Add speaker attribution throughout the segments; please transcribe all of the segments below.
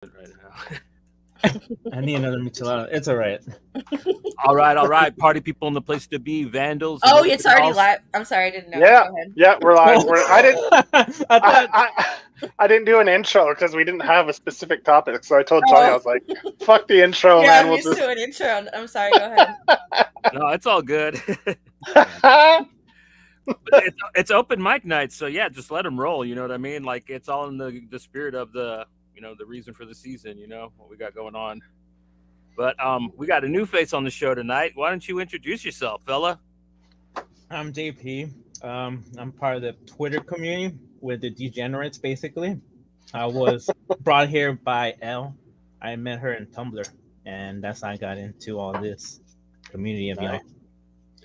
Speaker 1: Right now.
Speaker 2: I need another michelada. It's all right.
Speaker 1: All right. Party people in the place to be, vandals and
Speaker 3: Oh, it's
Speaker 1: everything
Speaker 3: already
Speaker 1: else.
Speaker 3: live. I'm sorry, I didn't know.
Speaker 4: Yeah,
Speaker 3: Go ahead.
Speaker 4: yeah, we're live. I didn't.
Speaker 2: I thought.
Speaker 4: I didn't do an intro because we didn't have a specific topic. So I told Johnny, I
Speaker 3: Oh.
Speaker 4: was like, "Fuck the intro,
Speaker 3: Yeah,
Speaker 4: man.
Speaker 3: I'm
Speaker 4: We'll
Speaker 3: used
Speaker 4: just."
Speaker 3: to an intro. I'm sorry. Go ahead.
Speaker 1: No, it's all good. It's open mic night, so yeah, just let them roll. You know what I mean? Like it's all in the spirit of the reason for the season. You know what we got going on. But we got a new face on the show tonight. Why don't you introduce yourself, fella?
Speaker 2: I'm JP. I'm part of the Twitter community with the degenerates. Basically, I was brought here by Elle. I met her in Tumblr, and that's how I got into all this community of y'all.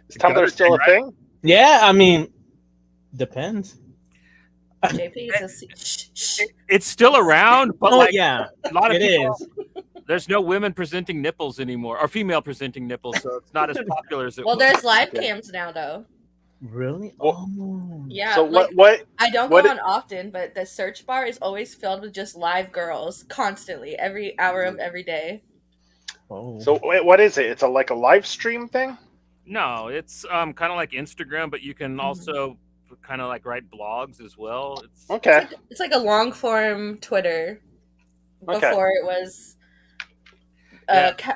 Speaker 4: Is Tumblr still a thing?
Speaker 2: Yeah, I mean, depends.
Speaker 3: JP is
Speaker 1: It's still around, but
Speaker 2: Oh
Speaker 1: like
Speaker 2: yeah,
Speaker 1: a lot of
Speaker 2: it
Speaker 1: people,
Speaker 2: is.
Speaker 1: there's no women presenting nipples anymore, or female presenting nipples, so it's not as popular as it
Speaker 3: Well,
Speaker 1: was.
Speaker 3: there's live cams now, though.
Speaker 2: Really?
Speaker 4: Well,
Speaker 2: Oh.
Speaker 3: Yeah.
Speaker 4: So
Speaker 3: like,
Speaker 4: what?
Speaker 3: I don't
Speaker 4: what
Speaker 3: go
Speaker 4: it-
Speaker 3: on often, but the search bar is always filled with just live girls constantly, every hour of every day.
Speaker 2: Oh.
Speaker 4: So what is it? It's like a live stream thing.
Speaker 1: No, it's kind of like Instagram, but you can also kind of like write blogs as well. It's
Speaker 4: Okay.
Speaker 3: It's like a long form Twitter
Speaker 4: Okay.
Speaker 3: before it was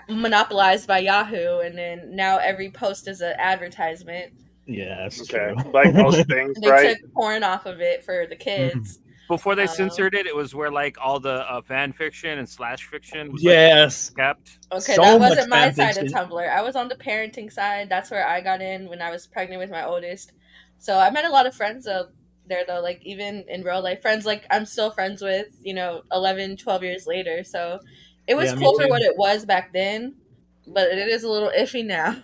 Speaker 3: monopolized by Yahoo, and then now every post is an advertisement.
Speaker 2: Yeah, that's
Speaker 4: Okay.
Speaker 2: true.
Speaker 4: Like most things,
Speaker 3: They
Speaker 4: right?
Speaker 3: took porn off of it for the kids.
Speaker 1: before they
Speaker 3: Um,
Speaker 1: censored it. It was where like all the fan fiction and slash fiction was
Speaker 2: Yes.
Speaker 1: kept.
Speaker 3: Okay,
Speaker 2: So
Speaker 3: that
Speaker 2: much
Speaker 3: wasn't my
Speaker 2: fan
Speaker 3: side of
Speaker 2: fiction.
Speaker 3: Tumblr. I was on the parenting side. That's where I got in when I was pregnant with my oldest. So I met a lot of friends there, though, like even in real life. Friends like I'm still friends with, 11, 12 years later. So it was
Speaker 2: Yeah, me
Speaker 3: cool for
Speaker 2: too.
Speaker 3: what it was back then, but it is a little iffy now.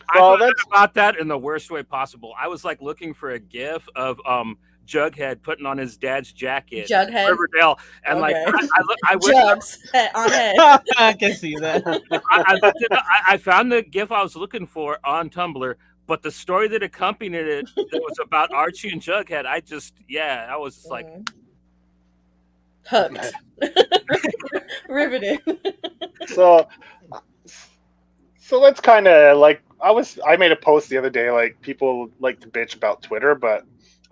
Speaker 1: I
Speaker 4: Well,
Speaker 1: thought about that in the worst way possible. I was like looking for a gif of Jughead putting on his dad's jacket,
Speaker 3: Jughead.
Speaker 1: Riverdale, and like
Speaker 3: Okay.
Speaker 1: I wish
Speaker 3: Jugs on head.
Speaker 2: I can see that.
Speaker 1: I found the gif I was looking for on Tumblr, but the story that accompanied it that was about Archie and Jughead, I was just like,
Speaker 3: Hooked. Riveted.
Speaker 4: So let's kind of like I made a post the other day, like people like to bitch about Twitter, but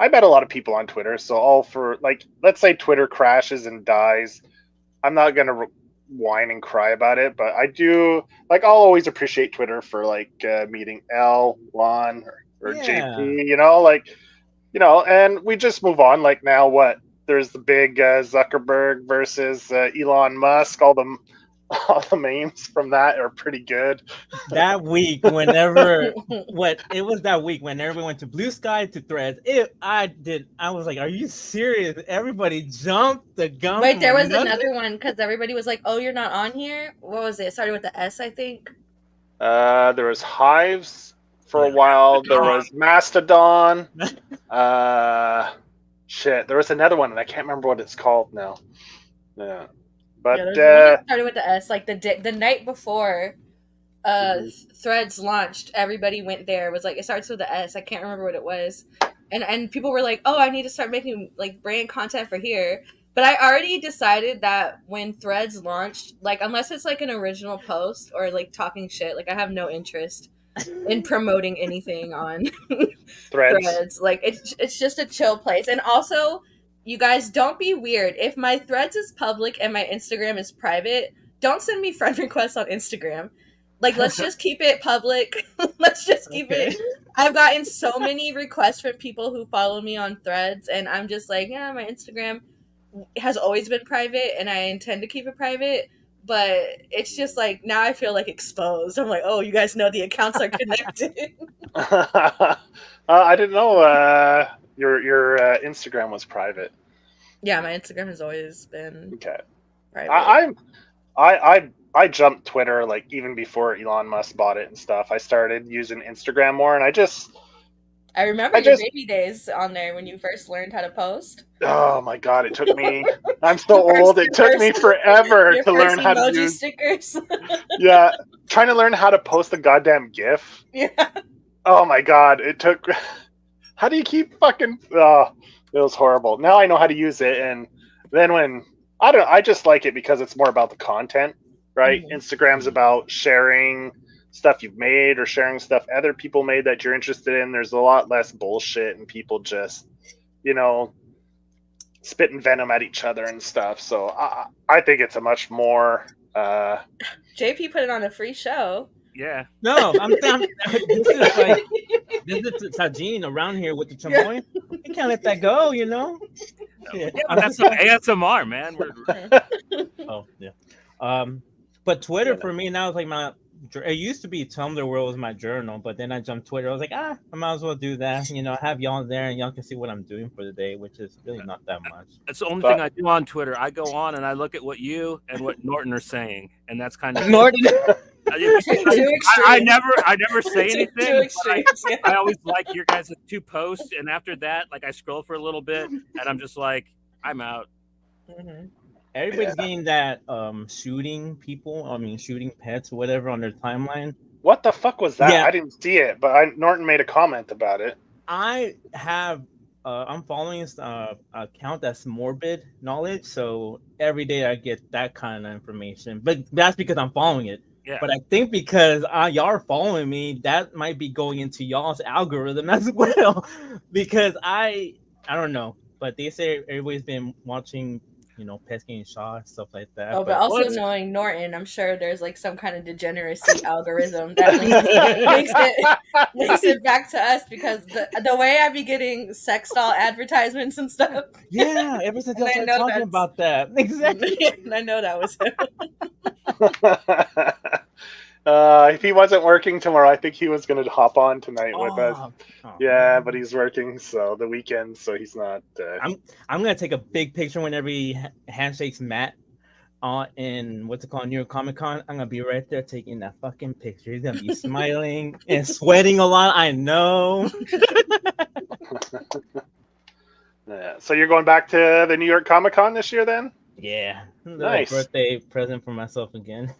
Speaker 4: I met a lot of people on Twitter. So all for like, let's say Twitter crashes and dies, I'm not gonna whine and cry about it, but I do like I'll always appreciate Twitter for like meeting L, Lon, or
Speaker 2: Yeah.
Speaker 4: JP, and we just move on. Like now, what? There's the big Zuckerberg versus Elon Musk. All the memes from that are pretty good.
Speaker 2: That week, whenever it was that week when everyone went to Blue Sky to Threads. I was like, "Are you serious?" Everybody jumped the gun.
Speaker 3: Wait, there
Speaker 2: for
Speaker 3: was
Speaker 2: nothing.
Speaker 3: another one because everybody was like, "Oh, you're not on here." What was it? It started with the S, I think.
Speaker 4: There was Hives for a
Speaker 2: Yeah.
Speaker 4: while. There was Mastodon. There was another one, and I can't remember what it's called now. Yeah, but
Speaker 3: Yeah, there's one that started with the S. Like the night before Threads launched, everybody went there. It was like it starts with the S. I can't remember what it was, and people were like, "Oh, I need to start making like brand content for here." But I already decided that when Threads launched, like unless it's like an original post or like talking shit, like I have no interest in promoting anything on Threads. Like it's just a chill place. And also, you guys don't be weird. If my Threads is public and my Instagram is private, don't send me friend requests on Instagram. Like let's just keep it public. Let's just keep it. I've gotten so many requests from people who follow me on Threads, and I'm just like, yeah, my Instagram has always been private and I intend to keep it private. But it's just like now I feel like exposed. I'm like, oh, you guys know the accounts are connected.
Speaker 4: I didn't know your Instagram was private.
Speaker 3: Yeah, my Instagram has always been
Speaker 4: Okay.
Speaker 3: private.
Speaker 4: I jumped Twitter like even before Elon Musk bought it and stuff. I started using Instagram more, and
Speaker 3: I remember your baby days on there when you first learned how to post.
Speaker 4: Oh my god, it took me. I'm so old. It took me forever to learn how to use
Speaker 3: stickers.
Speaker 4: Yeah, trying to learn how to post a goddamn GIF.
Speaker 3: Yeah.
Speaker 4: Oh my god, it took. How do you keep fucking? Oh, it was horrible. Now I know how to use it, and then when I don't. I just like it because it's more about the content, right?
Speaker 3: Mhm.
Speaker 4: Instagram's about sharing stuff you've made or sharing stuff other people made that you're interested in. There's a lot less bullshit and people just, you know, spitting venom at each other and stuff. So I think it's a much more.
Speaker 3: JP put it on a free show.
Speaker 1: Yeah.
Speaker 2: No, this is like this is Sajin around here with the chamoy. You can't let that go, you know.
Speaker 1: Yeah, but that's not ASMR, man.
Speaker 2: Oh yeah. But Twitter for me now is like my. It used to be Tumblr where it was my journal, but then I jumped Twitter. I was like, I might as well do that. You know, have y'all there and y'all can see what I'm doing for the day, which is really not that much.
Speaker 1: That's the only thing I do on Twitter. I go on and I look at what you and what Norton are saying, and that's kind of
Speaker 2: Norton.
Speaker 1: I never say anything.
Speaker 3: Two extremes, yeah.
Speaker 1: I always like your guys' 2 posts, and after that, like I scroll for a little bit, and I'm just like, I'm out.
Speaker 3: Mm-hmm.
Speaker 2: Everybody's getting that shooting pets or whatever on their timeline.
Speaker 4: What the fuck was that?
Speaker 2: Yeah.
Speaker 4: I didn't see it, but Norton made a comment about it.
Speaker 2: I have I'm following this account that's morbid knowledge, so every day I get that kind of information. But that's because I'm following it.
Speaker 1: Yeah.
Speaker 2: But I think because y'all are following me, that might be going into y'all's algorithm as well. Because I don't know, but they say everybody's been watching, you know, pets getting shot, stuff like that.
Speaker 3: Oh, but also knowing Norton, I'm sure there's like some kind of degeneracy algorithm that makes it back to us, because the way I be getting sex doll advertisements and stuff.
Speaker 2: Yeah, ever since I started talking about that. Exactly.
Speaker 3: And I know that was him.
Speaker 4: If he wasn't working tomorrow, I think he was going to hop on tonight with us. Yeah, but he's working the weekend, so he's not.
Speaker 2: I'm gonna take a big picture whenever he handshakes Matt in what's it called, New York Comic Con. I'm gonna be right there taking that fucking picture. He's gonna be smiling and sweating a lot. I know.
Speaker 4: Yeah. So you're going back to the New York Comic Con this year, then?
Speaker 2: Yeah.
Speaker 4: Nice.
Speaker 2: Birthday present for myself again.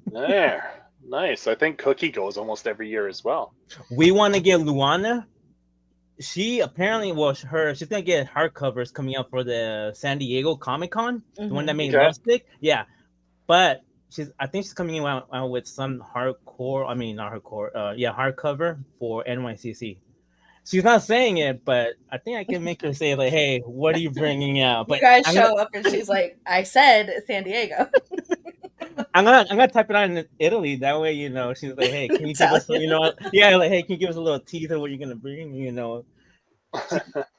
Speaker 4: There. Nice. I think Cookie goes almost every year as well.
Speaker 2: We want to get Luana. She apparently, she's gonna get hardcovers coming up for the San Diego Comic Con, the one that made Lovesick. Yeah, but I think she's coming out with some hardcover for NYCC. She's not saying it, but I think I can make her say like, "Hey, what are you bringing out?" But
Speaker 3: you guys show up and she's like, "I said San Diego."
Speaker 2: I'm gonna type it out in Italy. That way, you know, she's like, "Hey, can you give us, hey, can you give us a little teaser what you're gonna bring?" You know,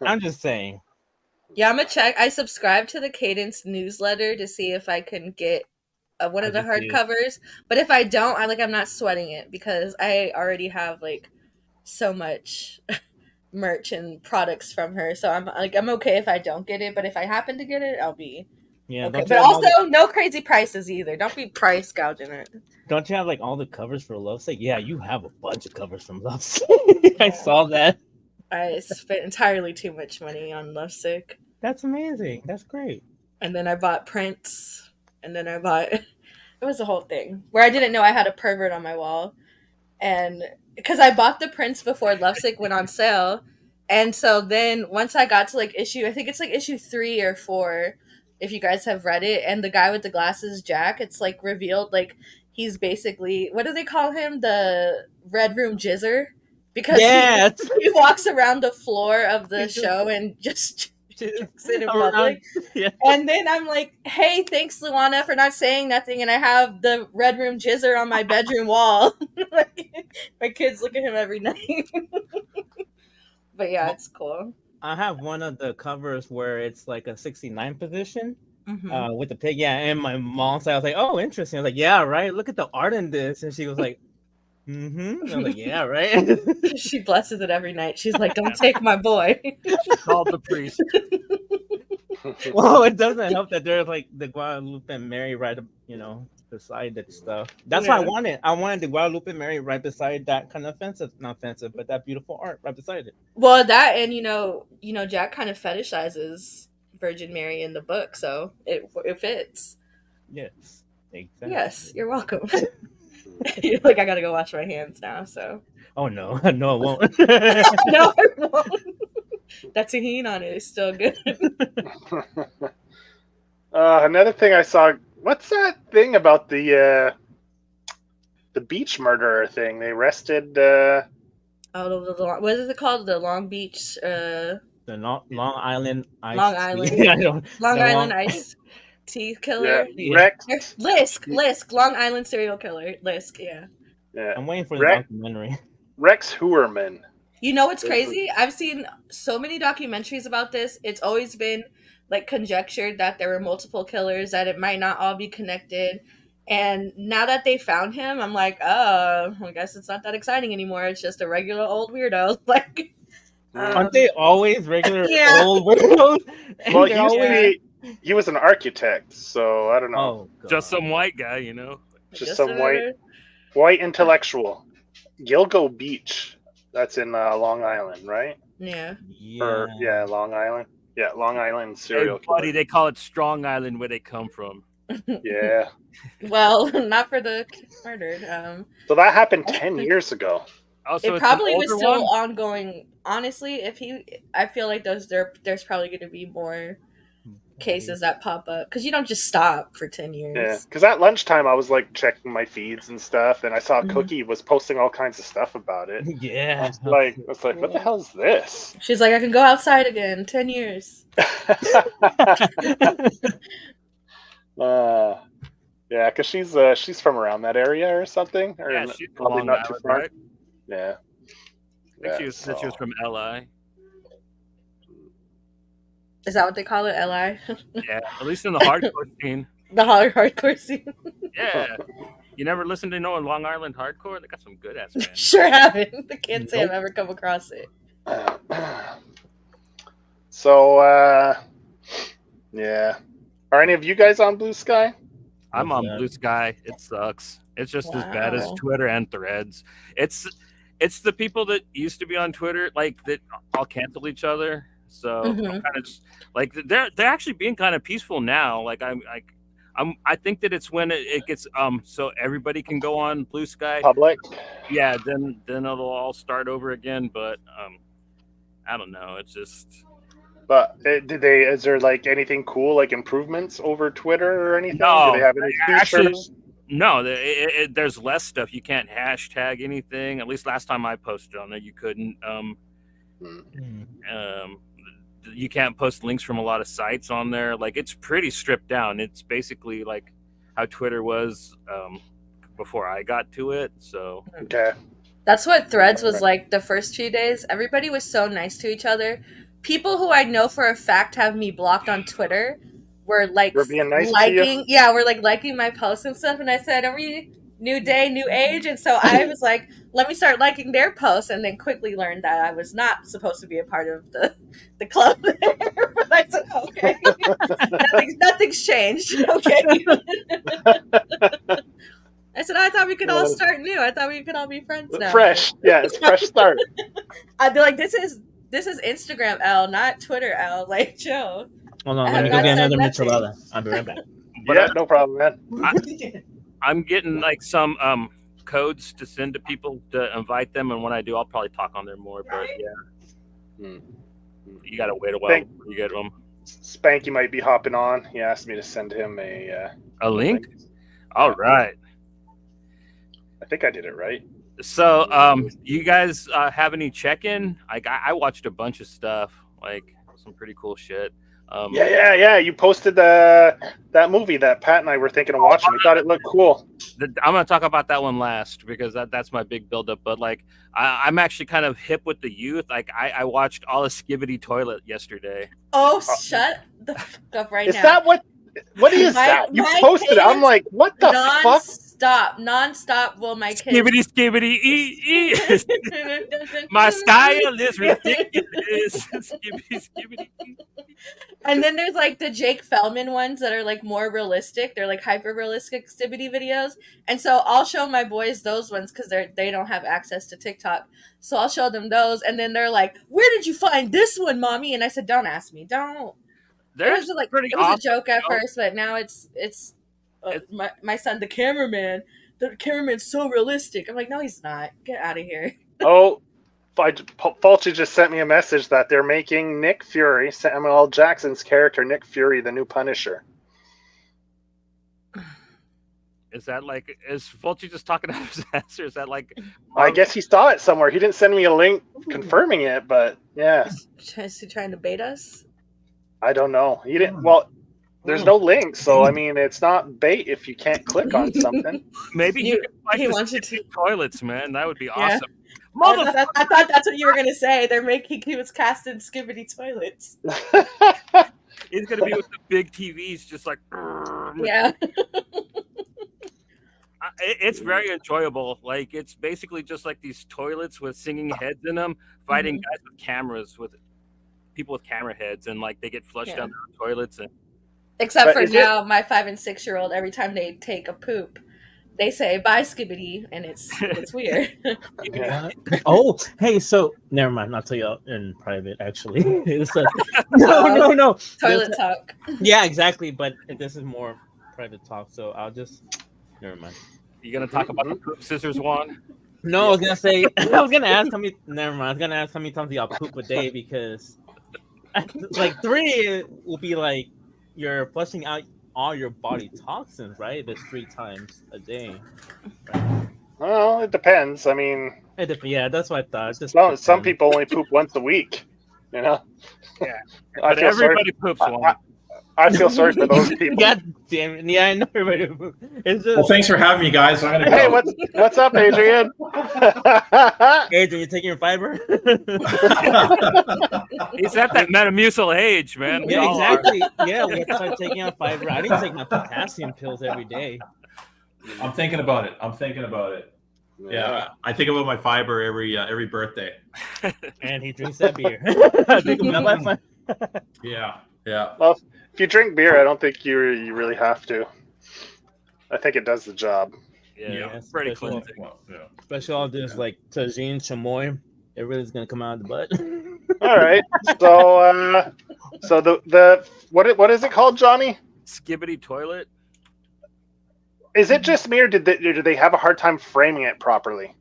Speaker 2: I'm just saying.
Speaker 3: Yeah, I'm gonna check. I subscribe to the Cadence newsletter to see if I can get one of the hardcovers. But if I don't, I'm not sweating it, because I already have like so much merch and products from her. So I'm okay if I don't get it. But if I happen to get it, I'll be. Yeah, okay. But also no crazy prices either. Don't be price gouging it.
Speaker 2: Don't you have like all the covers for Lovesick? Yeah, you have a bunch of covers from Lovesick. I saw that.
Speaker 3: I spent entirely too much money on Lovesick.
Speaker 2: That's amazing. That's great.
Speaker 3: And then I bought prints. And then I bought... It was a whole thing where I didn't know I had a pervert on my wall. And because I bought the prints before Lovesick went on sale. And so then once I got to I think it's issue 3 or 4, if you guys have read it, and the guy with the glasses, Jack, it's revealed he's basically, what do they call him? The Red Room Jizzer? Because he walks around the floor of the show and just sit in public. Yeah. And then I'm like, hey, thanks, Luana, for not saying nothing. And I have the Red Room Jizzer on my bedroom wall. My kids look at him every night. But yeah, it's cool.
Speaker 2: I have one of the covers where it's like a 69 position with the pig. Yeah, and my mom said, I was like, oh, interesting. I was like, yeah, right. Look at the art in this. And she was like, mm-hmm. I was like, yeah, right.
Speaker 3: She blesses it every night. She's like, don't take my boy.
Speaker 1: She called the priest.
Speaker 2: Well, it doesn't help that there's the Guadalupe Mary right, beside that stuff. That's what I wanted. I wanted the Guadalupe Mary right beside that kind of not offensive, but that beautiful art right beside it.
Speaker 3: Well, that, and Jack kind of fetishizes Virgin Mary in the book, so it fits.
Speaker 2: Yes, exactly.
Speaker 3: Yes, you're welcome. You're like, I gotta go wash my hands now. So.
Speaker 2: Oh no, no, I won't.
Speaker 3: No, I won't. That tahini on it is still good.
Speaker 4: Another thing I saw. What's that thing about the beach murderer thing? They arrested.
Speaker 3: What is it called? The Long Beach,
Speaker 2: The Long Island Ice.
Speaker 3: Long Island.
Speaker 2: I don't,
Speaker 3: Long
Speaker 2: the
Speaker 3: Island
Speaker 2: Long-
Speaker 3: Ice Tea Killer.
Speaker 4: Yeah, Rex.
Speaker 3: Lisk, Long Island serial killer. Lisk, yeah.
Speaker 4: Yeah,
Speaker 2: I'm waiting for the
Speaker 4: Rex-
Speaker 2: documentary.
Speaker 4: Rex Heuermann.
Speaker 3: You know what's crazy? I've seen so many documentaries about this. It's always been like conjectured that there were multiple killers, that it might not all be connected. And now that they found him, I'm like, oh, I guess it's not that exciting anymore. It's just a regular old weirdo. Like,
Speaker 2: Aren't they always regular
Speaker 3: Yeah.
Speaker 2: old weirdos? And
Speaker 4: Well,
Speaker 2: they're
Speaker 4: he was an architect, so I don't know.
Speaker 2: Oh, God.
Speaker 1: Just some white guy, you know.
Speaker 4: Just some white intellectual. Gilgo Beach. That's in Long Island, right?
Speaker 3: Yeah.
Speaker 2: Yeah.
Speaker 4: Long Island. Yeah, Long Island
Speaker 1: Hey,
Speaker 4: serial
Speaker 1: buddy,
Speaker 4: killer.
Speaker 1: they call it Strong Island where they come from.
Speaker 4: Yeah.
Speaker 3: Well, not for the murdered.
Speaker 4: So that happened 10 years ago.
Speaker 1: Also,
Speaker 3: It
Speaker 1: it's an
Speaker 3: probably was
Speaker 1: older
Speaker 3: still
Speaker 1: one?
Speaker 3: ongoing. Honestly, I feel like there's probably going to be more cases that pop up because you don't just stop for 10 years.
Speaker 4: Yeah, because at lunchtime I was like checking my feeds and stuff, and I saw
Speaker 3: Mhm.
Speaker 4: Cookie was posting all kinds of stuff about it.
Speaker 2: Yeah.
Speaker 4: I was like, what the hell is this?
Speaker 3: She's like, I can go outside again. 10 years.
Speaker 4: Yeah, because she's from around that area or something, or
Speaker 1: Yeah, she's from
Speaker 4: probably
Speaker 1: Long
Speaker 4: not too
Speaker 1: Island,
Speaker 4: far.
Speaker 1: right?
Speaker 4: Yeah.
Speaker 1: I think she was, said she was from LI.
Speaker 3: Is that what they call it? LI?
Speaker 1: Yeah, at least in the hardcore scene.
Speaker 3: The hardcore scene.
Speaker 1: Yeah. You never listened to no Long Island hardcore? They got some good ass bands.
Speaker 3: Sure haven't. I can't say I've
Speaker 2: Nope.
Speaker 3: ever come across it.
Speaker 4: So, yeah. Are any of you guys on Blue Sky?
Speaker 1: I'm on
Speaker 2: Yeah.
Speaker 1: Blue Sky. It sucks. It's just as bad as
Speaker 3: Wow.
Speaker 1: Twitter and Threads. It's the people that used to be on Twitter, like that all cancel each other. So I'm
Speaker 3: Mhm.
Speaker 1: kind of just, like they're actually being kind of peaceful now. Like I think that it's when it gets so everybody can go on Blue Sky.
Speaker 4: Public?
Speaker 1: Yeah, then it'll all start over again. But I don't know. It's just
Speaker 4: But is there like anything cool, like improvements over Twitter or anything?
Speaker 1: No,
Speaker 4: Do they have any
Speaker 1: actually-
Speaker 4: features?
Speaker 1: no. There's less stuff. You can't hashtag anything. At least last time I posted on it, you couldn't. You can't post links from a lot of sites on there. Like it's pretty stripped down. It's basically like how Twitter was before I got to it. So
Speaker 4: Okay.
Speaker 3: That's what Threads was like the first few days. Everybody was so nice to each other. People who I know for a fact have me blocked on Twitter were like
Speaker 4: We're being nice to you?
Speaker 3: we're like liking my posts and stuff. And I said, every new day, new age. And so I was like, let me start liking their posts, and then quickly learned that I was not supposed to be a part of the club there. But I said, okay, nothing's changed. Okay. I said, I thought we could all start new. I thought we could all be friends now.
Speaker 4: Fresh. Yeah, it's fresh start.
Speaker 3: I'd be like, this is Instagram L, not Twitter L. Like, chill.
Speaker 2: Hold on,
Speaker 3: I
Speaker 2: let me
Speaker 3: have
Speaker 2: go
Speaker 3: not
Speaker 2: get
Speaker 3: said
Speaker 2: another
Speaker 3: nothing.
Speaker 2: michelada. I'll be right back.
Speaker 1: But
Speaker 4: Yeah, no problem, man.
Speaker 1: I'm getting like some codes to send to people to invite them, and when I do, I'll probably talk on there more. But yeah, you gotta wait a while
Speaker 4: Thank-
Speaker 1: before you get them.
Speaker 4: Spanky might be hopping on. He asked me to send him a
Speaker 1: Link. All right.
Speaker 4: I think I did it right.
Speaker 1: So, you guys have any check-in? Like, I watched a bunch of stuff, like some pretty cool shit.
Speaker 4: Yeah. You posted that movie that Pat and I were thinking of watching. We thought it looked cool.
Speaker 1: I'm gonna talk about that one last because that's my big buildup. But like, I'm actually kind of hip with the youth. Like, I watched all of Skibbity Toilet yesterday.
Speaker 3: Oh, shut the fuck up right
Speaker 4: Is
Speaker 3: now.
Speaker 4: that what is that? You
Speaker 3: my
Speaker 4: posted it. I'm
Speaker 3: kids
Speaker 4: like, what the fuck?
Speaker 3: Non-stop will my kids.
Speaker 1: Skibbity ee. My style is ridiculous. Skibbity.
Speaker 3: And then there's like the Jake Fellman ones that are like more realistic. They're like hyper realistic Stibbity videos. And so I'll show my boys those ones because they don't have access to TikTok. So I'll show them those, and then they're like, "Where did you find this one, mommy?" And I said, "Don't ask me. Don't."
Speaker 1: There's
Speaker 3: it was
Speaker 1: pretty
Speaker 3: it was
Speaker 1: awesome.
Speaker 3: a joke at first, but now it's my son, the cameraman. The cameraman's so realistic. I'm like, no, he's not. Get out of here.
Speaker 4: Oh, Fulci just sent me a message that they're making Nick Fury, Samuel L. Jackson's character, Nick Fury, the new Punisher.
Speaker 1: Is that like, is Fulci just talking out of his ass, or is that like?
Speaker 4: I guess he saw it somewhere. He didn't send me a link confirming it, but yeah,
Speaker 3: Is he trying to bait us?
Speaker 4: I don't know. He didn't. Well, there's no link, so I mean, it's not bait if you can't click on something.
Speaker 1: Maybe
Speaker 3: You-
Speaker 1: he could fight
Speaker 3: he
Speaker 1: the
Speaker 3: wants you to-
Speaker 1: Skibbity toilets, man. That would be
Speaker 3: Yeah.
Speaker 1: awesome. Mother,
Speaker 3: I thought that's what you were gonna say. He was casting Skibbity toilets.
Speaker 1: he's gonna be with the big TVs, just like.
Speaker 3: Yeah.
Speaker 1: It's very enjoyable. Like, it's basically just like these toilets with singing heads in them, fighting guys with cameras, with people with camera heads, and like they get flushed
Speaker 3: Yeah.
Speaker 1: down their toilets. And
Speaker 3: Except
Speaker 4: But
Speaker 3: for
Speaker 4: is it-
Speaker 3: now, my 5 and 6-year-old, every time they take a poop, they say "bye, Skibbity," and it's weird.
Speaker 4: Yeah.
Speaker 2: Oh, hey, so never mind. I'll tell you in private. Actually, It's no.
Speaker 3: Toilet talk.
Speaker 2: Yeah, exactly. But this is more private talk, so I'll just never mind.
Speaker 1: you gonna talk about the poop scissors one?
Speaker 2: No, I was gonna say. I was gonna ask how many. Never mind. I was gonna ask how many times y'all poop a day because, like 3 will be like you're flushing out all your body toxins, right? There's 3 times a day. Right?
Speaker 4: Well, it depends. I mean,
Speaker 2: Yeah, that's what I thought. Just
Speaker 4: some people only poop once a week. You know.
Speaker 1: Yeah.
Speaker 4: I
Speaker 1: But
Speaker 4: feel sorry.
Speaker 1: everybody poops one.
Speaker 4: I feel sorry for those people.
Speaker 2: God damn it! Yeah, I know everybody. It's just
Speaker 5: Well, thanks for having me, guys. I'm gonna go.
Speaker 4: Hey, what's up, Adrian?
Speaker 2: Adrian, you taking your fiber?
Speaker 1: He's at that Metamucil age, man. We
Speaker 2: Yeah,
Speaker 1: all are.
Speaker 2: exactly. Yeah, we have to start taking out fiber. I didn't take my potassium pills every day.
Speaker 5: I'm thinking about it. Yeah, I think about my fiber every birthday.
Speaker 2: And he drinks that beer. I think about my fiber.
Speaker 5: Yeah.
Speaker 4: Well, if you drink beer, I don't think you really have to. I think it does the job.
Speaker 1: Yeah,
Speaker 2: Yeah,
Speaker 1: it's pretty
Speaker 2: special.
Speaker 1: cleansing.
Speaker 5: Well, yeah.
Speaker 2: Especially all this like tagine, chamoy. Everything's gonna come out of the butt.
Speaker 4: All right. So the what is it called, Johnny?
Speaker 1: Skibbity toilet.
Speaker 4: Is it just me, or do they have a hard time framing it properly?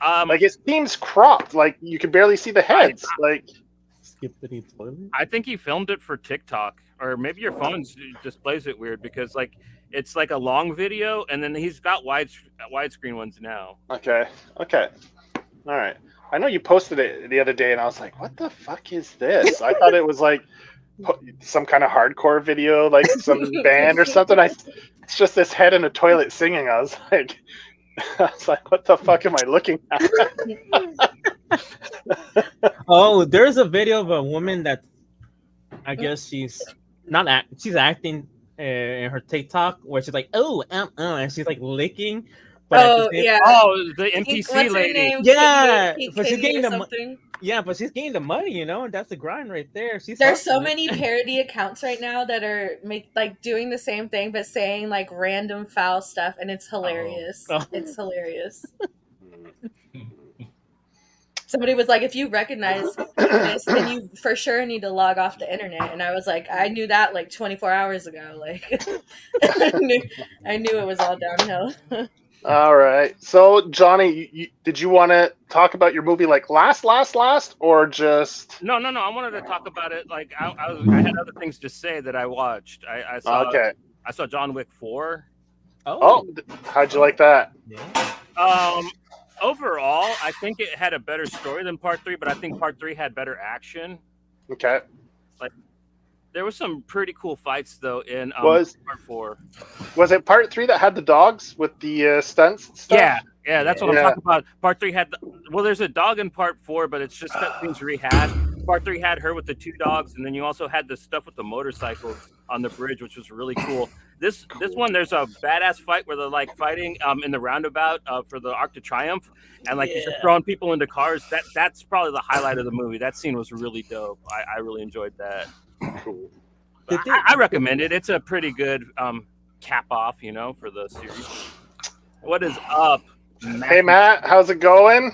Speaker 4: Like it seems cropped. Like you can barely see the heads. Like
Speaker 2: Skippity toilet.
Speaker 1: I think he filmed it for TikTok, or maybe your phone displays it weird because like it's like a long video, and then he's got widescreen ones now.
Speaker 4: okay, all right. I know you posted it the other day, and I was like, "What the fuck is this?" I thought it was like some kind of hardcore video, like some band or something. It's just this head in a toilet singing. I was like, what the fuck am I looking at?
Speaker 2: Oh, there's a video of a woman that I guess she's she's acting in her TikTok where she's like, and she's like licking. But at the
Speaker 3: Oh
Speaker 2: same-
Speaker 3: yeah.
Speaker 1: Oh, the
Speaker 3: What's
Speaker 1: NPC
Speaker 3: her
Speaker 1: lady.
Speaker 3: name?
Speaker 2: Yeah,
Speaker 3: Kate
Speaker 2: but she's
Speaker 3: Kitty
Speaker 2: getting
Speaker 3: or
Speaker 2: the
Speaker 3: something.
Speaker 2: yeah, but she's getting the money, and that's the grind right there. She's
Speaker 3: There's so
Speaker 2: hustling.
Speaker 3: many parody accounts right now that are doing the same thing but saying like random foul stuff, and it's hilarious.
Speaker 2: Oh.
Speaker 3: It's hilarious. Somebody was like, "If you recognize this, then you for sure need to log off the internet." And I was like, "I knew that like 24 hours ago. Like, I knew it was all downhill."
Speaker 4: All right. So, Johnny, did you want to talk about your movie like last, or just?
Speaker 1: No. I wanted to talk about it. Like I had other things to say that I watched. I saw.
Speaker 4: Okay.
Speaker 1: I saw John Wick 4.
Speaker 4: Oh, how'd you like that?
Speaker 2: Yeah.
Speaker 1: Overall, I think it had a better story than Part 3, but I think Part 3 had better action.
Speaker 4: Okay.
Speaker 1: There was some pretty cool fights though in
Speaker 4: Was
Speaker 1: Part 4. Yeah, that's what
Speaker 4: Yeah.
Speaker 1: I'm talking about. Part 3 had there's a dog in Part 4, but it's just cutscenes rehabbed. Part 3 had her with the 2 dogs, and then you also had the stuff with the motorcycles on the bridge, which was really cool. This one, there's a badass fight where they're like fighting in the roundabout for the Arc de Triomphe, and like you're throwing people into cars. That's probably the highlight of the movie. That scene was really dope. I really enjoyed that.
Speaker 4: Cool.
Speaker 1: I recommend it. It's a pretty good cap off, for the series. What is up, Matt?
Speaker 4: Hey, Matt, how's it going?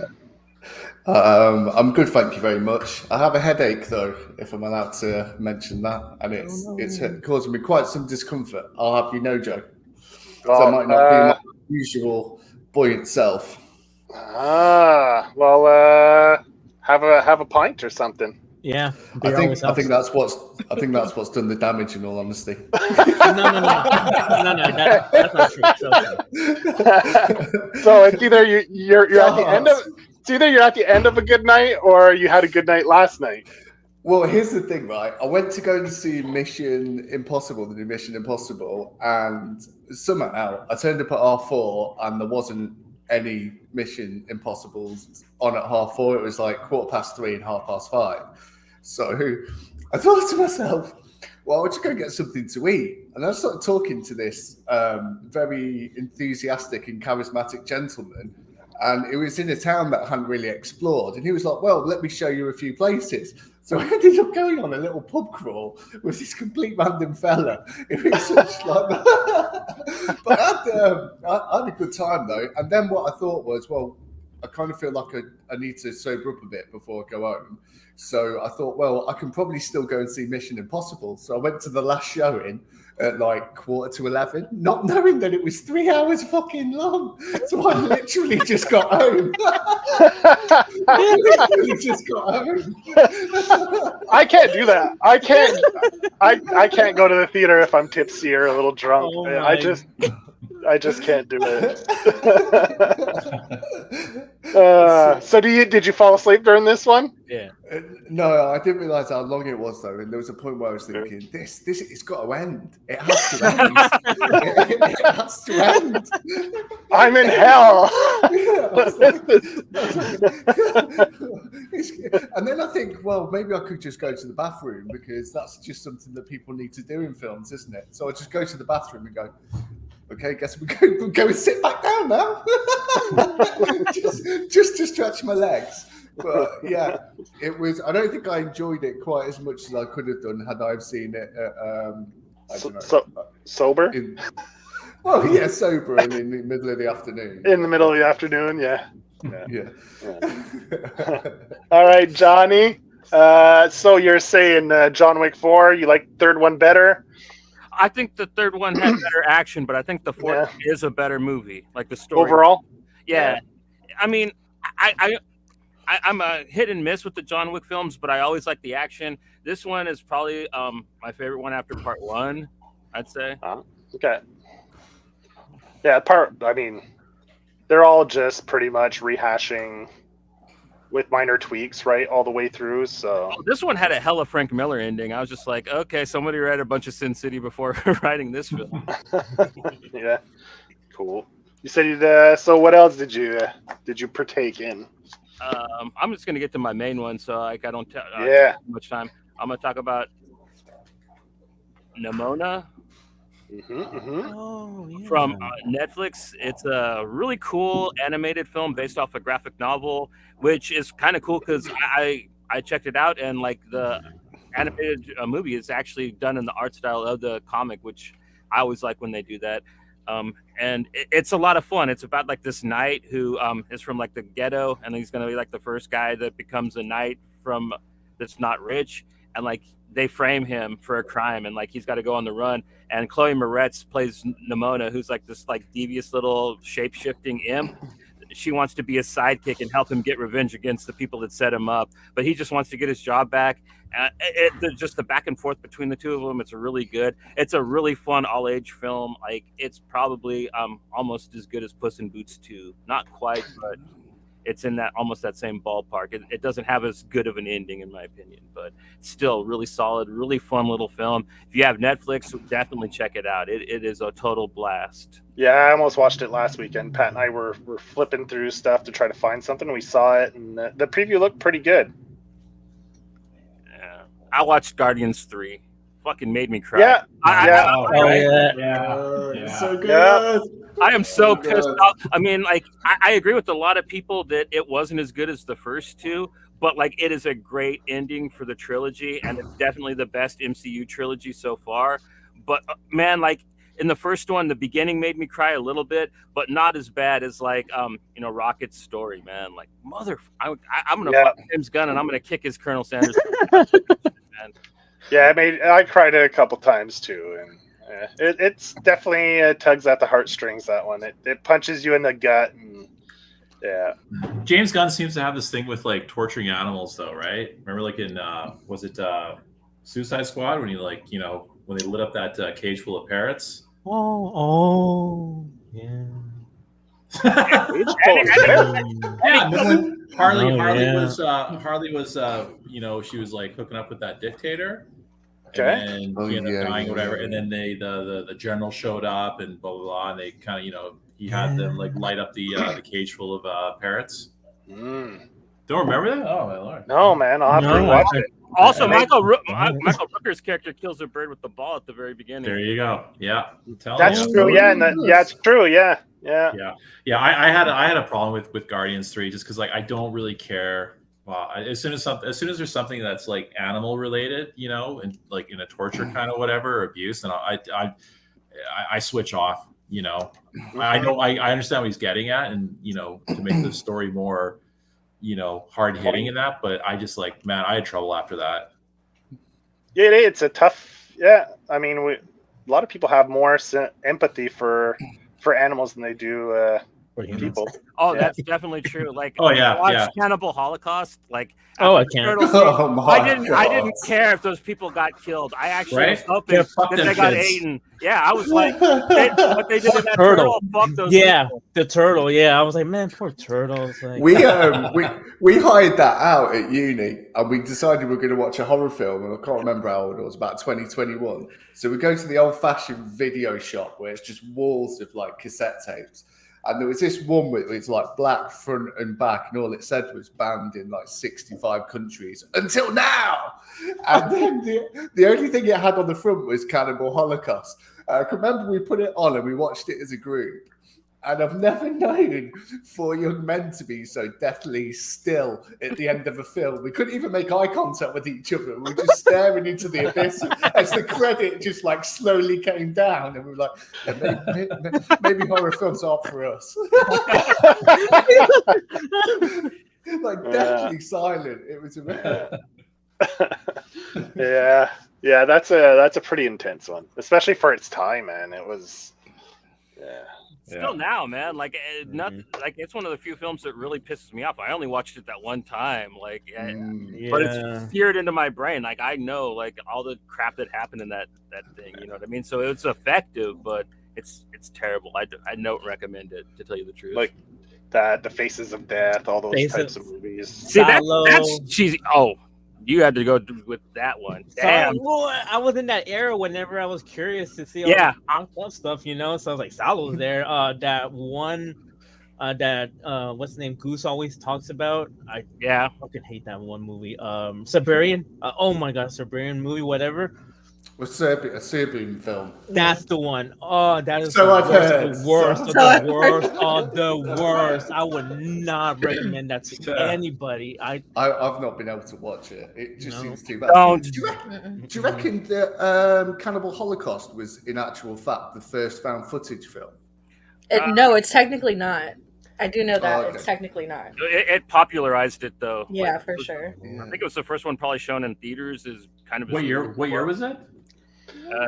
Speaker 6: I'm good, thank you very much. I have a headache though, if I'm allowed to mention that, and it's causing me quite some discomfort. I'll have you know, Joe. So I might not be my usual buoyant self.
Speaker 4: Well, have a pint or something.
Speaker 2: Yeah,
Speaker 6: I think that's what's done the damage. In all honesty.
Speaker 2: no. That's not true.
Speaker 4: So it's either you're at the end of a good night, or you had a good night last night.
Speaker 6: Well, here's the thing, right? I went to go and see Mission Impossible, the new Mission Impossible, and somehow I turned up at 4:30 and there wasn't any Mission Impossibles on at 4:30. It was like 3:15 and 5:30. So I thought to myself, well, I'll just go get something to eat. And I started talking to this very enthusiastic and charismatic gentleman. And it was in a town that I hadn't really explored. And he was like, well, let me show you a few places. So I ended up going on a little pub crawl with this complete random fella. It was such like But I had a good time, though. And then what I thought was, well, I kind of feel like I need to sober up a bit before I go home. So I thought, well, I can probably still go and see Mission Impossible. So I went to the last showing at like 11:15, not knowing that it was 3 hours fucking long. So I literally just got home. I
Speaker 4: can't do that. I can't go to the theater if I'm tipsy or a little drunk.
Speaker 2: Oh
Speaker 4: I just can't do it. So did you fall asleep during this one?
Speaker 2: Yeah.
Speaker 6: No, I didn't realize how long it was though, and there was a point where I was thinking, this it's got to end. It has to end. It has to end.
Speaker 4: I'm in hell.
Speaker 6: And then I think, well, maybe I could just go to the bathroom, because that's just something that people need to do in films, isn't it? So I just go to the bathroom and go, okay, guess we go and sit back down now. just to stretch my legs. But yeah, it was. I don't think I enjoyed it quite as much as I could have done had I seen it. I don't know.
Speaker 4: Sober?
Speaker 6: Well, yeah, sober and in the middle of the afternoon.
Speaker 4: In the middle of the afternoon, yeah.
Speaker 6: Yeah.
Speaker 4: All right, Johnny. So you're saying John Wick 4, you like the third one better?
Speaker 1: I think the third one had better action, but I think the fourth is a better movie. Like the story
Speaker 4: overall.
Speaker 1: Yeah. I mean, I'm a hit and miss with the John Wick films, but I always like the action. This one is probably my favorite one after part one, I'd say.
Speaker 4: Okay. Yeah, I mean, they're all just pretty much rehashing with minor tweaks, right, all the way through. So
Speaker 1: this one had a hella Frank Miller ending. I was just like, okay, somebody read a bunch of Sin City before writing this film.
Speaker 4: Yeah, cool. You said so. What else did you partake in?
Speaker 1: I'm just gonna get to my main one, so like I don't take much time. I'm gonna talk about Nimona. From Netflix. It's a really cool animated film based off a graphic novel, which is kind of cool because I checked it out, and like the animated movie is actually done in the art style of the comic, which I always like when they do that. And it's a lot of fun. It's about like this knight who is from like the ghetto, and he's gonna be like the first guy that becomes a knight from that's not rich, and like they frame him for a crime, and like he's got to go on the run. And Chloe Moretz plays Nimona, who's like this like devious little shape-shifting imp. She wants to be a sidekick and help him get revenge against the people that set him up, but he just wants to get his job back. Just the back and forth between the two of them, it's really good. It's a really fun all-age film. Like it's probably almost as good as Puss in Boots 2. Not quite, but it's in that almost that same ballpark. It doesn't have as good of an ending, in my opinion, but still really solid, really fun little film. If you have Netflix, definitely check it out. It is a total blast.
Speaker 4: Yeah, I almost watched it last weekend. Pat and I were flipping through stuff to try to find something. We saw it, and the preview looked pretty good.
Speaker 1: Yeah, I watched Guardians 3. Fucking made me cry.
Speaker 4: Yeah,
Speaker 6: so good. Yeah.
Speaker 1: I am so pissed off. I mean, like, I agree with a lot of people that it wasn't as good as the first two, but like, it is a great ending for the trilogy, and it's definitely the best MCU trilogy so far. But man, like in the first one, the beginning made me cry a little bit, but not as bad as like, Rocket's story, man. Like, I'm gonna fuck James Gunn, and I'm gonna kick his Colonel Sanders.
Speaker 4: Yeah, I cried a couple times too, and it's definitely tugs at the heartstrings. That one, it punches you in the gut, and Yeah.
Speaker 5: James Gunn seems to have this thing with like torturing animals, though, right? Remember, like in was it Suicide Squad when when they lit up that cage full of parrots?
Speaker 2: Yeah.
Speaker 5: Yeah, when Harley
Speaker 2: Oh,
Speaker 5: was she was like hooking up with that dictator,
Speaker 4: Okay.
Speaker 5: and
Speaker 6: Oh,
Speaker 5: he ended
Speaker 6: yeah,
Speaker 5: up dying or whatever.
Speaker 6: yeah,
Speaker 5: And then the general showed up and blah blah blah, and they kind of he had them like light up the cage full of parrots.
Speaker 4: Mm.
Speaker 5: Don't remember that? Oh my lord!
Speaker 4: No, man, I'll have to
Speaker 2: No,
Speaker 4: rewatch
Speaker 2: I-
Speaker 4: it.
Speaker 1: Also,
Speaker 4: I-
Speaker 1: Michael Rooker's character kills a bird with the ball at the very beginning.
Speaker 5: There you go. Yeah, I'm telling
Speaker 4: That's
Speaker 5: you.
Speaker 4: true. Yeah, it's true. Yeah.
Speaker 5: I had a problem with Guardians 3 just because like I don't really care. Well, as soon as there's something that's like animal related, and like in a torture kind of whatever or abuse, then I switch off. I know I understand what he's getting at, and to make the story more hard hitting in that, but I just like, man, I had trouble after that.
Speaker 4: Yeah, it's a tough. Yeah, I mean, a lot of people have more empathy for animals than they do people.
Speaker 1: Oh,
Speaker 4: Yeah.
Speaker 1: that's definitely true. Like,
Speaker 5: Oh, yeah,
Speaker 1: watch
Speaker 5: yeah.
Speaker 1: Cannibal Holocaust. Like,
Speaker 2: Oh,
Speaker 1: after
Speaker 2: I
Speaker 1: the
Speaker 2: can't.
Speaker 1: turtle scene,
Speaker 6: Oh, my
Speaker 1: I didn't
Speaker 6: God.
Speaker 1: care if those people got killed. I actually was
Speaker 5: Right?
Speaker 1: hoping
Speaker 5: Yeah, fuck
Speaker 1: that
Speaker 5: them
Speaker 1: they got
Speaker 5: kids.
Speaker 1: eaten. Yeah, I was like, what they did to that
Speaker 2: Turtle.
Speaker 1: turtle, fuck those
Speaker 2: Yeah,
Speaker 1: people.
Speaker 2: the turtle. Yeah, I was like, man, poor turtles. Like,
Speaker 6: we hired that out at uni, and we decided we were going to watch a horror film, and I can't remember how old it was, about 2021. So we go to the old-fashioned video shop where it's just walls of like cassette tapes. And there was this one with it's like black front and back, and all it said was banned in like 65 countries until now. And then the only thing it had on the front was Cannibal Holocaust. I can remember we put it on and we watched it as a group. And I've never known four young men to be so deathly still at the end of a film. We couldn't even make eye contact with each other. We were just staring into the abyss as the credit just like slowly came down. And we were like, maybe horror films aren't for us. Like deathly silent. It was amazing.
Speaker 4: Yeah, that's a pretty intense one, especially for its time, man. It was, yeah.
Speaker 1: Still now, man. Like, like it's one of the few films that really pisses me off. I only watched it that one time, like, but it's seared into my brain. Like, I know, like, all the crap that happened in that thing. You know what I mean? So it's effective, but it's terrible. I don't recommend it, to tell you the truth.
Speaker 4: Like that, the Faces of Death, all those types of movies.
Speaker 1: See,
Speaker 2: Silo.
Speaker 1: that's cheesy. Oh, you had to go with that one. Damn.
Speaker 2: Well, I was in that era whenever I was curious to see all
Speaker 1: Yeah.
Speaker 2: the punk up stuff, So I was like, Salo's there. That one, what's the name? Goose always talks about. I fucking hate that one movie. Siberian. Oh my god, Siberian movie, whatever.
Speaker 6: A Serbian film.
Speaker 2: That's the one. Oh, that is
Speaker 6: So I've heard.
Speaker 2: the worst.
Speaker 6: So
Speaker 2: The
Speaker 6: I've
Speaker 2: worst. Oh, the worst. I would not recommend that to anybody. I've
Speaker 6: not been able to watch it. It just seems too bad.
Speaker 1: Don't.
Speaker 6: Do you reckon that Cannibal Holocaust was, in actual fact, the first found footage film?
Speaker 3: No, it's technically not. I do know that
Speaker 6: okay.
Speaker 3: it's technically not.
Speaker 1: It popularized it, though.
Speaker 3: Yeah,
Speaker 1: Like,
Speaker 3: for sure.
Speaker 1: I think it was the first one probably shown in theaters. Is kind of
Speaker 5: What year was it?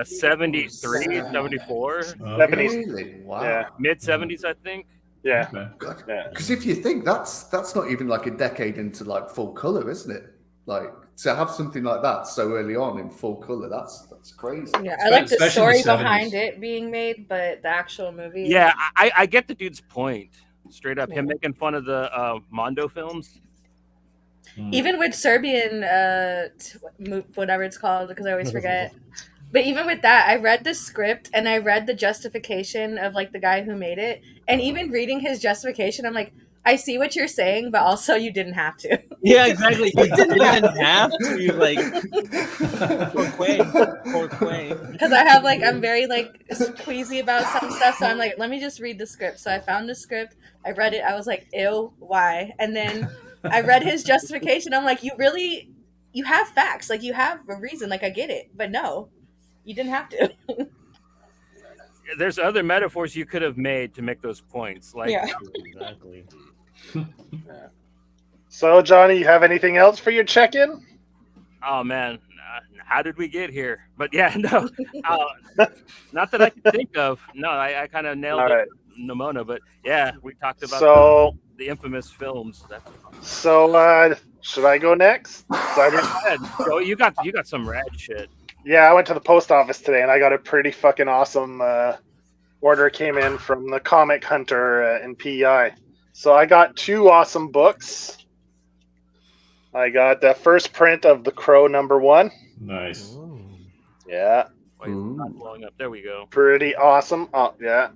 Speaker 1: 73, 74,
Speaker 4: 70s.
Speaker 6: Really? Wow.
Speaker 4: Yeah,
Speaker 1: mid 70s, I think.
Speaker 4: yeah,
Speaker 5: Okay.
Speaker 4: yeah.
Speaker 6: Because if you think that's not even like a decade into like full color, isn't it? Like to have something like that so early on in full color, that's crazy.
Speaker 3: Yeah, I like the
Speaker 5: Especially
Speaker 3: story
Speaker 5: the 70s.
Speaker 3: behind it being made, but the actual movie.
Speaker 1: Yeah, I get the dude's point. Straight up, him making fun of the Mondo films.
Speaker 3: Even with Serbian, whatever it's called, because I always forget. But even with that, I read the script and I read the justification of like the guy who made it. And even reading his justification, I'm like, I see what you're saying, but also you didn't have to.
Speaker 2: Yeah, exactly. You didn't have to. You like poor Quay.
Speaker 3: Because I'm very like queasy about some stuff, so I'm like, let me just read the script. So I found the script, I read it, I was like, ew, why? And then I read his justification. I'm like, you have facts, like you have a reason, like I get it, but no, you didn't have to.
Speaker 1: There's other metaphors you could have made to make those points. Like,
Speaker 3: Yeah.
Speaker 2: Exactly.
Speaker 4: So, Johnny, you have anything else for your check-in?
Speaker 1: oh man, how did we get here? But yeah, no, not that I can think of. No, I kind of nailed
Speaker 4: All
Speaker 1: it,
Speaker 4: right.
Speaker 1: Nimona. But yeah, we talked about
Speaker 4: So,
Speaker 1: the infamous films. That's
Speaker 4: So should I go next? So I went,
Speaker 1: Go ahead, Joe. You got some rad shit.
Speaker 4: yeah, I went to the post office today and I got a pretty fucking awesome order came in from the Comic Hunter in PEI. So I got 2 awesome books. I got the first print of The Crow #1.
Speaker 5: Nice.
Speaker 4: Yeah,
Speaker 1: Wait, it's not blowing up. There we go.
Speaker 4: pretty awesome. Oh, yeah.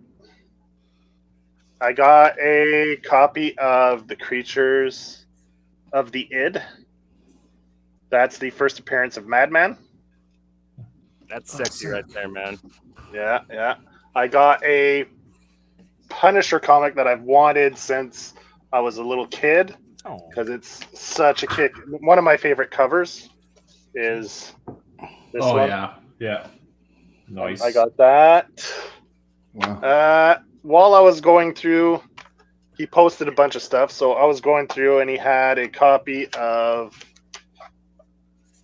Speaker 4: I got a copy of The Creatures of the Id. That's the first appearance of Madman.
Speaker 1: That's sexy right there, man.
Speaker 4: Yeah, yeah. I got a Punisher comic that I've wanted since I was a little kid because it's such a kick. One of my favorite covers is this one.
Speaker 5: Yeah. Nice.
Speaker 4: I got that.
Speaker 6: Wow.
Speaker 4: While I was going through, he posted a bunch of stuff. So I was going through and he had a copy of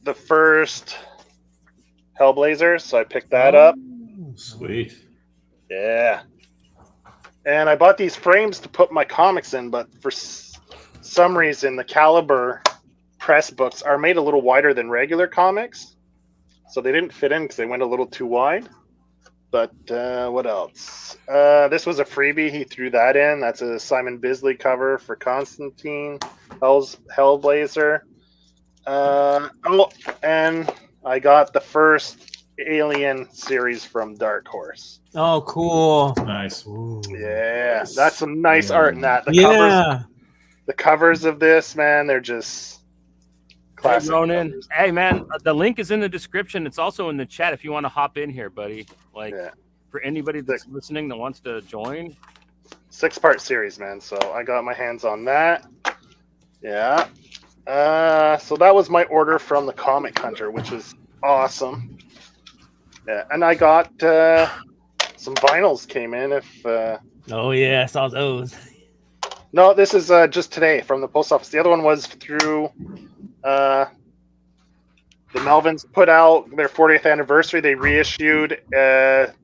Speaker 4: the first Hellblazer. So I picked that up.
Speaker 5: Sweet.
Speaker 4: Yeah. And I bought these frames to put my comics in, but for some reason, the Caliber press books are made a little wider than regular comics. So they didn't fit in because they went a little too wide. But what else? This was a freebie. He threw that in. That's a Simon Bisley cover for Constantine, Hellblazer. And I got the first Alien series from Dark Horse.
Speaker 2: Oh, cool.
Speaker 5: Nice.
Speaker 4: Yeah, that's some nice art in that. The covers of this, man, they're just classic.
Speaker 1: Hey, Ronan.
Speaker 4: covers.
Speaker 1: Hey, man, the link is in the description. It's also in the chat if you want to hop in here, buddy. Like,
Speaker 4: Yeah.
Speaker 1: for anybody that's listening that wants to join.
Speaker 4: 6-part series, man. So I got my hands on that. Yeah. So that was my order from the Comic Hunter, which was awesome. Yeah, and I got some vinyls came in.
Speaker 2: Oh yeah, I saw those.
Speaker 4: No, this is just today from the post office. The other one was through the Melvins put out their 40th anniversary. They reissued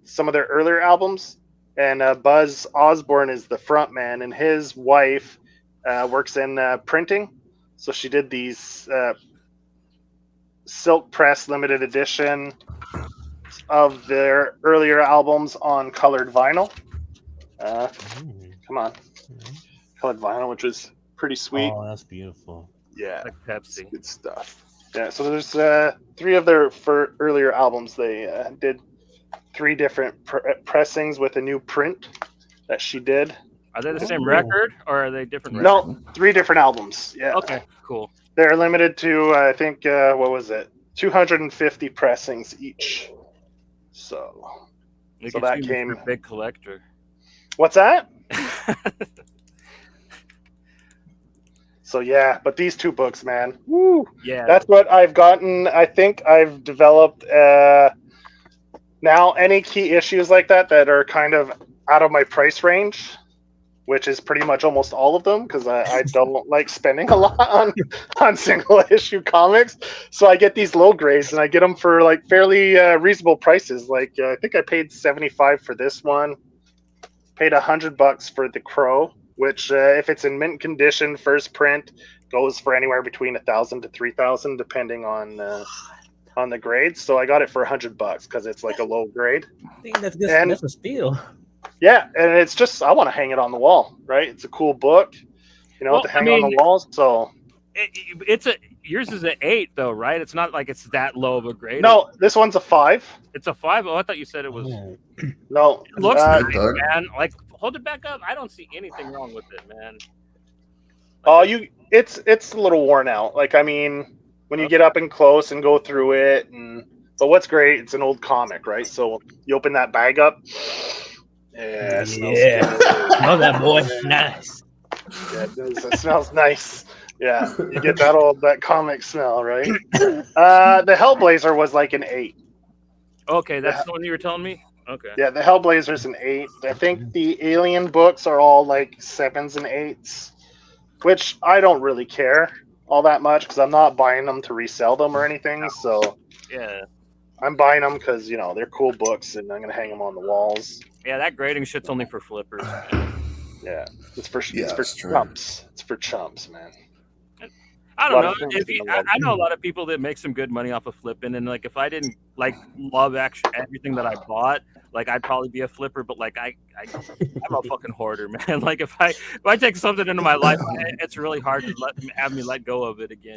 Speaker 4: some of their earlier albums, and Buzz Osborne is the front man, and his wife works in printing. So she did these silk press limited edition of their earlier albums on colored vinyl. Come on. Colored vinyl, which was pretty sweet.
Speaker 2: Oh, that's beautiful.
Speaker 4: Yeah,
Speaker 1: Like Pepsi.
Speaker 4: good stuff. Yeah, so there's 3 of their earlier albums. They did 3 different pressings with a new print that she did.
Speaker 1: Are they the same
Speaker 2: Ooh.
Speaker 1: record or are they different
Speaker 4: No, 3 different albums. Yeah.
Speaker 1: Okay, cool.
Speaker 4: They're limited to, I think, what was it? 250 pressings each. So,
Speaker 1: Look
Speaker 4: So
Speaker 1: at
Speaker 4: that
Speaker 1: you,
Speaker 4: came-
Speaker 1: Mr. Big collector.
Speaker 4: what's that? So yeah, but these 2 books, man. Woo!
Speaker 1: Yeah.
Speaker 4: That's what I've gotten. I think I've developed now any key issues like that are kind of out of my price range, which is pretty much almost all of them because I don't like spending a lot on single issue comics. So I get these low grades and I get them for like fairly reasonable prices. Like I think I paid $75 for this one, paid $100 for The Crow, which if it's in mint condition, first print, goes for anywhere between $1,000 to $3,000 depending on the grades. So I got it for $100 because it's like a low grade.
Speaker 2: I think that's good.
Speaker 4: And-
Speaker 2: That's a steal.
Speaker 4: Yeah, and it's just I want to hang it on the wall, right? It's a cool book,
Speaker 1: Well,
Speaker 4: to
Speaker 1: I
Speaker 4: hang on
Speaker 1: mean-
Speaker 4: the walls. So
Speaker 1: It's yours is an 8 though, right? It's not like it's that low of a grade.
Speaker 4: no, this one's a 5.
Speaker 1: It's a 5. Oh, I thought you said it was.
Speaker 2: Oh.
Speaker 4: No,
Speaker 1: It looks
Speaker 4: uh,
Speaker 1: nice,
Speaker 6: Doug.
Speaker 1: man. Like, hold it back up. I don't see anything wrong with it, man.
Speaker 4: it's a little worn out. Like I mean, when you get up and close and go through it, but what's great, it's an old comic, right? So you open that bag up. Yeah, it smells
Speaker 2: Yeah.
Speaker 4: good.
Speaker 2: Oh, that boy. Nice.
Speaker 4: Yeah, it does. It smells nice. Yeah, you get that comic smell, right? The Hellblazer was like an 8.
Speaker 1: Okay, that's the one you were telling me. Okay.
Speaker 4: Yeah, the Hellblazer's an 8. I think the Alien books are all like 7s and 8s, which I don't really care all that much because I'm not buying them to resell them or anything. So
Speaker 1: Yeah.
Speaker 4: I'm buying them because they're cool books and I'm gonna hang them on the walls.
Speaker 1: Yeah, that grading shit's only for flippers. Man.
Speaker 4: Yeah, it's for
Speaker 6: Yeah, that's true.
Speaker 4: chumps. It's for chumps, man.
Speaker 1: I don't
Speaker 4: A
Speaker 1: know.
Speaker 4: lot of things
Speaker 1: I know a lot of people that make some good money off of flipping, and like if I didn't like love everything that I bought, like I'd probably be a flipper. But like I'm a fucking hoarder, man. Like if I take something into my life, it's really hard to have me let go of it again.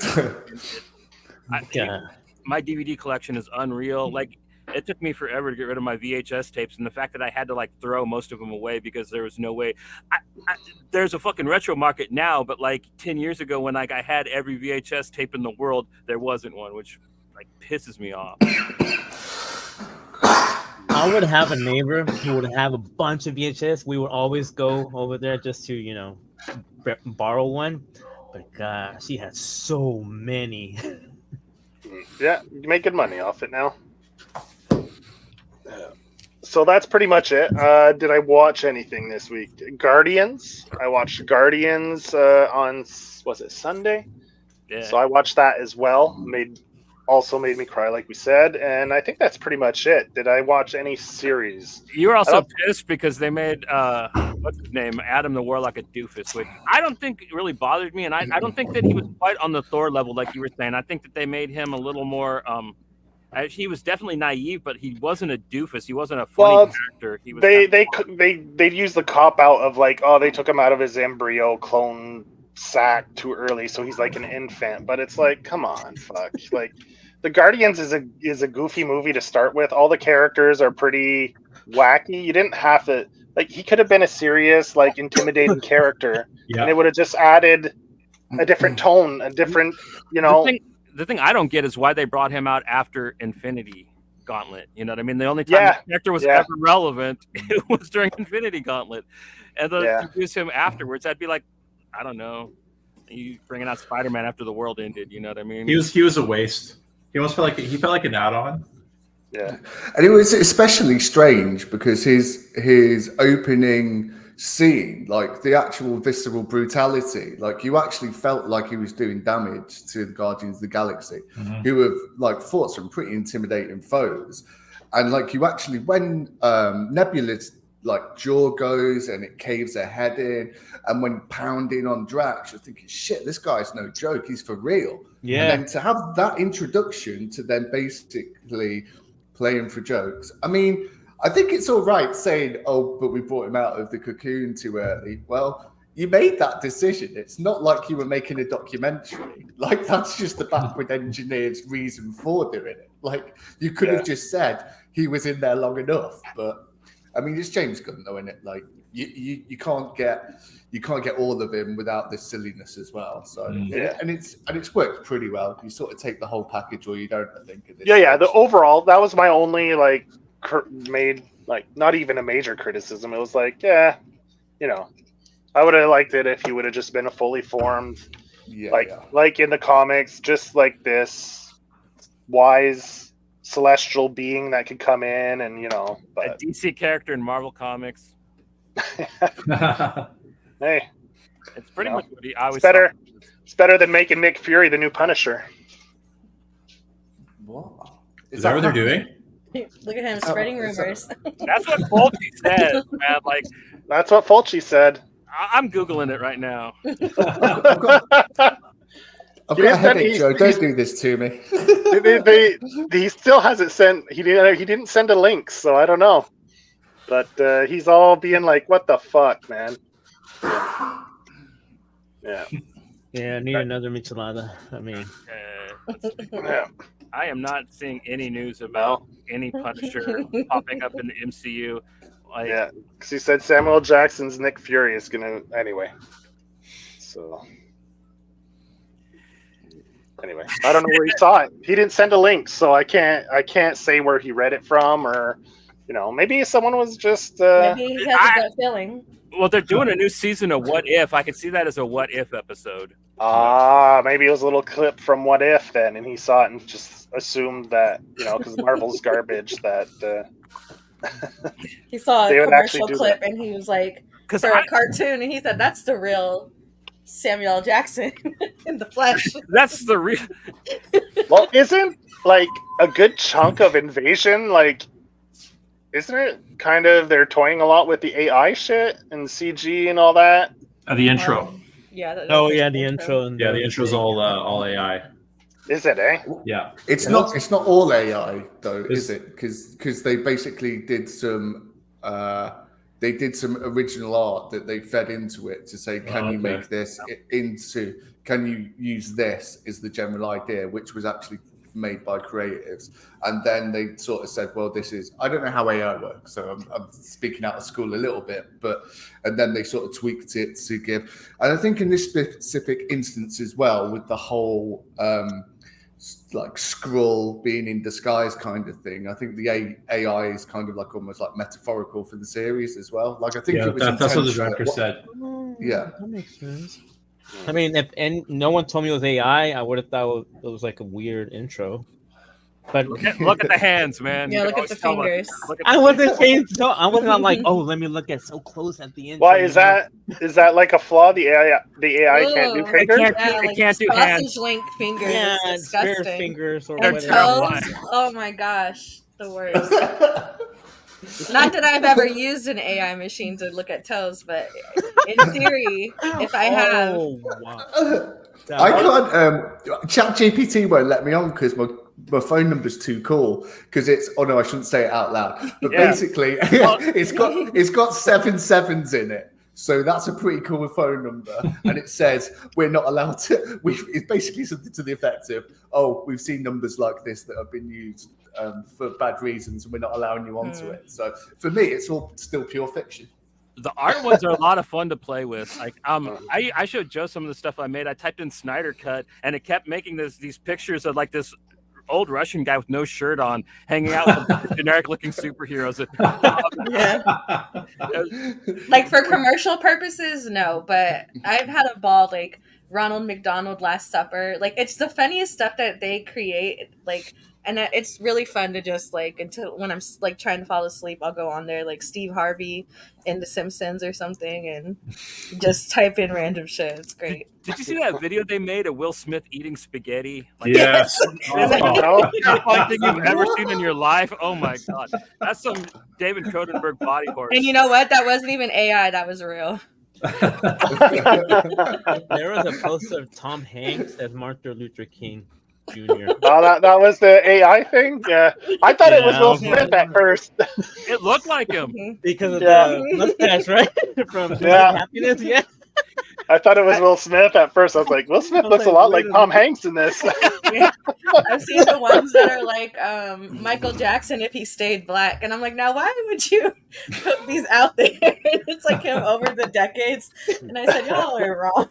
Speaker 1: My DVD collection is unreal. Like it took me forever to get rid of my VHS tapes, and the fact that I had to like throw most of them away because there was no way. There's a fucking retro market now, but like 10 years ago when like I had every VHS tape in the world, there wasn't one, which like pisses me off.
Speaker 2: I would have a neighbor who would have a bunch of VHS. We would always go over there just to, borrow one. But God, she had so many.
Speaker 4: Yeah, you make good money off it now. So that's pretty much it. Did I watch anything this week? Guardians. I watched Guardians on, was it Sunday?
Speaker 1: Yeah.
Speaker 4: So I watched that as well. Also made me cry, like we said, and I think that's pretty much it. Did I watch any series?
Speaker 1: You were also pissed because they made what's his name, Adam the Warlock, a doofus, which I don't think really bothered me, and I don't think that he was quite on the Thor level like you were saying. I think that they made him a little more. He was definitely naive, but he wasn't a doofus. He wasn't a funny character. He was.
Speaker 4: They used the cop out of like, oh, they took him out of his embryo clone sack too early, so he's like an infant. But it's like, come on, fuck. Like, the Guardians is a goofy movie to start with. All the characters are pretty wacky. You didn't have to like. He could have been a serious, like, intimidating character, and it would have just added a different tone, a different,
Speaker 1: The thing I don't get is why they brought him out after Infinity Gauntlet. You know what I mean? The only time the character was ever relevant it was during Infinity Gauntlet, and to use him afterwards, I'd be like, I don't know, you bringing out Spider-Man after the world ended. You know what I mean?
Speaker 5: He was a waste. He almost felt like an add-on.
Speaker 4: Yeah,
Speaker 6: and it was especially strange because his opening scene, like the actual visceral brutality, like you actually felt like he was doing damage to the Guardians of the Galaxy, who have like fought some pretty intimidating foes, and like you actually when Nebula's like jaw goes and it caves her head in, and when pounding on Drax, you're thinking, shit, this guy's no joke, he's for real.
Speaker 2: Yeah.
Speaker 6: And then to have that introduction to then basically playing for jokes, I mean, I think it's all right saying, oh, but we brought him out of the cocoon too early. Well, you made that decision. It's not like you were making a documentary. Like, that's just the backward engineer's reason for doing it. Like, you could have just said he was in there long enough. But, I mean, it's James Gunn, though, isn't it? Like, you can't get all of him without this silliness as well. So, and it's worked pretty well. You sort of take the whole package or you don't, I think. At this stage.
Speaker 4: The overall, that was my only, like, made like not even a major criticism. It was like, I would have liked it if he would have just been a fully formed, like in the comics, just like this wise celestial being that could come in and but
Speaker 1: a DC character in Marvel Comics.
Speaker 4: Hey,
Speaker 1: it's pretty much what I always.
Speaker 4: It's better than making Nick Fury the new Punisher.
Speaker 6: What?
Speaker 5: Is that what they're doing?
Speaker 3: Look at him spreading rumors.
Speaker 1: That's what Fulci says, man. Like,
Speaker 4: that's what Fulci said.
Speaker 1: I'm Googling it right now.
Speaker 6: I've got a headache, Joe. Don't do this to me.
Speaker 4: He still hasn't sent. He didn't send a link, so I don't know. But he's all being like, "What the fuck, man?" Yeah.
Speaker 2: Yeah, I need another michelada. I mean,
Speaker 1: I am not seeing any news about any Punisher popping up in the MCU. Like,
Speaker 4: because he said Samuel Jackson's Nick Fury is gonna anyway. So anyway, I don't know where he saw it. He didn't send a link, so I can't say where he read it from, or maybe someone was just.
Speaker 3: Maybe he has a gut feeling.
Speaker 1: Well, they're doing a new season of What If. I could see that as a What If episode.
Speaker 4: Maybe it was a little clip from What If then, and he saw it and just assumed that, because Marvel's garbage, that
Speaker 3: he saw a commercial clip and he was like, for a cartoon, and he said, that's the real Samuel Jackson in the flesh.
Speaker 1: That's the real.
Speaker 4: Well, isn't like a good chunk of Invasion like isn't it kind of they're toying a lot with the AI shit and CG and all that?
Speaker 5: The intro.
Speaker 3: Yeah.
Speaker 2: Oh yeah, the intro. And
Speaker 5: Yeah, the intro's all AI.
Speaker 4: Is it, eh?
Speaker 5: Yeah.
Speaker 6: It's
Speaker 2: It
Speaker 6: not.
Speaker 2: looks-
Speaker 6: It's not all AI though,
Speaker 5: It's-
Speaker 6: is it? Because they basically did some. They did some original art that they fed into it to say, can you
Speaker 5: okay.
Speaker 6: make this into? Can you use this? Is the general idea, which was actually made by creatives, and then they sort of said, well, this is. I don't know how AI works, so I'm speaking out of school a little bit, and then they sort of tweaked it to give. And I think in this specific instance as well, with the whole. Like Skrull being in disguise kind of thing. I think the AI is kind of like almost like metaphorical for the series as well. Like I think
Speaker 5: Yeah,
Speaker 6: it was
Speaker 5: that's what the
Speaker 6: intentional.
Speaker 5: director said.
Speaker 6: Yeah.
Speaker 2: that makes sense. I mean, if no one told me it was AI, I would have thought it was like a weird intro. But
Speaker 1: Look at the hands, man.
Speaker 3: Yeah,
Speaker 1: You
Speaker 3: look
Speaker 1: can
Speaker 3: at the
Speaker 1: always tell
Speaker 3: fingers.
Speaker 1: Look at
Speaker 2: I
Speaker 1: the
Speaker 2: wasn't saying so. I was not like, oh, let me look at so close at the end.
Speaker 4: Why is that? Is that like a flaw? The AI can't do
Speaker 3: Ugh.
Speaker 4: fingers.
Speaker 1: can't-
Speaker 3: Yeah,
Speaker 1: It
Speaker 3: like
Speaker 1: can't do
Speaker 3: sausage
Speaker 1: hands.
Speaker 3: link fingers.
Speaker 2: Yeah,
Speaker 3: It's
Speaker 2: spare
Speaker 3: disgusting.
Speaker 2: fingers or
Speaker 1: They're
Speaker 3: And
Speaker 2: whatever.
Speaker 1: terrible.
Speaker 3: toes. Oh my gosh, the worst. Not that I've ever used an AI machine to look at toes, but in theory, if I have,
Speaker 2: Oh, wow.
Speaker 6: I can't. ChatGPT won't let me on because my phone number's too cool. Because it's. Oh no, I shouldn't say it out loud. But
Speaker 1: Yeah.
Speaker 6: basically, it's got 7 sevens in it. So that's a pretty cool phone number, and it says we're not allowed to. It's basically something to the effect of, "Oh, we've seen numbers like this that have been used for bad reasons, and we're not allowing you onto it." So for me, it's all still pure fiction.
Speaker 1: The art ones are a lot of fun to play with. Like, I showed Joe some of the stuff I made. I typed in Snyder Cut, and it kept making these pictures of like this old Russian guy with no shirt on, hanging out with generic-looking superheroes.
Speaker 3: like for commercial purposes, no. But I've had a ball like Ronald McDonald Last Supper. Like it's the funniest stuff that they create. Like. And it's really fun to just like until when I'm like trying to fall asleep, I'll go on there like Steve Harvey in The Simpsons or something and just type in random shit. It's great.
Speaker 1: Did you see that video they made of Will Smith eating spaghetti? Like,
Speaker 5: Yes.
Speaker 1: Is that
Speaker 5: Oh.
Speaker 1: the most terrifying thing you've ever seen in your life? Oh my god, that's some David Cronenberg body horror.
Speaker 3: And you know what? That wasn't even AI. That was real.
Speaker 2: There was a poster of Tom Hanks as Martin Luther King Jr.
Speaker 4: Oh, that was the AI thing. Yeah, I thought it was
Speaker 2: Yeah,
Speaker 4: Will
Speaker 2: okay.
Speaker 4: Smith at first.
Speaker 1: It looked like him.
Speaker 2: Because of
Speaker 4: Yeah.
Speaker 2: the mustache, right? From
Speaker 4: Yeah.
Speaker 2: Happiness, yeah.
Speaker 4: I thought it was Will Smith at first. I was like, Will Smith
Speaker 2: I was
Speaker 4: looks a
Speaker 2: like,
Speaker 4: lot
Speaker 2: wait
Speaker 4: like
Speaker 2: a
Speaker 4: Tom
Speaker 2: minute.
Speaker 4: Hanks in this.
Speaker 3: I've seen the ones that are like Michael Jackson if he stayed black. And I'm like, now why would you put these out there? It's like him over the decades. And I said, y'all are wrong.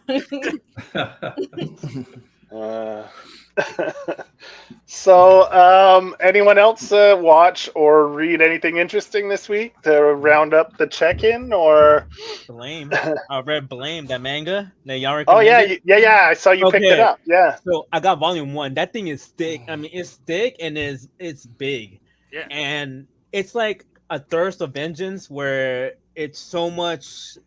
Speaker 4: So, anyone else watch or read anything interesting this week to round up the check-in? Or
Speaker 2: Blame. I read Blame, that manga that y'all
Speaker 4: oh yeah,
Speaker 2: recommended.
Speaker 4: yeah, I saw you picked it
Speaker 2: Okay.
Speaker 4: up. Yeah,
Speaker 2: So I got volume 1. That thing is thick. I mean, it's thick and it's big.
Speaker 1: Yeah.
Speaker 2: And it's like a thirst of vengeance where it's so much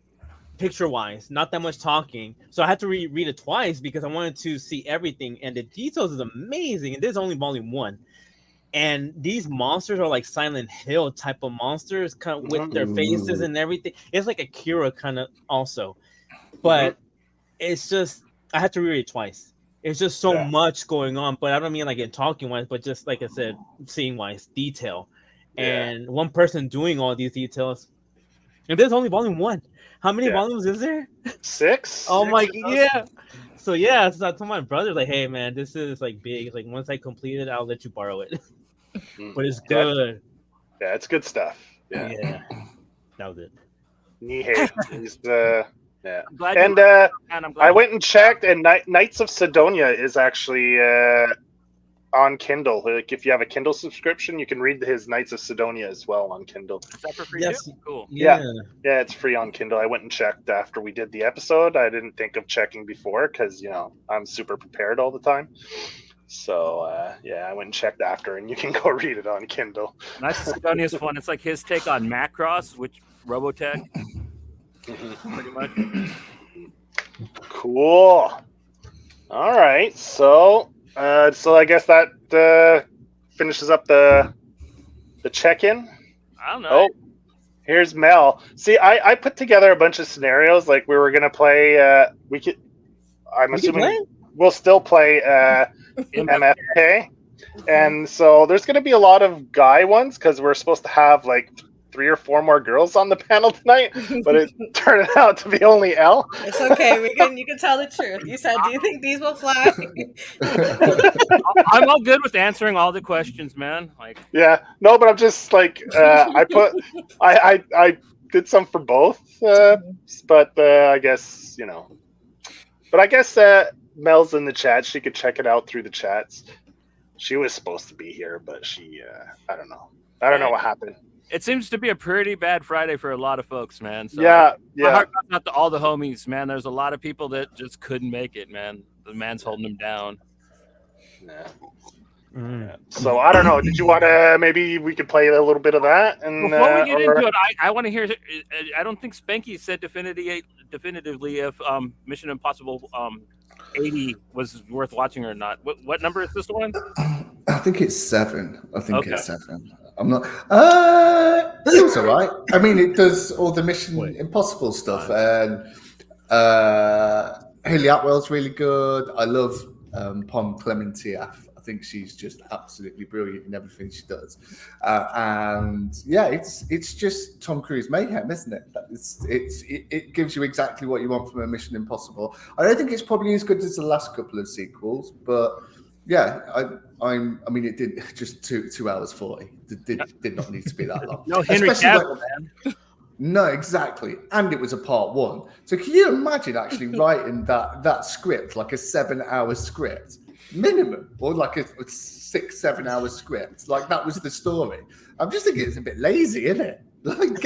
Speaker 2: picture wise, not that much talking. So I had to read it twice because I wanted to see everything. And the details is amazing. And this is only volume 1. And these monsters are like Silent Hill type of monsters, kind of with their faces and everything. It's like Akira kind of also. But it's just I had to read it twice. It's just so
Speaker 4: Yeah.
Speaker 2: much going on, but I don't mean like in talking wise, but just like I said, seeing wise, detail.
Speaker 4: Yeah.
Speaker 2: And one person doing all these details. And there's only volume 1. How many
Speaker 4: Yeah.
Speaker 2: volumes is there?
Speaker 4: 6.
Speaker 2: Oh my,
Speaker 1: Six.
Speaker 2: yeah. So yeah, so I told my brother like, hey man, this is like big. Like once I complete it, I'll let you borrow it. But it's
Speaker 4: Yeah.
Speaker 2: good.
Speaker 4: Yeah, it's good stuff. Yeah,
Speaker 2: Yeah. That was it.
Speaker 4: Nihei. He's yeah.
Speaker 1: I'm glad
Speaker 4: And
Speaker 1: man, I'm glad
Speaker 4: I went and checked, and Knights of Sidonia is actually on Kindle. Like, if you have a Kindle subscription, you can read his Knights of Sidonia as well on Kindle.
Speaker 1: Is that for free
Speaker 2: Yes.
Speaker 1: too? Cool.
Speaker 4: Yeah. Yeah, it's free on Kindle. I went and checked after we did the episode. I didn't think of checking before because, you know, I'm super prepared all the time. So, yeah, I went and checked after, and you can go read it on Kindle.
Speaker 1: Knights of Sidonia is fun. It's like his take on Macross, which Robotech, pretty much.
Speaker 4: Cool. All right. So I guess that finishes up the check-in.
Speaker 1: I don't know.
Speaker 4: Oh, here's Mel. See, I put together a bunch of scenarios. Like we were gonna play. We could. I'm
Speaker 2: We can
Speaker 4: assuming
Speaker 2: play?
Speaker 4: we'll still play MFK, and so there's gonna be a lot of guy ones because we're supposed to have like 3 or 4 more girls on the panel tonight, but it turned out to be only L.
Speaker 3: It's okay. You can tell the truth. You said, "Do you think these will fly?"
Speaker 1: I'm all good with answering all the questions, man. Like,
Speaker 4: Yeah, no, but I'm just like I did some for both, but I guess But I guess Mel's in the chat. She could check it out through the chats. She was supposed to be here, but she I don't know. I don't know what happened.
Speaker 1: it seems to be a pretty bad Friday for a lot of folks, man. So
Speaker 4: Yeah,
Speaker 1: my
Speaker 4: yeah.
Speaker 1: heart goes out to all the homies, man. There's a lot of people that just couldn't make it, man. The man's holding them down.
Speaker 4: Yeah.
Speaker 2: Mm.
Speaker 4: So I don't know. Did you want to? Maybe we could play a little bit of that. And
Speaker 1: Before we get
Speaker 4: or-
Speaker 1: into it, I want to hear. I don't think Spanky said definitively if Mission Impossible 80 was worth watching or not. What number is this one?
Speaker 6: I think it's 7. I think
Speaker 1: Okay.
Speaker 6: it's 7. I'm not. It's all right. I mean, it does all the Mission Impossible stuff, and Haley Atwell's really good. I love Pom Clementieff. I think she's just absolutely brilliant in everything she does. And yeah, it's just Tom Cruise mayhem, isn't it? It gives you exactly what you want from a Mission Impossible. I don't think it's probably as good as the last couple of sequels, but yeah, I mean, it did just 2 hours 40. Did not need to be that long.
Speaker 1: No Henry
Speaker 6: Especially
Speaker 1: Cavill, man.
Speaker 6: No, exactly. And it was a part 1. So can you imagine actually writing that script, like a 7-hour script, minimum, or like a 6-7 hour script? Like that was the story. I'm just thinking it's a bit lazy, isn't it? Like,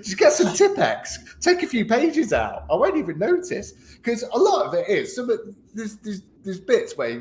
Speaker 6: just get some Tipex, take a few pages out. I won't even notice, because a lot of it is there's bits where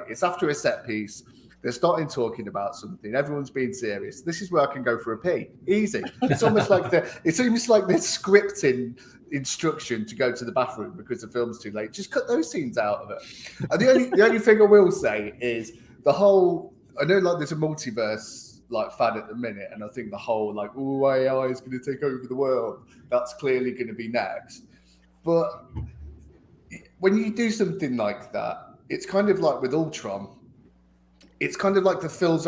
Speaker 6: it's after a set piece. They're starting talking about something. Everyone's being serious. This is where I can go for a pee. Easy. It's almost like they're scripting instruction to go to the bathroom because the film's too late. Just cut those scenes out of it. And the only thing I will say is the whole. I know like there's a multiverse like fad at the minute, and I think the whole like AI is going to take over the world. That's clearly going to be next. But when you do something like that, it's kind of like with Ultron. It's kind of like the film's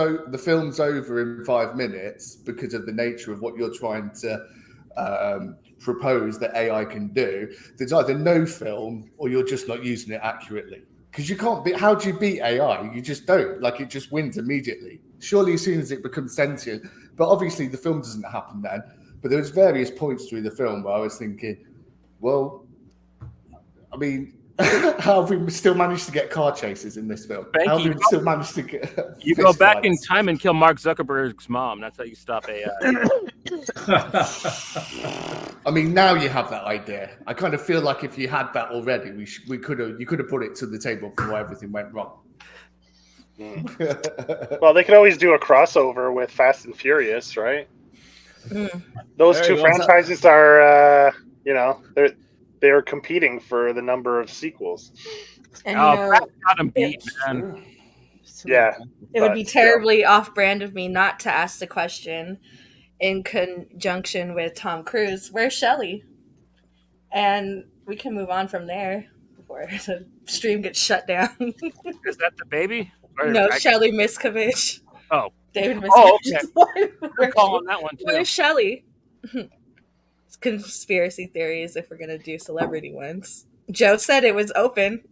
Speaker 6: over in 5 minutes because of the nature of what you're trying to propose that AI can do. There's either no film or you're just not using it accurately. Because you can't be. How do you beat AI? You just don't. Like it just wins immediately. Surely, as soon as it becomes sentient. But obviously, the film doesn't happen then. But there was various points through the film where I was thinking, well, I mean. How have we still managed to get car chases in this film?
Speaker 1: Thank
Speaker 6: How
Speaker 1: you.
Speaker 6: have we still managed to get
Speaker 1: You go back in time and kill Mark Zuckerberg's mom. That's how you stop AI.
Speaker 6: I mean, now you have that idea. I kind of feel like if you had that already, you could have put it to the table before everything went wrong.
Speaker 4: Well, they could always do a crossover with Fast and Furious, right? Those
Speaker 2: There
Speaker 4: two
Speaker 2: you go.
Speaker 4: franchises are, they're competing for the number of sequels.
Speaker 3: And
Speaker 1: Brad got him beat, man.
Speaker 4: Yeah.
Speaker 3: it would
Speaker 4: but
Speaker 3: be
Speaker 4: still.
Speaker 3: terribly off-brand of me not to ask the question in conjunction with Tom Cruise. Where's Shelley? And we can move on from there before the stream gets shut down.
Speaker 1: Is that the baby? Or-
Speaker 3: No, Shelley Miscavige.
Speaker 1: Oh.
Speaker 3: David Miscavige.
Speaker 1: Oh, okay.
Speaker 3: Where's
Speaker 1: We're calling that one too.
Speaker 3: Shelley? Conspiracy theories if we're going to do celebrity ones. Joe said it was open.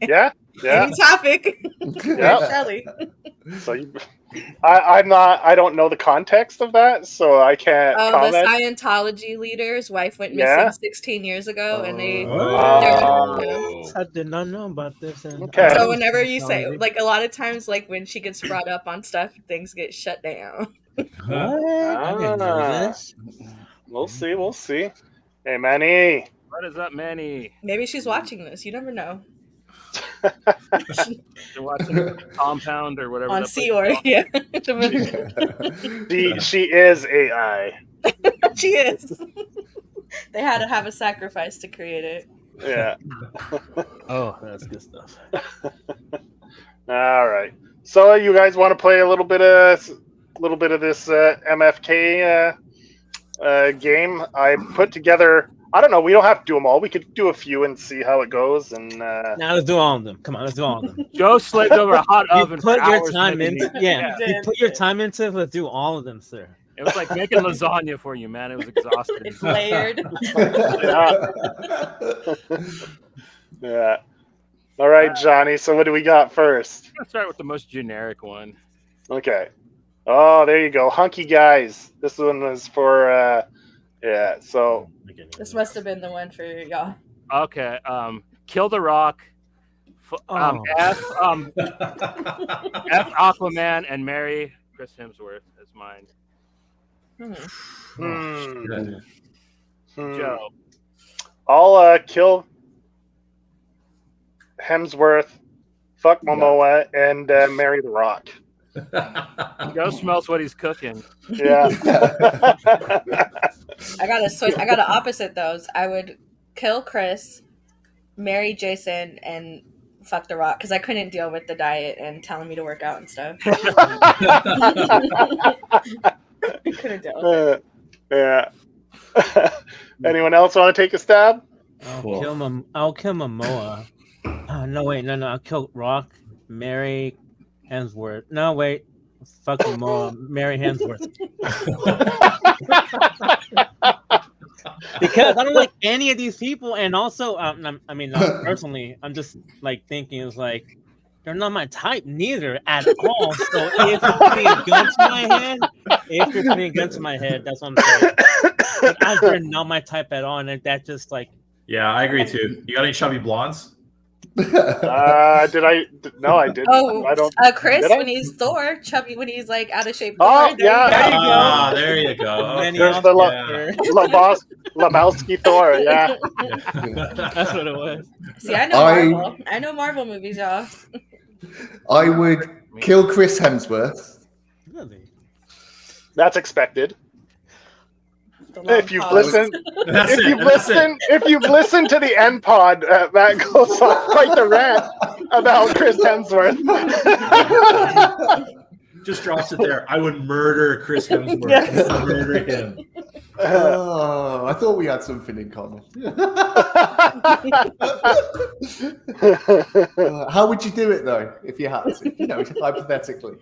Speaker 4: Yeah.
Speaker 3: Any topic.
Speaker 4: Yeah.
Speaker 3: Shelley.
Speaker 4: So I don't know the context of that, so I can't
Speaker 3: The
Speaker 4: comment.
Speaker 3: Scientology leader's wife went
Speaker 4: Yeah.
Speaker 3: missing 16 years ago, and they.
Speaker 5: Oh.
Speaker 2: I did not know about this. And
Speaker 4: Okay.
Speaker 3: So whenever you say, like, a lot of times, like when she gets brought up on stuff, things get shut down.
Speaker 2: what? I didn't know
Speaker 4: Ah.
Speaker 2: this.
Speaker 4: We'll see. Hey, Manny.
Speaker 1: What is up, Manny?
Speaker 3: Maybe she's watching this. You never know.
Speaker 1: You're watching Compound or whatever.
Speaker 3: On
Speaker 1: that place
Speaker 3: Seor,
Speaker 1: is called.
Speaker 3: yeah.
Speaker 4: She is AI.
Speaker 3: She is. They had to have a sacrifice to create it.
Speaker 4: Yeah.
Speaker 2: Oh, that's good stuff.
Speaker 4: All right. So you guys want to play a little bit of little bit of this MFK game. I put together. I don't know. We don't have to do them all. We could do a few and see how it goes. And
Speaker 2: Now let's do all of them. Come on, let's do all of them.
Speaker 1: Joe slaved over a hot
Speaker 2: You
Speaker 1: oven.
Speaker 2: put
Speaker 1: for
Speaker 2: your
Speaker 1: hours
Speaker 2: time
Speaker 1: making
Speaker 2: into
Speaker 1: these.
Speaker 2: yeah.
Speaker 3: You
Speaker 2: You
Speaker 3: did.
Speaker 2: put your time into it. Let's do all of them, sir.
Speaker 1: It was like making lasagna for you, man. It was exhausting.
Speaker 3: It's layered.
Speaker 4: yeah. All right, Johnny. So what do we got first?
Speaker 1: Let's start with the most generic one.
Speaker 4: Okay. Oh, there you go. Hunky Guys. This one was for yeah. So
Speaker 3: This must have been the one for y'all.
Speaker 1: Okay. Kill the Rock.
Speaker 2: Oh.
Speaker 1: F Aquaman and marry Chris Hemsworth as mine. Joe.
Speaker 4: I'll kill Hemsworth, fuck Momoa, and marry The Rock.
Speaker 1: Joe smells what he's cooking.
Speaker 4: Yeah.
Speaker 3: I gotta switch. I gotta opposite those. I would kill Chris, marry Jason, and fuck The Rock because I couldn't deal with the diet and telling me to work out and stuff. I couldn't deal with it.
Speaker 4: Yeah. Anyone else want to take a stab?
Speaker 5: Cool.
Speaker 2: I'll kill Momoa. No, I'll kill Rock, marry Hemsworth. No, wait. Fuck Momoa, marry Hemsworth. Because I don't like any of these people, and also, I mean, not personally, I'm just like thinking it's like they're not my type, neither at all. So if you're putting a gun to my head, that's what I'm saying. Like, they're not my type at all, and that just like.
Speaker 5: Yeah, I agree too. You got any chubby blondes?
Speaker 4: Did I? No, I didn't.
Speaker 3: Oh,
Speaker 4: I don't.
Speaker 3: Chris
Speaker 4: Did I?
Speaker 3: when he's Thor, chubby when he's like out of shape.
Speaker 4: Oh,
Speaker 3: Thor,
Speaker 4: yeah.
Speaker 3: there you go.
Speaker 5: Ah, there you go.
Speaker 2: Many
Speaker 5: Okay.
Speaker 4: There's the
Speaker 2: yeah.
Speaker 4: Lebowski Thor. Yeah.
Speaker 2: That's what it was.
Speaker 3: See, I know Marvel. I know Marvel movies, y'all.
Speaker 6: I would kill Chris Hemsworth.
Speaker 2: Really?
Speaker 4: That's expected.
Speaker 3: The long
Speaker 4: If you've
Speaker 3: pause.
Speaker 4: listened,
Speaker 5: That's
Speaker 4: if
Speaker 5: it,
Speaker 4: you've
Speaker 5: that's it.
Speaker 4: listened, if you've listened to the end pod, Matt goes on quite the rant about Chris Hemsworth.
Speaker 5: Just drops it there. I would murder Chris Hemsworth.
Speaker 3: Yes.
Speaker 5: Murder him.
Speaker 6: Oh, I thought we had something in common. How would you do it though, if you had to? You know, hypothetically.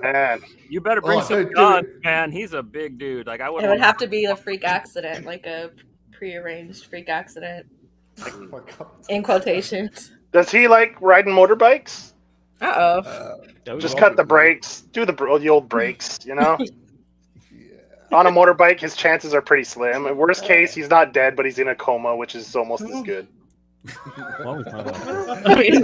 Speaker 4: Man,
Speaker 1: You better bring
Speaker 6: Oh,
Speaker 1: some
Speaker 6: don't do
Speaker 1: guns,
Speaker 6: it.
Speaker 1: man. He's a big dude. Like I
Speaker 3: It
Speaker 1: wouldn't.
Speaker 3: would have to be a freak accident, like a prearranged freak accident,
Speaker 6: Oh my God.
Speaker 3: in quotations.
Speaker 4: does he like riding motorbikes? Just cut the brakes, do the old brakes, you know. On a motorbike, his chances are pretty slim. In worst case, he's not dead, but he's in a coma, which is almost as good.
Speaker 2: What are we talking about?
Speaker 3: I mean,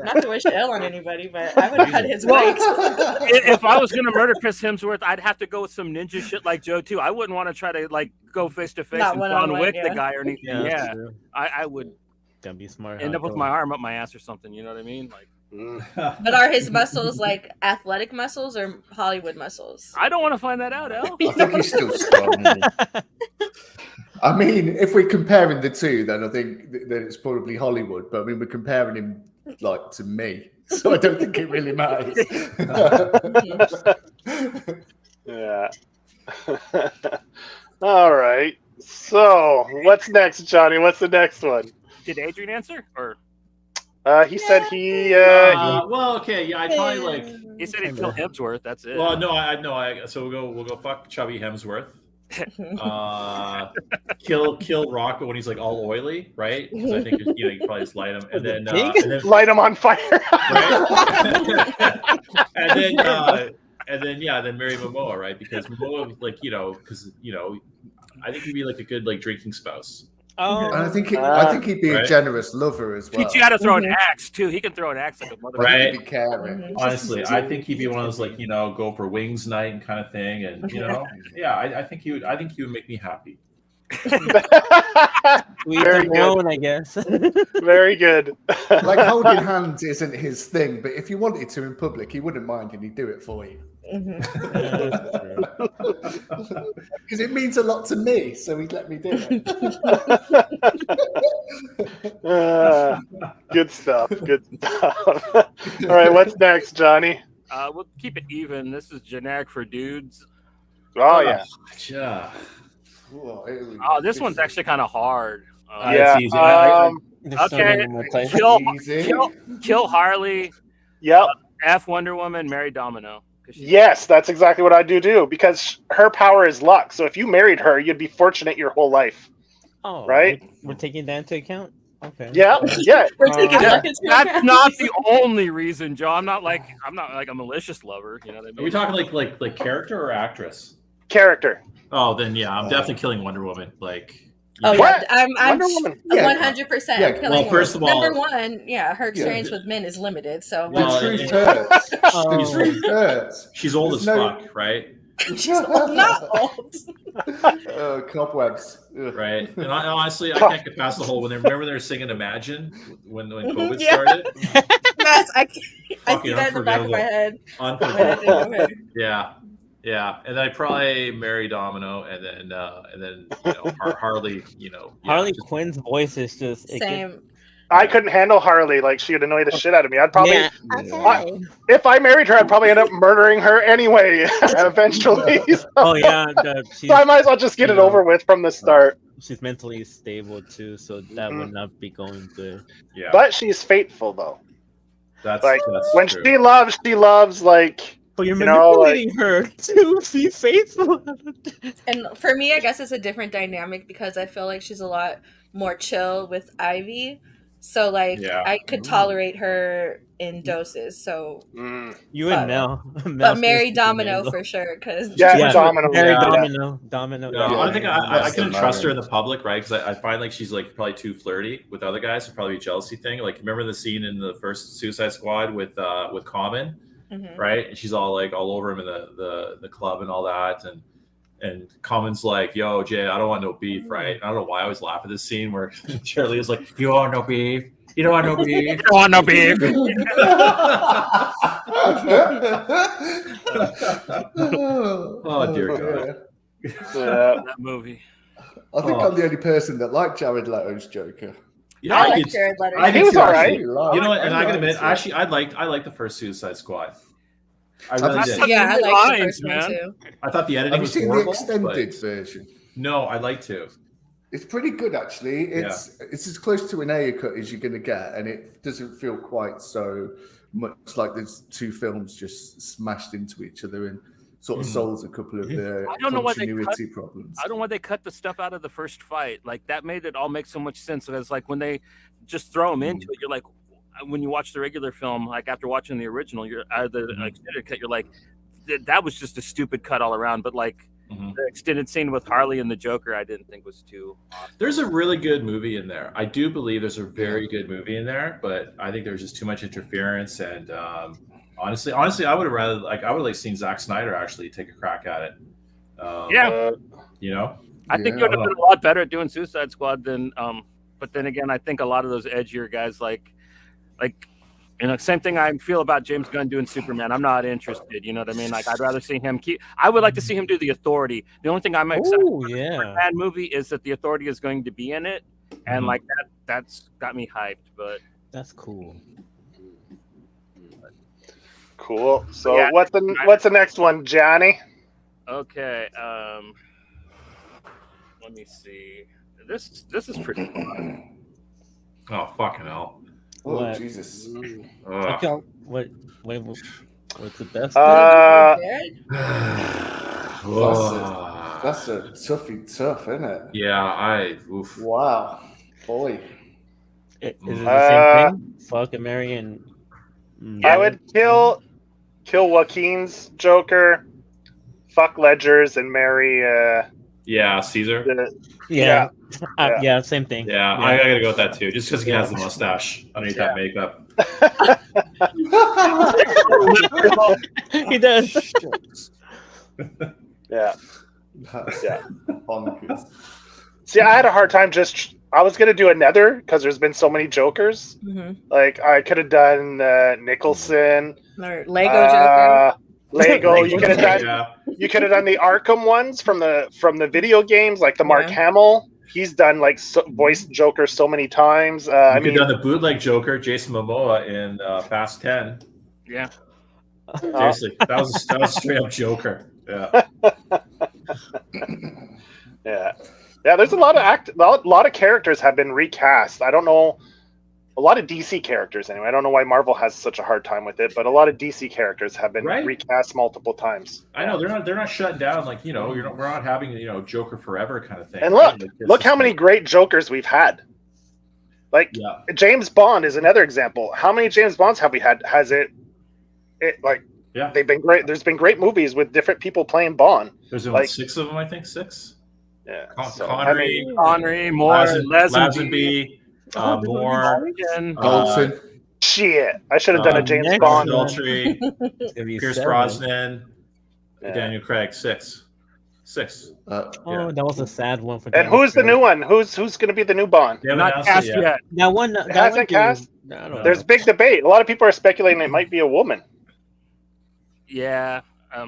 Speaker 3: not to wish ill on anybody, but I would cut his brakes.
Speaker 1: If I was gonna murder Chris Hemsworth, I'd have to go with some ninja shit like Joe too. I wouldn't want to try to like go face to face
Speaker 3: Not
Speaker 1: and
Speaker 3: one-on-one,
Speaker 1: John Wick
Speaker 3: yeah.
Speaker 1: the guy or anything.
Speaker 2: Yeah,
Speaker 1: Yeah,
Speaker 2: that's true.
Speaker 1: I would
Speaker 2: Gotta be smart.
Speaker 1: end
Speaker 2: how
Speaker 1: up with
Speaker 2: to
Speaker 1: my
Speaker 2: kill
Speaker 1: arm up my ass or something. You know what I mean? Like
Speaker 3: But are his muscles like athletic muscles or Hollywood muscles?
Speaker 1: I don't want to find that out, El.
Speaker 6: I think he's still strong. I mean, if we're comparing the two, then I think that it's probably Hollywood. But I mean, we're comparing him like to me, so I don't think it really matters.
Speaker 4: Yeah. All right. So, what's next, Johnny? What's the next one?
Speaker 1: Did Adrian answer or
Speaker 4: He said he.
Speaker 5: Well, okay, yeah, I'd probably like.
Speaker 1: he said he'd kill Hemsworth? That's it.
Speaker 5: Well, no, I. So we'll go. Fuck chubby Hemsworth. Kill Rock when he's like all oily, right? Because I think you can probably just light him, and then
Speaker 4: Light him on fire.
Speaker 5: right? and then marry Momoa, right? Because Momoa, I think he'd be like a good like drinking spouse.
Speaker 2: Oh,
Speaker 6: And I think he'd be a
Speaker 5: Right.
Speaker 6: generous lover as well.
Speaker 1: Teach you how to throw an axe too. He can throw an axe like a motherfucker.
Speaker 5: Right.
Speaker 6: He'd be caring.
Speaker 5: Honestly, I think he'd be one of those like go for wings night and kind of thing, and I think he would. I think he would make me happy.
Speaker 2: we
Speaker 4: Very
Speaker 2: don't know, I guess.
Speaker 4: Very good.
Speaker 6: Like holding hands isn't his thing, but if you wanted to in public, he wouldn't mind and he'd do it for you.
Speaker 3: Mhm.
Speaker 2: Yeah, that's true.
Speaker 6: Because it means a lot to me, so he let me do it.
Speaker 4: Good stuff. Good stuff. All right, what's next, Johnny?
Speaker 1: We'll keep it even. This is generic for dudes.
Speaker 4: Oh yeah.
Speaker 5: Yeah.
Speaker 6: Whoa, here we
Speaker 1: Oh,
Speaker 6: go.
Speaker 1: this one's actually kind of hard.
Speaker 4: Yeah.
Speaker 5: It's easy. I-
Speaker 1: Okay.
Speaker 6: Easy.
Speaker 1: Kill Harley,
Speaker 4: Yep.
Speaker 1: F Wonder Woman, marry Domino. 'Cause she-
Speaker 4: Yes, that's exactly what I do because her power is luck. So if you married her, you'd be fortunate your whole life.
Speaker 2: Oh,
Speaker 4: Right?
Speaker 2: We're taking that into account. Okay.
Speaker 4: Yeah. Yeah.
Speaker 3: We're taking
Speaker 2: Yeah.
Speaker 3: that into
Speaker 1: That's
Speaker 3: account.
Speaker 1: not the only reason, Joe. I'm not like a malicious lover. You know what I
Speaker 5: Are
Speaker 1: mean?
Speaker 5: we talking like character or actress?
Speaker 4: Character.
Speaker 5: Oh, then yeah, I'm definitely killing Wonder Woman. Like,
Speaker 3: Oh yeah,
Speaker 4: What?
Speaker 3: I'm
Speaker 4: Wonder Woman.
Speaker 6: Yeah.
Speaker 3: 100%.
Speaker 6: Yeah,
Speaker 3: killing
Speaker 5: well,
Speaker 3: her.
Speaker 5: first of all-
Speaker 3: number one, yeah, her experience with men is limited. So
Speaker 5: Well,
Speaker 6: The
Speaker 3: let's-
Speaker 6: truth hurts.
Speaker 2: Oh.
Speaker 6: The truth hurts.
Speaker 5: she's old
Speaker 6: There's
Speaker 5: as
Speaker 6: no-
Speaker 5: fuck, right?
Speaker 3: she's not old.
Speaker 6: Cobwebs. Ugh.
Speaker 5: Right. And honestly, I can't get past the whole when they were singing "Imagine" when COVID
Speaker 3: Yeah.
Speaker 5: started.
Speaker 3: Yes, I see
Speaker 5: Fucking
Speaker 3: that in the back of my head. when I
Speaker 5: Unforgettable.
Speaker 3: think of her.
Speaker 5: Yeah. Yeah, and then I probably marry Domino, and then Harley.
Speaker 2: Harley
Speaker 5: just-
Speaker 2: Quinn's voice is just it
Speaker 3: Same.
Speaker 4: I couldn't handle Harley. Like she'd annoy the shit out of me. I'd probably,
Speaker 2: Yeah.
Speaker 3: Okay.
Speaker 4: if I married her, I'd probably end up murdering her anyway. Eventually.
Speaker 2: Oh yeah,
Speaker 4: So I might as well just get it over with from the start.
Speaker 2: she's mentally stable too, so that would not be going good.
Speaker 5: Yeah,
Speaker 4: But she's faithful though.
Speaker 5: that's
Speaker 4: like,
Speaker 5: that's
Speaker 4: When
Speaker 5: true.
Speaker 4: she loves like.
Speaker 2: But you're
Speaker 4: You know,
Speaker 2: manipulating her to be faithful.
Speaker 3: And for me, I guess it's a different dynamic because I feel like she's a lot more chill with Ivy. So like
Speaker 5: Yeah.
Speaker 3: I could tolerate her in doses. So
Speaker 2: You and Mel.
Speaker 3: but Mary Domino for sure because
Speaker 4: Yeah, Domino.
Speaker 2: Mary
Speaker 4: Yeah.
Speaker 2: Domino.
Speaker 5: No,
Speaker 6: Yeah,
Speaker 5: I think I
Speaker 6: that's
Speaker 5: couldn't
Speaker 6: the
Speaker 5: trust her in
Speaker 6: marriage.
Speaker 5: the public, right? Because I find like she's like probably too flirty with other guys. So probably a jealousy thing. Like remember the scene in the first Suicide Squad with Common,
Speaker 3: Mhm.
Speaker 5: right? And she's all like all over him in the club and all that, and Common's like, "Yo, Jay, I don't want no beef, right?" I don't know why I always laugh at this scene where Charlie is like, "You want no beef? You don't want no beef?"
Speaker 1: I don't want no beef.
Speaker 6: oh
Speaker 5: dear God.
Speaker 1: That movie.
Speaker 6: I think
Speaker 5: Oh.
Speaker 6: I'm the only person that liked Jared Leto's Joker.
Speaker 5: Yeah,
Speaker 3: I
Speaker 5: I
Speaker 3: like
Speaker 5: did-
Speaker 3: Jared Leto.
Speaker 5: I
Speaker 4: He
Speaker 5: did
Speaker 4: was
Speaker 5: too,
Speaker 4: all
Speaker 5: actually.
Speaker 4: right.
Speaker 5: You know what? And I can admit,
Speaker 6: liked
Speaker 5: actually, I liked the first Suicide Squad. I really
Speaker 6: Have you
Speaker 5: did.
Speaker 6: seen-
Speaker 3: Yeah, I like the
Speaker 1: Lines,
Speaker 3: first one
Speaker 1: man.
Speaker 3: too.
Speaker 5: I thought the editing
Speaker 6: Have you
Speaker 5: was
Speaker 6: seen the
Speaker 5: horrible.
Speaker 6: extended
Speaker 5: but-
Speaker 6: version?
Speaker 5: No, I'd like to.
Speaker 6: It's pretty good actually. It's as close to an Ayer cut as you're going to get, and it doesn't feel quite so much like there's two films just smashed into each other and sort of solves a couple of the
Speaker 1: I don't know why they
Speaker 6: continuity problems.
Speaker 1: I don't know why they cut the stuff out of the first fight. Like that made it all make so much sense. Because like when they just throw them into it, you're like, when you watch the regular film, like after watching the original, you're the extended cut, you're like, that was just a stupid cut all around. But like the extended scene with Harley and the Joker, I didn't think was too awesome.
Speaker 5: There's a really good movie in there. I do believe there's a very good movie in there, but I think there's just too much interference. And honestly, I would have rather I would have seen Zack Snyder actually take a crack at it.
Speaker 1: Yeah.
Speaker 5: You know.
Speaker 1: I think
Speaker 6: Yeah.
Speaker 1: you would have been a lot better at doing Suicide Squad than but then again, I think a lot of those edgier guys like same thing I feel about James Gunn doing Superman. I'm not interested. You know what I mean? Like I'd rather see him I would like to see him do The Authority. The only thing I'm excited
Speaker 2: Oh
Speaker 1: for
Speaker 2: yeah.
Speaker 1: that movie is that The Authority is going to be in it, and like that's got me hyped. But
Speaker 2: That's cool.
Speaker 4: Cool. So
Speaker 1: Yeah.
Speaker 4: what's the next one, Johnny?
Speaker 1: okay, let me see. This is pretty fun.
Speaker 5: Oh fucking hell.
Speaker 6: Oh
Speaker 2: What?
Speaker 6: Jesus!
Speaker 5: Ugh.
Speaker 2: Okay, what's the best?
Speaker 3: Jared?
Speaker 5: Ugh.
Speaker 6: That's a tough, isn't it?
Speaker 5: Yeah, oof.
Speaker 6: Wow, boy.
Speaker 2: Is it the same thing? Fuck and marry and.
Speaker 4: I would kill Joaquin's Joker, fuck Ledger's, and marry
Speaker 5: Yeah, Caesar.
Speaker 2: Yeah.
Speaker 4: Yeah.
Speaker 2: Yeah, same thing.
Speaker 5: Yeah, I gotta go with that too, just because he has the mustache underneath that makeup.
Speaker 2: He does.
Speaker 4: yeah.
Speaker 6: That's
Speaker 4: Yeah.
Speaker 6: bonkers.
Speaker 4: See, I had a hard time I was gonna do another because there's been so many Jokers.
Speaker 3: Mm-hmm.
Speaker 4: Like I could have done Nicholson,
Speaker 3: Or Lego Joker.
Speaker 4: Lego. You could have done.
Speaker 5: Yeah.
Speaker 4: You could have done the Arkham ones from the video games, like the Mark
Speaker 3: Yeah.
Speaker 4: Hamill. He's done like voiced Joker so many times.
Speaker 5: You
Speaker 4: I
Speaker 5: could
Speaker 4: mean,
Speaker 5: have done the bootleg Joker, Jason Momoa in Fast 10.
Speaker 1: Yeah.
Speaker 5: Seriously, that was straight up Joker. Yeah.
Speaker 4: yeah. There's a lot of characters have been recast. I don't know, a lot of DC characters anyway. I don't know why Marvel has such a hard time with it, but a lot of DC characters have been
Speaker 5: Right.
Speaker 4: recast multiple times.
Speaker 5: I know they're not shutting down, like, you know, we're not having, you know, Joker forever kind of thing.
Speaker 4: And look,
Speaker 5: Like, it's
Speaker 4: look
Speaker 5: just
Speaker 4: how many great Jokers we've had. Like
Speaker 5: Yeah.
Speaker 4: James Bond is another example. How many James Bonds have we had? Has it like
Speaker 5: Yeah.
Speaker 4: they've been great? There's been great movies with different people playing Bond.
Speaker 5: There's been
Speaker 4: like-
Speaker 5: 6 of them, I think. 6.
Speaker 4: Yeah,
Speaker 5: Connery,
Speaker 1: Connery, Moore,
Speaker 5: Lazenby, Moore,
Speaker 1: Morgan.
Speaker 6: Goldson.
Speaker 4: shit, I should have done a James
Speaker 2: next
Speaker 4: Bond.
Speaker 2: one.
Speaker 5: Daltrey,
Speaker 2: It's gonna be
Speaker 5: Pierce
Speaker 2: 7.
Speaker 5: Brosnan,
Speaker 4: Yeah.
Speaker 5: Daniel Craig. 6.
Speaker 2: Oh,
Speaker 5: Yeah.
Speaker 2: that was a sad one for.
Speaker 4: And
Speaker 2: Daniel
Speaker 4: who's the
Speaker 2: Craig.
Speaker 4: new one? Who's going to be the new Bond?
Speaker 5: They haven't
Speaker 1: Not
Speaker 5: announced it
Speaker 1: cast
Speaker 5: yet.
Speaker 1: yet.
Speaker 2: That one. That
Speaker 4: hasn't
Speaker 2: one dude-
Speaker 4: cast?
Speaker 2: I don't
Speaker 4: There's
Speaker 2: know.
Speaker 4: big debate. A lot of people are speculating it might be a woman.
Speaker 1: Yeah.
Speaker 2: I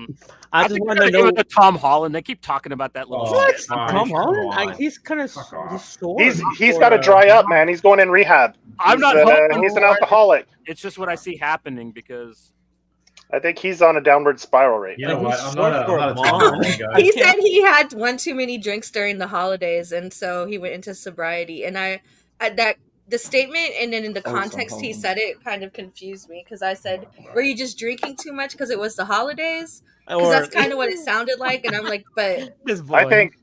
Speaker 1: I
Speaker 2: just
Speaker 1: think
Speaker 2: want
Speaker 1: they're
Speaker 2: to
Speaker 1: gonna give
Speaker 2: know.
Speaker 1: it to Tom Holland. They keep talking about that little.
Speaker 5: Oh,
Speaker 1: shit.
Speaker 5: gosh,
Speaker 2: Tom
Speaker 5: come
Speaker 2: Holland?
Speaker 5: on.
Speaker 2: He's kind of
Speaker 5: Fuck off.
Speaker 2: short.
Speaker 4: He's got to dry up, man. He's going in rehab.
Speaker 1: I'm not
Speaker 4: He's,
Speaker 1: hoping
Speaker 4: he's an
Speaker 1: for it.
Speaker 4: alcoholic.
Speaker 1: It's just what I see happening because
Speaker 4: I think he's on a downward spiral right
Speaker 5: You
Speaker 4: now.
Speaker 5: know what?
Speaker 2: He's
Speaker 5: I'm not a
Speaker 2: short
Speaker 5: Tom
Speaker 2: for a
Speaker 5: Holland guy.
Speaker 3: He said he had one too many drinks during the holidays, and so he went into sobriety. And I that the statement and then in the
Speaker 6: Oh, it's on
Speaker 3: context he
Speaker 6: Holland.
Speaker 3: said it kind of confused me because I said, "Were you just drinking too much because it was the holidays?" Because
Speaker 2: Or-
Speaker 3: that's kind of what it sounded like, and I'm like, but
Speaker 2: His
Speaker 4: I
Speaker 2: voice.
Speaker 4: think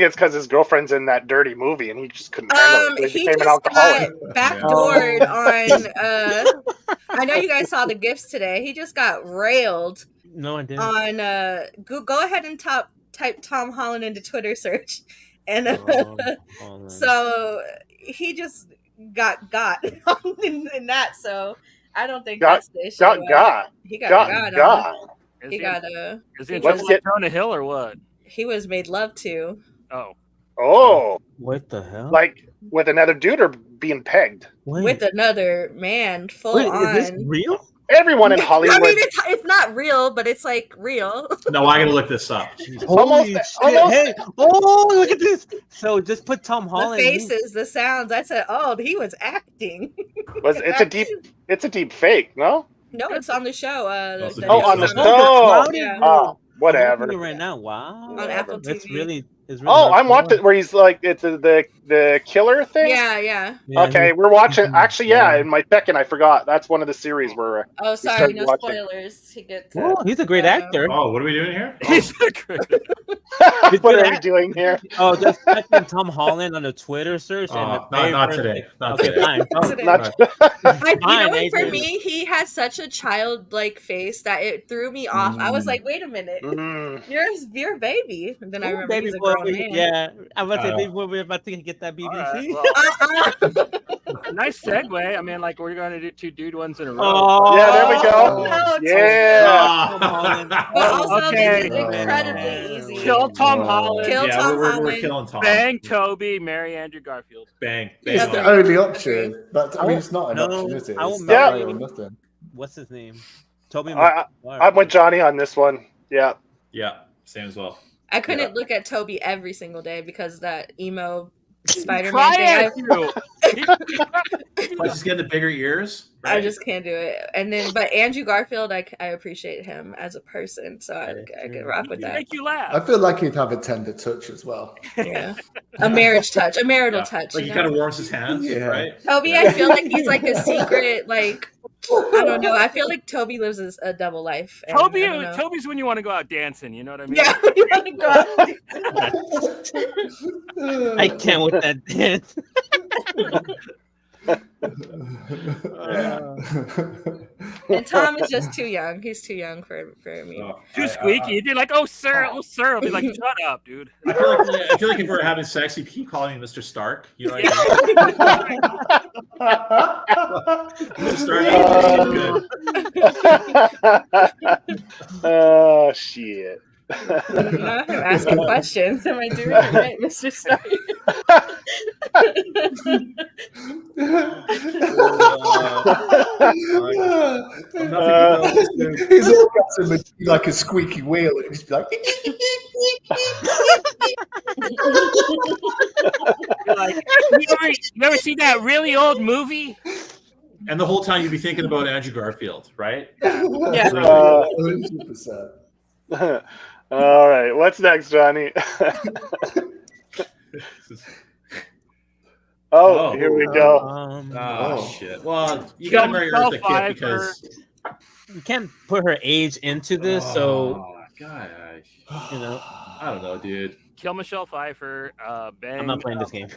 Speaker 4: it's because his girlfriend's in that dirty movie and he just couldn't handle it. So he
Speaker 3: he
Speaker 4: became an
Speaker 3: just
Speaker 4: alcoholic.
Speaker 3: got backdoored on. I know you guys saw the gifts today. He just got railed
Speaker 2: No, I didn't.
Speaker 3: on. Go ahead and type Tom Holland into Twitter search, and
Speaker 2: Holland.
Speaker 3: so he just got in that. So I don't think
Speaker 4: Got-
Speaker 3: that's the issue.
Speaker 4: Got.
Speaker 3: He got got.
Speaker 1: is
Speaker 3: He
Speaker 1: he,
Speaker 3: got
Speaker 1: is he in
Speaker 4: Let's
Speaker 1: trouble
Speaker 4: get-
Speaker 1: with Jonah Hill or what?
Speaker 3: he was made love to.
Speaker 1: Oh,
Speaker 4: Oh,
Speaker 2: What the hell?
Speaker 4: like with another dude or being pegged?
Speaker 2: Wait,
Speaker 3: With another man, full
Speaker 2: wait,
Speaker 3: on.
Speaker 2: is this real?
Speaker 4: Everyone in Hollywood.
Speaker 3: I mean, it's not real, but it's like real.
Speaker 5: No, I gotta look this up.
Speaker 2: Holy
Speaker 4: Almost-
Speaker 2: shit!
Speaker 4: almost-
Speaker 2: Hey, oh, look at this. So just put Tom
Speaker 3: The
Speaker 2: Holland.
Speaker 3: faces, the sounds. I said, oh, he was acting.
Speaker 4: It's a deep fake, no?
Speaker 3: No, it's on the show.
Speaker 5: Also
Speaker 3: the-
Speaker 4: Oh, on the
Speaker 2: Oh,
Speaker 4: show.
Speaker 2: clouded
Speaker 3: Yeah.
Speaker 2: view.
Speaker 4: Oh,
Speaker 2: I'm
Speaker 4: whatever.
Speaker 2: looking right now. Wow.
Speaker 3: On Apple
Speaker 2: That's
Speaker 3: TV.
Speaker 2: really. It's really
Speaker 4: Oh, I'm
Speaker 2: hardcore.
Speaker 4: watching where he's like it's the killer thing.
Speaker 3: Yeah, yeah.
Speaker 2: Yeah,
Speaker 4: Okay, we're watching. Actually, yeah,
Speaker 2: Yeah.
Speaker 4: in my second, I forgot. That's one of the series where
Speaker 3: Oh, sorry,
Speaker 4: started
Speaker 3: no
Speaker 4: watching.
Speaker 3: spoilers. He gets.
Speaker 2: Oh, he's a great actor.
Speaker 5: Oh, what are we doing here?
Speaker 1: he's a great.
Speaker 2: He's
Speaker 4: what
Speaker 2: good
Speaker 4: are we
Speaker 2: at-
Speaker 4: doing here?
Speaker 2: Oh, just type in Tom Holland on the Twitter search. and
Speaker 5: Oh,
Speaker 2: the
Speaker 5: not
Speaker 2: favorite-
Speaker 5: today. Not
Speaker 2: Okay,
Speaker 5: today.
Speaker 2: fine. Oh,
Speaker 3: Today.
Speaker 4: Not,
Speaker 3: You
Speaker 2: Fine,
Speaker 3: know what? For
Speaker 2: Adrian.
Speaker 3: me, he has such a childlike face that it threw me off. I was
Speaker 6: Mm.
Speaker 3: like, wait a minute,
Speaker 4: Mm.
Speaker 3: you're a baby. And then I
Speaker 2: Ooh,
Speaker 3: remember
Speaker 2: baby
Speaker 3: he's a
Speaker 2: boy.
Speaker 3: grown man.
Speaker 2: Yeah, I'm about to say,
Speaker 5: Uh,
Speaker 2: baby boy, we're about to get that BBC.
Speaker 1: All right,
Speaker 3: Uh-uh.
Speaker 1: nice segue. I mean, like we're going to do 2 dude ones in a row.
Speaker 2: Oh,
Speaker 4: Yeah, there we go.
Speaker 3: No, it's-
Speaker 4: Yeah.
Speaker 2: Tom Holland.
Speaker 3: But also,
Speaker 1: Okay.
Speaker 3: this is incredibly easy.
Speaker 1: Kill Tom Holland.
Speaker 3: Kill
Speaker 5: Yeah,
Speaker 3: Tom
Speaker 5: we're
Speaker 3: Holland.
Speaker 5: killing Tom.
Speaker 1: Bang Toby. Marry Andrew Garfield.
Speaker 5: Bang.
Speaker 6: It's
Speaker 5: Bang.
Speaker 6: the
Speaker 3: Yeah.
Speaker 6: only option. But I mean, it's not an
Speaker 2: No,
Speaker 6: option, is it?
Speaker 2: I
Speaker 6: It's
Speaker 2: will
Speaker 6: that
Speaker 3: marry
Speaker 6: way or
Speaker 3: him.
Speaker 6: nothing.
Speaker 2: What's his name? Toby.
Speaker 4: I'm with Johnny on this one. Yeah.
Speaker 5: Yeah, same as well.
Speaker 3: I couldn't
Speaker 4: Yeah.
Speaker 3: look at Toby every single day because that emo Spider-Man
Speaker 1: Try
Speaker 3: thing.
Speaker 1: it.
Speaker 5: Like, just get the bigger ears.
Speaker 3: I
Speaker 5: right?
Speaker 3: just can't do it. And then, but Andrew Garfield, I appreciate him as a person, so I could rock with
Speaker 1: He
Speaker 3: that.
Speaker 1: make you
Speaker 6: I
Speaker 1: laugh.
Speaker 6: feel like he'd have a tender touch as well.
Speaker 3: Yeah, a marriage touch, a marital
Speaker 5: Yeah.
Speaker 3: touch.
Speaker 5: Like
Speaker 3: you
Speaker 5: he
Speaker 3: know?
Speaker 5: kind of warms his hands,
Speaker 6: Yeah.
Speaker 5: right?
Speaker 3: Toby, I feel like he's like a secret, like I don't know. I feel like Toby lives a double life. and
Speaker 1: Toby,
Speaker 3: I don't know.
Speaker 1: Toby's when you want to go out dancing. You know what I mean?
Speaker 3: Yeah, you wanna go out.
Speaker 2: I can't with that dance.
Speaker 3: And Tom is just too young. He's too young for me.
Speaker 5: So,
Speaker 1: Too squeaky. You'd be like, "Oh sir, oh sir." I'll be like, "Shut up, dude."
Speaker 5: I feel like if we're having sex, you keep calling me Mr. Stark. You know what I mean? Mr. Stark. Good.
Speaker 4: Oh shit.
Speaker 3: Now I'm asking questions. Am I doing it right, Mr. Stark?
Speaker 6: His orgasm would be like a squeaky wheel. It'd just be like.
Speaker 1: You're like, you ever see that really old movie?
Speaker 5: And the whole time you'd be thinking about Andrew Garfield, right?
Speaker 3: Yeah.
Speaker 6: 100%.
Speaker 4: All right, what's next, Johnny? Here we go.
Speaker 5: Shit. Well, you gotta marry Eartha Kitt
Speaker 1: Pfeiffer.
Speaker 5: because
Speaker 2: You can't put her age into this, so
Speaker 5: God,
Speaker 2: you know.
Speaker 5: I don't know, dude.
Speaker 1: Kill Michelle Pfeiffer. Bang.
Speaker 2: I'm not playing this game.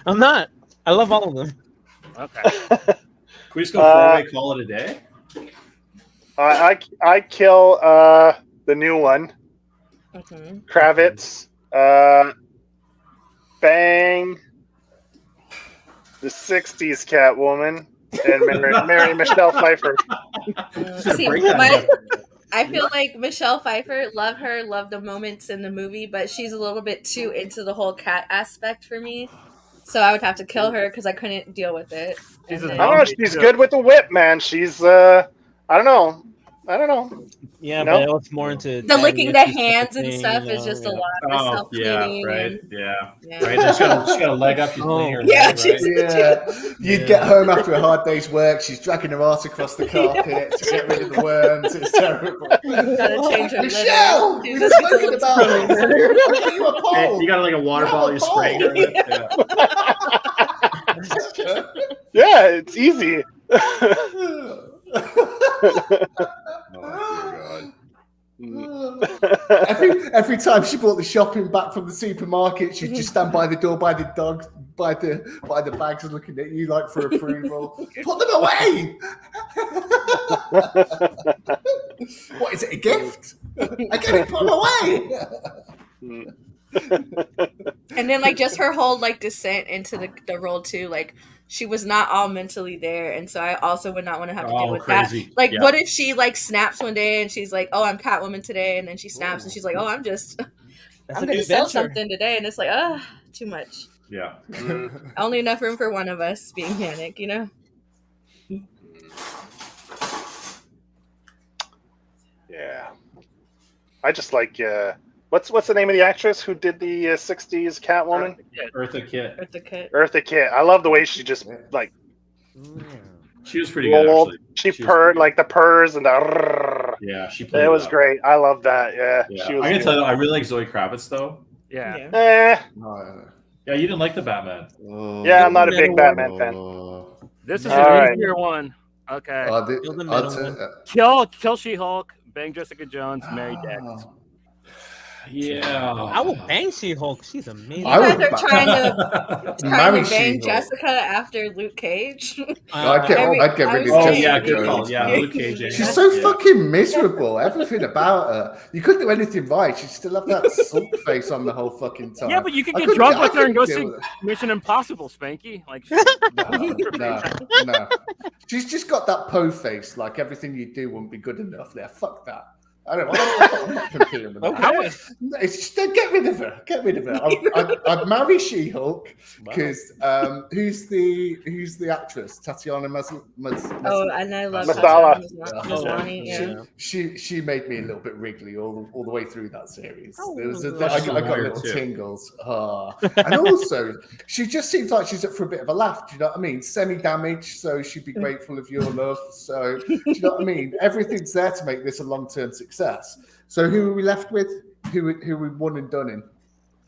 Speaker 2: I'm not. I love all of them.
Speaker 1: Okay.
Speaker 5: Can we just go four-way, call it a day?
Speaker 4: I kill the new one,
Speaker 3: Mhm.
Speaker 4: Kravitz. Bang. The '60s Catwoman and marry Michelle Pfeiffer.
Speaker 3: See,
Speaker 5: break that
Speaker 3: I feel like Michelle Pfeiffer, love her, love the moments in the movie, but she's a little bit too into the whole cat aspect for me. So I would have to kill her because I couldn't deal with it.
Speaker 1: She's
Speaker 3: And
Speaker 1: a
Speaker 3: then-
Speaker 4: I don't know. She's good with the whip, man. She's I don't know.
Speaker 2: Yeah,
Speaker 4: No?
Speaker 2: but it was more into
Speaker 3: the
Speaker 2: that
Speaker 3: licking the
Speaker 2: issues type of
Speaker 3: hands and
Speaker 2: thing,
Speaker 3: stuff
Speaker 2: you
Speaker 3: is
Speaker 2: know,
Speaker 3: just
Speaker 2: yeah.
Speaker 3: a lot. The
Speaker 5: Oh, yeah,
Speaker 3: self-cleaning
Speaker 5: right.
Speaker 3: and-
Speaker 5: Yeah.
Speaker 3: yeah.
Speaker 5: Right. She's got a leg up. She's leaning her
Speaker 3: Yeah,
Speaker 5: leg,
Speaker 3: she's-
Speaker 5: right?
Speaker 6: Yeah, you'd get home after a hard day's work. She's dragging her ass across the carpet to get rid of the worms. It's terrible.
Speaker 3: Gotta change her
Speaker 6: Michelle,
Speaker 3: litter.
Speaker 6: we've spoken about this. Are you a
Speaker 5: Hey,
Speaker 6: pole?
Speaker 5: you got like a water
Speaker 6: No,
Speaker 5: bottle. You spray her with. Yeah.
Speaker 4: Yeah, it's easy.
Speaker 6: every time she brought the shopping back from the supermarket, she'd just stand by the door, by the dog, by the bags, and looking at you like for approval. Put them away. What is it? A gift? I get it. Put them away.
Speaker 3: And then like just her whole like descent into the role too, like she was not all mentally there, and so I also would not want to have to deal with
Speaker 5: crazy.
Speaker 3: that. Like,
Speaker 5: Yeah.
Speaker 3: what if she like snaps one day and she's like, "Oh, I'm Catwoman today," and then she snaps and she's like, "Oh, I'm
Speaker 2: That's
Speaker 3: I'm
Speaker 2: a
Speaker 3: gonna
Speaker 2: good
Speaker 3: sell
Speaker 2: venture.
Speaker 3: something today," and it's like, too much.
Speaker 5: Yeah.
Speaker 3: Only enough room for one of us being Panic, you know.
Speaker 4: Yeah. I just like what's the name of the actress who did the '60s Catwoman?
Speaker 5: Eartha Kitt.
Speaker 3: With the kit.
Speaker 4: Eartha Kitt. I love the way she just like
Speaker 5: She was pretty good,
Speaker 4: rolled.
Speaker 5: actually.
Speaker 4: She
Speaker 5: She was
Speaker 4: purred
Speaker 5: pretty
Speaker 4: like the purs and the.
Speaker 5: Yeah, she played.
Speaker 4: It was
Speaker 5: up.
Speaker 4: great. I love that. Yeah,
Speaker 5: Yeah.
Speaker 4: she was.
Speaker 5: I gotta
Speaker 4: good.
Speaker 5: tell you, I really like Zoe Kravitz though.
Speaker 1: Yeah.
Speaker 5: Yeah, you didn't like the Batman.
Speaker 4: Yeah, I'm not a big Batman fan.
Speaker 1: This is
Speaker 4: All
Speaker 1: an
Speaker 4: right.
Speaker 1: easier one. Okay.
Speaker 2: Kill the middle
Speaker 1: Kill She-Hulk. Bang Jessica Jones. Marry Dex.
Speaker 5: Yeah.
Speaker 2: I will bang She-Hulk. She's amazing.
Speaker 6: I
Speaker 3: You
Speaker 6: would
Speaker 3: guys are trying to
Speaker 6: Marry
Speaker 3: bang
Speaker 6: She-Hulk.
Speaker 3: Jessica after Luke Cage.
Speaker 6: I'd get rid of
Speaker 5: Oh
Speaker 6: Jessica
Speaker 5: yeah, good
Speaker 6: Jones.
Speaker 5: call. Yeah, Luke Cage.
Speaker 6: She's so
Speaker 5: yeah.
Speaker 6: fucking miserable. Everything about her. You couldn't do anything right. She still have that sulk face on the whole fucking time.
Speaker 1: Yeah, but you could
Speaker 6: I
Speaker 1: get
Speaker 6: couldn't-
Speaker 1: drunk
Speaker 6: I
Speaker 1: with her and go
Speaker 6: couldn't
Speaker 1: see
Speaker 6: deal with it.
Speaker 1: Mission Impossible, Spanky. Like,
Speaker 6: No. She's just got that po face. Like everything you do wouldn't be good enough. There, fuck that. I'm not competing with that.
Speaker 2: Okay.
Speaker 6: It's just get rid of her. Get rid of her. I'd marry She-Hulk because who's the actress? Tatiana
Speaker 3: Oh, and I love
Speaker 4: Masala.
Speaker 3: Maslany, yeah.
Speaker 6: She made me a little bit wriggly all the way through that series.
Speaker 3: Oh.
Speaker 6: There was
Speaker 3: She's
Speaker 6: I got
Speaker 5: warrior
Speaker 6: little
Speaker 5: too.
Speaker 6: tingles. And also, she just seems like she's up for a bit of a laugh. Do you know what I mean? Semi-damaged, so she'd be grateful of your love. So, do you know what I mean? Everything's there to make this a long-term success. So, who are we left with? Who we one and done in?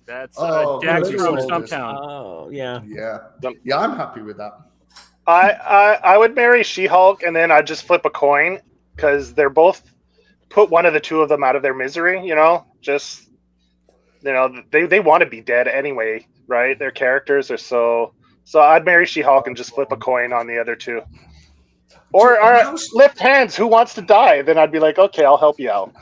Speaker 1: that's
Speaker 6: Oh,
Speaker 1: Jax
Speaker 6: well,
Speaker 1: from
Speaker 6: that's
Speaker 1: Stumptown.
Speaker 2: Oh yeah.
Speaker 6: Yeah, I'm happy with that.
Speaker 4: I would marry She-Hulk and then I'd just flip a coin because they're both put one of the two of them out of their misery. You know, just they want to be dead anyway, right? Their characters are so. I'd marry She-Hulk and just flip a coin on the other two. Or
Speaker 6: How-
Speaker 4: lift hands. Who wants to die? Then I'd be like, okay, I'll help you out.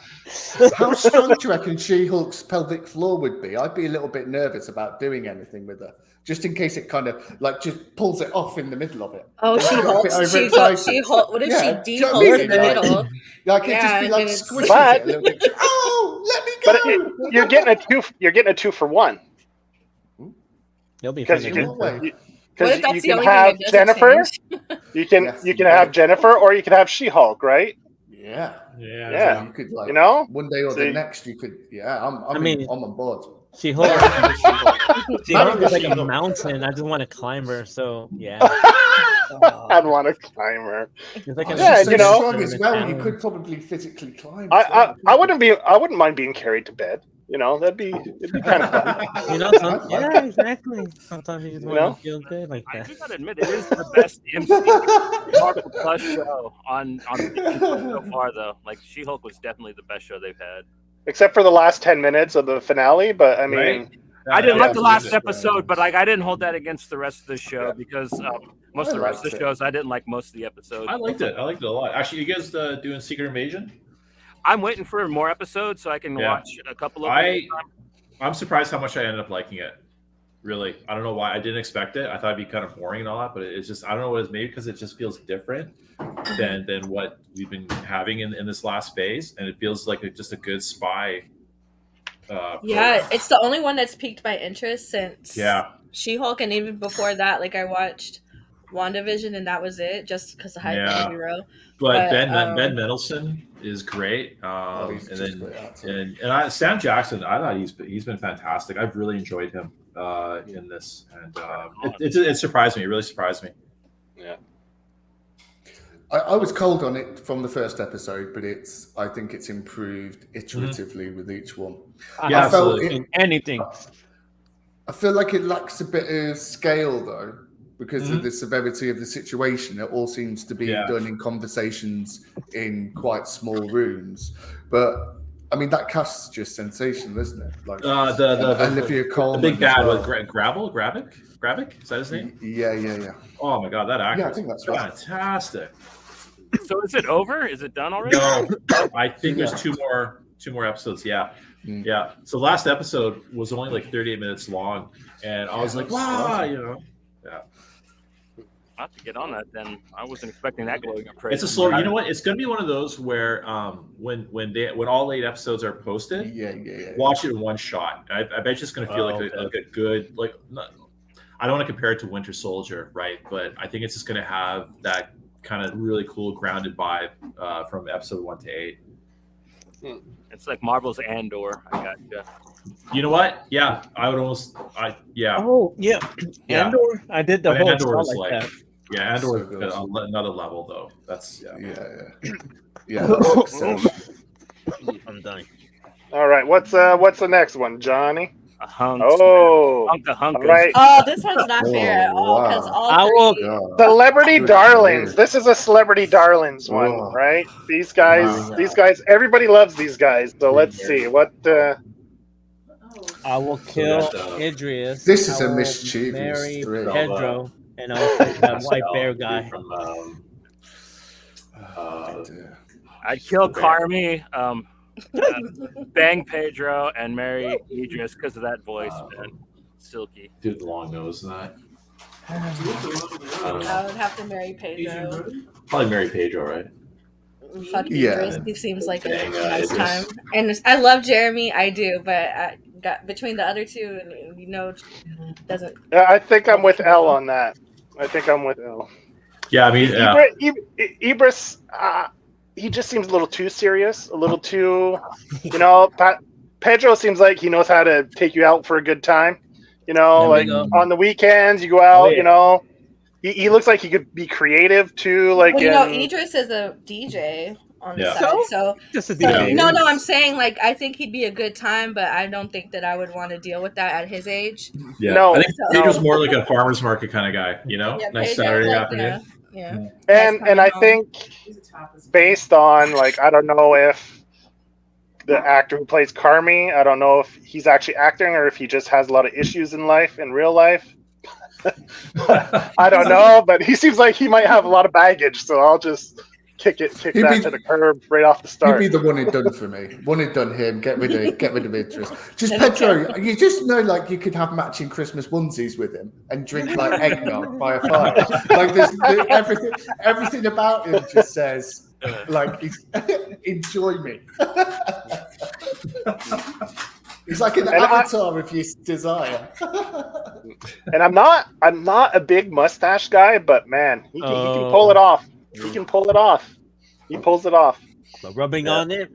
Speaker 6: How strong do you reckon She-Hulk's pelvic floor would be? I'd be a little bit nervous about doing anything with her, just in case it kind of like just pulls it off in the middle of it.
Speaker 3: Oh,
Speaker 6: Then
Speaker 3: she
Speaker 6: you got a
Speaker 3: hulks.
Speaker 6: bit
Speaker 3: She
Speaker 6: overexcited.
Speaker 3: hulk. What if
Speaker 6: Yeah,
Speaker 3: she
Speaker 6: do you know what I
Speaker 3: de-hulks in the
Speaker 6: mean? Like-
Speaker 3: middle?
Speaker 6: Like it'd just
Speaker 3: Yeah,
Speaker 6: be
Speaker 3: and
Speaker 6: like
Speaker 3: then it's-
Speaker 6: squishing
Speaker 4: But-
Speaker 6: it a little bit. Oh, let me
Speaker 4: But
Speaker 6: go.
Speaker 4: you're getting a 2 for 1
Speaker 2: You'll be
Speaker 4: because
Speaker 2: fun
Speaker 4: you
Speaker 2: to
Speaker 6: In
Speaker 4: can
Speaker 6: what
Speaker 2: do.
Speaker 6: way?
Speaker 3: What
Speaker 4: because
Speaker 3: if that's
Speaker 4: you
Speaker 3: the
Speaker 4: can
Speaker 3: only thing
Speaker 4: have
Speaker 3: that doesn't
Speaker 4: Jennifer.
Speaker 3: change?
Speaker 4: You can
Speaker 6: Yes,
Speaker 4: you can
Speaker 6: you
Speaker 4: have
Speaker 6: can.
Speaker 4: Jennifer, or you can have She-Hulk, right?
Speaker 6: Yeah.
Speaker 4: Yeah.
Speaker 6: So you could like
Speaker 4: You know.
Speaker 6: one day or
Speaker 4: See?
Speaker 6: the next you could. Yeah, I'm on board.
Speaker 2: She-Hulk.
Speaker 6: Not
Speaker 2: She-Hulk
Speaker 6: even
Speaker 2: is like a
Speaker 6: She-Hulk.
Speaker 2: mountain. I just want to climb her. So yeah,
Speaker 4: I'd want to climb her.
Speaker 2: it's like
Speaker 6: And
Speaker 2: an
Speaker 4: Yeah,
Speaker 6: she's so
Speaker 4: you know.
Speaker 6: strong as well. You
Speaker 2: Yeah.
Speaker 6: could probably physically climb. as
Speaker 4: I
Speaker 6: well, couldn't you?
Speaker 4: I wouldn't mind being carried to bed. You know, it'd be kind of fun.
Speaker 2: You know, yeah, exactly. Sometimes you just
Speaker 4: You
Speaker 2: want
Speaker 4: know?
Speaker 2: to feel good like
Speaker 1: I
Speaker 2: that.
Speaker 1: do gotta admit, it is the best MC Marvel Plus show on so far, though. Like She-Hulk was definitely the best show they've had.
Speaker 4: Except for the last 10 minutes of the finale, but I mean,
Speaker 5: Right?
Speaker 1: I didn't
Speaker 4: Yeah,
Speaker 1: like the last
Speaker 5: Jesus
Speaker 1: episode, but like I didn't hold that against the rest of the show
Speaker 4: Yeah.
Speaker 1: because most of the
Speaker 6: I
Speaker 1: rest of the
Speaker 6: liked it.
Speaker 1: shows I didn't like most of the episodes.
Speaker 5: I liked it. I liked it a lot. Actually, you guys doing Secret Invasion?
Speaker 1: I'm waiting for more episodes so I can
Speaker 5: Yeah.
Speaker 1: watch a couple of them.
Speaker 5: I'm surprised how much I ended up liking it. Really, I don't know why. I didn't expect it. I thought it'd be kind of boring and all that, but it's just I don't know what it's maybe because it just feels different than what we've been having in this last phase, and it feels like just a good spy.
Speaker 3: Yeah,
Speaker 5: program.
Speaker 3: it's the only one that's piqued my interest since
Speaker 5: Yeah,
Speaker 3: She-Hulk, and even before that, like I watched WandaVision, and that was it, just because the hype
Speaker 5: Yeah.
Speaker 3: on Hero.
Speaker 5: but
Speaker 3: But,
Speaker 5: Ben Mendelsohn is great.
Speaker 6: Oh, he's
Speaker 5: And
Speaker 6: just
Speaker 5: then
Speaker 6: great actor.
Speaker 5: and Sam Jackson, I thought he's been fantastic. I've really enjoyed him in this, and it surprised me. It really surprised me.
Speaker 6: I was cold on it from the first episode, but I think it's improved iteratively with each one.
Speaker 5: Yeah,
Speaker 6: I felt
Speaker 5: absolutely.
Speaker 6: it,
Speaker 2: Anything.
Speaker 6: I feel like it lacks a bit of scale though, because of the severity of the situation. It all seems to be
Speaker 5: Yeah.
Speaker 6: done in conversations in quite small rooms. But I mean, that cast's just sensational, isn't it? Like Olivia
Speaker 5: The
Speaker 6: Colman,
Speaker 5: big bad
Speaker 6: as well.
Speaker 5: was Gravik? Is that his name?
Speaker 6: Yeah.
Speaker 5: Oh my god, that actor!
Speaker 6: Yeah, I think that's right.
Speaker 5: Fantastic.
Speaker 1: So is it over? Is it done already?
Speaker 5: No, I think
Speaker 6: Yeah.
Speaker 5: there's two more episodes. Yeah,
Speaker 6: Mm.
Speaker 5: yeah. So last episode was only like 38 minutes long, and I was
Speaker 6: Yeah,
Speaker 5: like,
Speaker 6: that's
Speaker 5: wow,
Speaker 6: awesome.
Speaker 5: you know,
Speaker 1: I have to get on that then. I wasn't expecting that glowing of praise.
Speaker 5: it's a slow. You know what? It's gonna be one of those where when all 8 episodes are posted,
Speaker 6: Yeah.
Speaker 5: watch it in one shot. I bet you it's going to feel like
Speaker 2: okay.
Speaker 5: a good I don't want to compare it to Winter Soldier, right? But I think it's just going to have that kind of really cool grounded vibe from episode 1 to 8.
Speaker 1: It's like Marvel's Andor. I got you.
Speaker 5: You know what? Yeah, I would yeah.
Speaker 2: Oh yeah,
Speaker 5: Yeah.
Speaker 2: Andor. I did the
Speaker 5: But
Speaker 2: whole
Speaker 5: Andor
Speaker 2: show
Speaker 5: is
Speaker 2: like
Speaker 5: like
Speaker 2: that.
Speaker 5: yeah, Andor
Speaker 6: So
Speaker 5: is
Speaker 6: good.
Speaker 5: at another level though. That's
Speaker 6: Yeah. That's,
Speaker 2: I'm done.
Speaker 4: all right. What's the next one, Johnny?
Speaker 1: A hunk.
Speaker 4: Oh,
Speaker 1: Hunk to hunk.
Speaker 4: all right.
Speaker 3: Oh, this one's not fair at all
Speaker 6: Oh,
Speaker 3: because
Speaker 6: wow.
Speaker 3: all
Speaker 2: I will-
Speaker 3: three.
Speaker 6: God.
Speaker 4: Celebrity
Speaker 6: Good
Speaker 4: darlings.
Speaker 6: lord.
Speaker 4: This is a celebrity darlings one,
Speaker 6: Whoa.
Speaker 4: right? These guys,
Speaker 6: Wow.
Speaker 4: everybody loves these guys. So let's see what.
Speaker 2: I will kill
Speaker 5: that,
Speaker 2: Idris.
Speaker 6: This is
Speaker 2: I
Speaker 6: a
Speaker 2: will
Speaker 6: mischievous
Speaker 2: marry
Speaker 6: three.
Speaker 2: Pedro, and I'll take that white bear guy.
Speaker 5: From,
Speaker 6: Dear.
Speaker 1: I'd kill Carmi, bang Pedro, and marry Idris because of that voice, man. Silky.
Speaker 5: dude, the long nose and that. I don't know.
Speaker 3: I would have to marry Pedro.
Speaker 5: Probably marry Pedro, right?
Speaker 3: Fuck
Speaker 6: Yeah.
Speaker 3: Idris. He seems like a
Speaker 5: Dang,
Speaker 3: nice
Speaker 5: Idris.
Speaker 3: time. And I love Jeremy. I do, but I got between the other two, and doesn't.
Speaker 4: Yeah, I think I'm with L on that. I think I'm with L.
Speaker 5: Yeah, I mean, yeah.
Speaker 4: Ibris, he just seems a little too serious, a little too, Pedro seems like he knows how to take you out for a good time.
Speaker 2: There we
Speaker 4: Like
Speaker 2: go.
Speaker 4: on the weekends, you go out,
Speaker 2: Oh, yeah.
Speaker 4: He looks like he could be creative too. Like,
Speaker 3: Well, Idris is a DJ on the
Speaker 5: Yeah.
Speaker 3: side, so
Speaker 2: Just a
Speaker 3: So,
Speaker 2: DJ.
Speaker 3: no, I'm saying like I think he'd be a good time, but I don't think that I would want to deal with that at his age.
Speaker 5: Yeah,
Speaker 4: No.
Speaker 5: I think
Speaker 3: So-
Speaker 5: Pedro's more like a farmer's market kind of guy, you know?
Speaker 3: Yeah,
Speaker 5: Nice
Speaker 3: Pedro's
Speaker 5: Saturday
Speaker 3: like,
Speaker 5: afternoon.
Speaker 3: Yeah.
Speaker 4: and I think based on like, I don't know if the actor who plays Carmi, I don't know if he's actually acting or if he just has a lot of issues in real life. I don't know, but he seems like he might have a lot of baggage, so I'll just kick
Speaker 6: He'd
Speaker 4: that
Speaker 6: be-
Speaker 4: to the curb right off the
Speaker 6: He'd
Speaker 4: start.
Speaker 6: be the one who done for me. One who done him. Get rid of Idris. Just
Speaker 3: Okay.
Speaker 6: Pedro. You just know, like you could have matching Christmas onesies with him and drink like eggnog by a fire. Like everything about him just says, like, enjoy me. He's like an avatar of your desire.
Speaker 4: And I'm not a big mustache guy, but man, he can pull it off. He can pull it off. He pulls it off.
Speaker 7: But rubbing on it.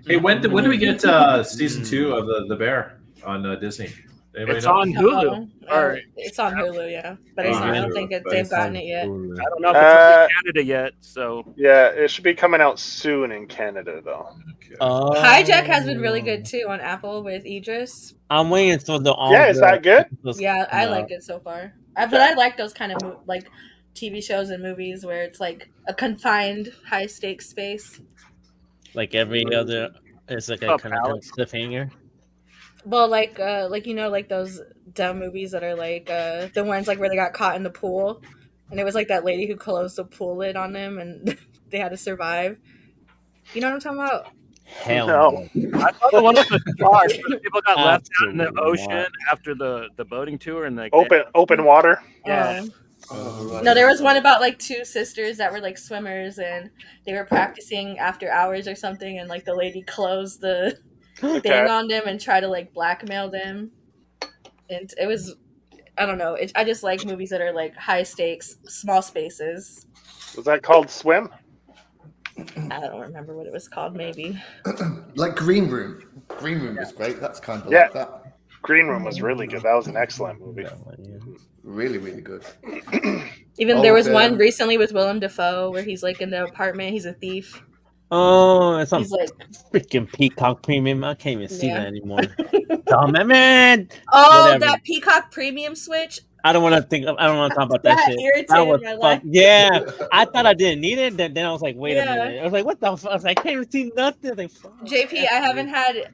Speaker 5: Hey, when do we get season 2 of the Bear on Disney? Anybody
Speaker 1: It's
Speaker 5: know?
Speaker 1: on Hulu. Or
Speaker 3: It's on Hulu, yeah. But
Speaker 5: Oh,
Speaker 3: I don't
Speaker 5: Hulu.
Speaker 3: think
Speaker 5: But
Speaker 3: they've
Speaker 5: it's
Speaker 3: gotten it yet.
Speaker 1: I don't know if it's in Canada yet. So
Speaker 4: Yeah, it should be coming out soon in Canada, though.
Speaker 5: Okay.
Speaker 3: Hijack has been really good too on Apple with Idris.
Speaker 7: I'm waiting for the.
Speaker 4: Yeah, is that good?
Speaker 3: Yeah, I
Speaker 7: No.
Speaker 3: like it so far. But I like those kind of like TV shows and movies where it's like a confined, high stakes space.
Speaker 7: Like every other, it's like a
Speaker 1: Oh,
Speaker 7: kind of
Speaker 1: Alex.
Speaker 7: cliffhanger.
Speaker 3: Well, like like those dumb movies that are like the ones like where they got caught in the pool, and it was like that lady who closed the pool lid on them, and they had to survive. You know what I'm talking about?
Speaker 7: Hell
Speaker 4: No.
Speaker 1: I thought the one with the shark, where people got left out in the
Speaker 7: Absolutely
Speaker 1: ocean
Speaker 7: not.
Speaker 1: after the boating tour and like
Speaker 4: Open water.
Speaker 1: Yeah.
Speaker 3: No, there was one about like two sisters that were like swimmers, and they were practicing after hours or something, and like the lady closed the
Speaker 4: Okay.
Speaker 3: thing on them and tried to like blackmail them. And it was, I don't know. I just like movies that are like high stakes, small spaces.
Speaker 4: Was that called Swim?
Speaker 3: I don't remember what it was called. Maybe.
Speaker 6: Like Green Room. Green Room was great. That's kind of
Speaker 4: Yeah.
Speaker 6: like that.
Speaker 4: Green Room was really good. That was an excellent movie.
Speaker 6: Really, really good.
Speaker 3: Even there was
Speaker 6: Oh,
Speaker 3: one
Speaker 6: damn.
Speaker 3: recently with Willem Dafoe where he's like in the apartment. He's a thief.
Speaker 7: Oh, it's on
Speaker 3: He's like,
Speaker 7: freaking Peacock Premium. I can't even see
Speaker 3: Yeah.
Speaker 7: that anymore. Dumb man.
Speaker 3: oh,
Speaker 7: Whatever.
Speaker 3: that Peacock Premium switch.
Speaker 7: I don't want to think. I don't want to talk about that,
Speaker 3: That
Speaker 7: shit.
Speaker 3: irritated
Speaker 7: That was
Speaker 3: my
Speaker 7: fuck.
Speaker 3: life.
Speaker 7: Yeah, I thought I didn't need it. Then I was like, wait a
Speaker 3: Yeah.
Speaker 7: minute. I was like, what the fuck? I was like, I can't even see nothing. Like, fuck.
Speaker 3: JP, I haven't had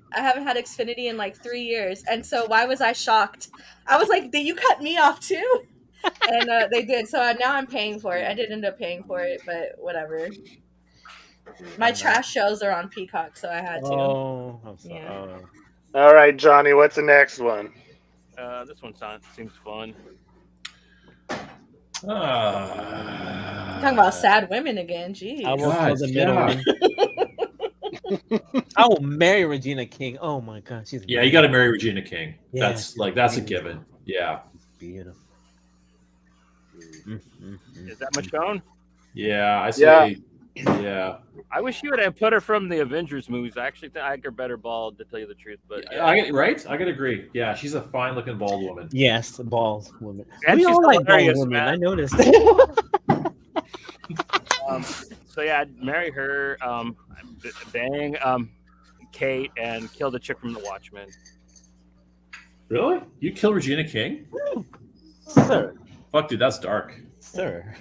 Speaker 3: Xfinity in like 3 years, and so why was I shocked? I was like, "Did you cut me off too?" And they did. So now I'm paying for it. I did end up paying for it, but whatever. My trash shows are on Peacock, so I had to.
Speaker 7: Oh, I'm sorry.
Speaker 3: Yeah.
Speaker 7: Oh.
Speaker 4: All right, Johnny, what's the next one?
Speaker 1: this one seems fun.
Speaker 3: Talking about sad women again. Jeez.
Speaker 7: I will
Speaker 5: God,
Speaker 7: kill the middle
Speaker 5: yeah.
Speaker 7: one. I will marry Regina King. Oh my god, she's
Speaker 5: Yeah, you got to marry Regina King.
Speaker 7: Yeah.
Speaker 5: That's a given. Yeah,
Speaker 7: beautiful.
Speaker 1: Is that Michonne?
Speaker 5: yeah. I say, yeah.
Speaker 1: I wish you would have put her from the Avengers movies. I actually think I like her better bald, to tell you the truth. But
Speaker 5: Right? I could agree. Yeah, she's a fine-looking bald woman.
Speaker 7: Yes, bald women.
Speaker 1: And
Speaker 7: We
Speaker 1: she's
Speaker 7: all like bald
Speaker 1: hilarious,
Speaker 7: women.
Speaker 1: man.
Speaker 7: I noticed.
Speaker 1: So yeah, I'd marry her, bang Kate, and kill the chick from The Watchmen.
Speaker 5: Really? You kill Regina King?
Speaker 7: Sir.
Speaker 5: Fuck, dude, that's dark.
Speaker 7: Sir.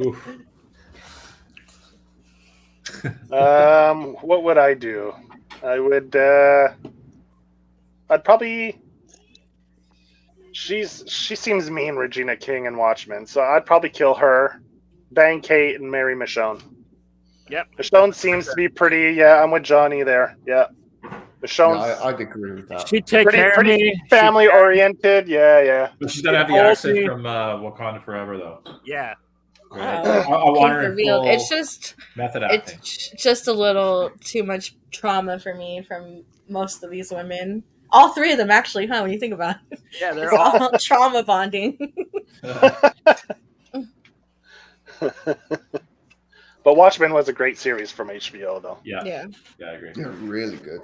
Speaker 5: Oof.
Speaker 4: What would I do? I would. I'd probably. She seems mean, Regina King and Watchmen, so I'd probably kill her, bang Kate, and marry Michonne.
Speaker 1: Yep.
Speaker 4: Michonne seems to be pretty. Yeah, I'm with Johnny there. Yeah. Michonne's
Speaker 6: Yeah, I'd agree with that.
Speaker 1: She'd take care of me.
Speaker 4: pretty family oriented. Yeah.
Speaker 5: But she's got to have the
Speaker 1: All
Speaker 5: accent
Speaker 1: the-
Speaker 5: from Wakanda Forever, though.
Speaker 1: Yeah.
Speaker 5: Right?
Speaker 3: Oh,
Speaker 5: I want her in
Speaker 3: revealed.
Speaker 5: full
Speaker 3: It's just
Speaker 5: method acting.
Speaker 3: just a little too much trauma for me from most of these women. All three of them, actually, huh? When you think about it,
Speaker 1: Yeah, they're
Speaker 3: it's
Speaker 1: all.
Speaker 3: all trauma bonding.
Speaker 4: But Watchmen was a great series from HBO, though.
Speaker 5: Yeah,
Speaker 3: Yeah.
Speaker 5: I agree.
Speaker 6: Yeah, really good.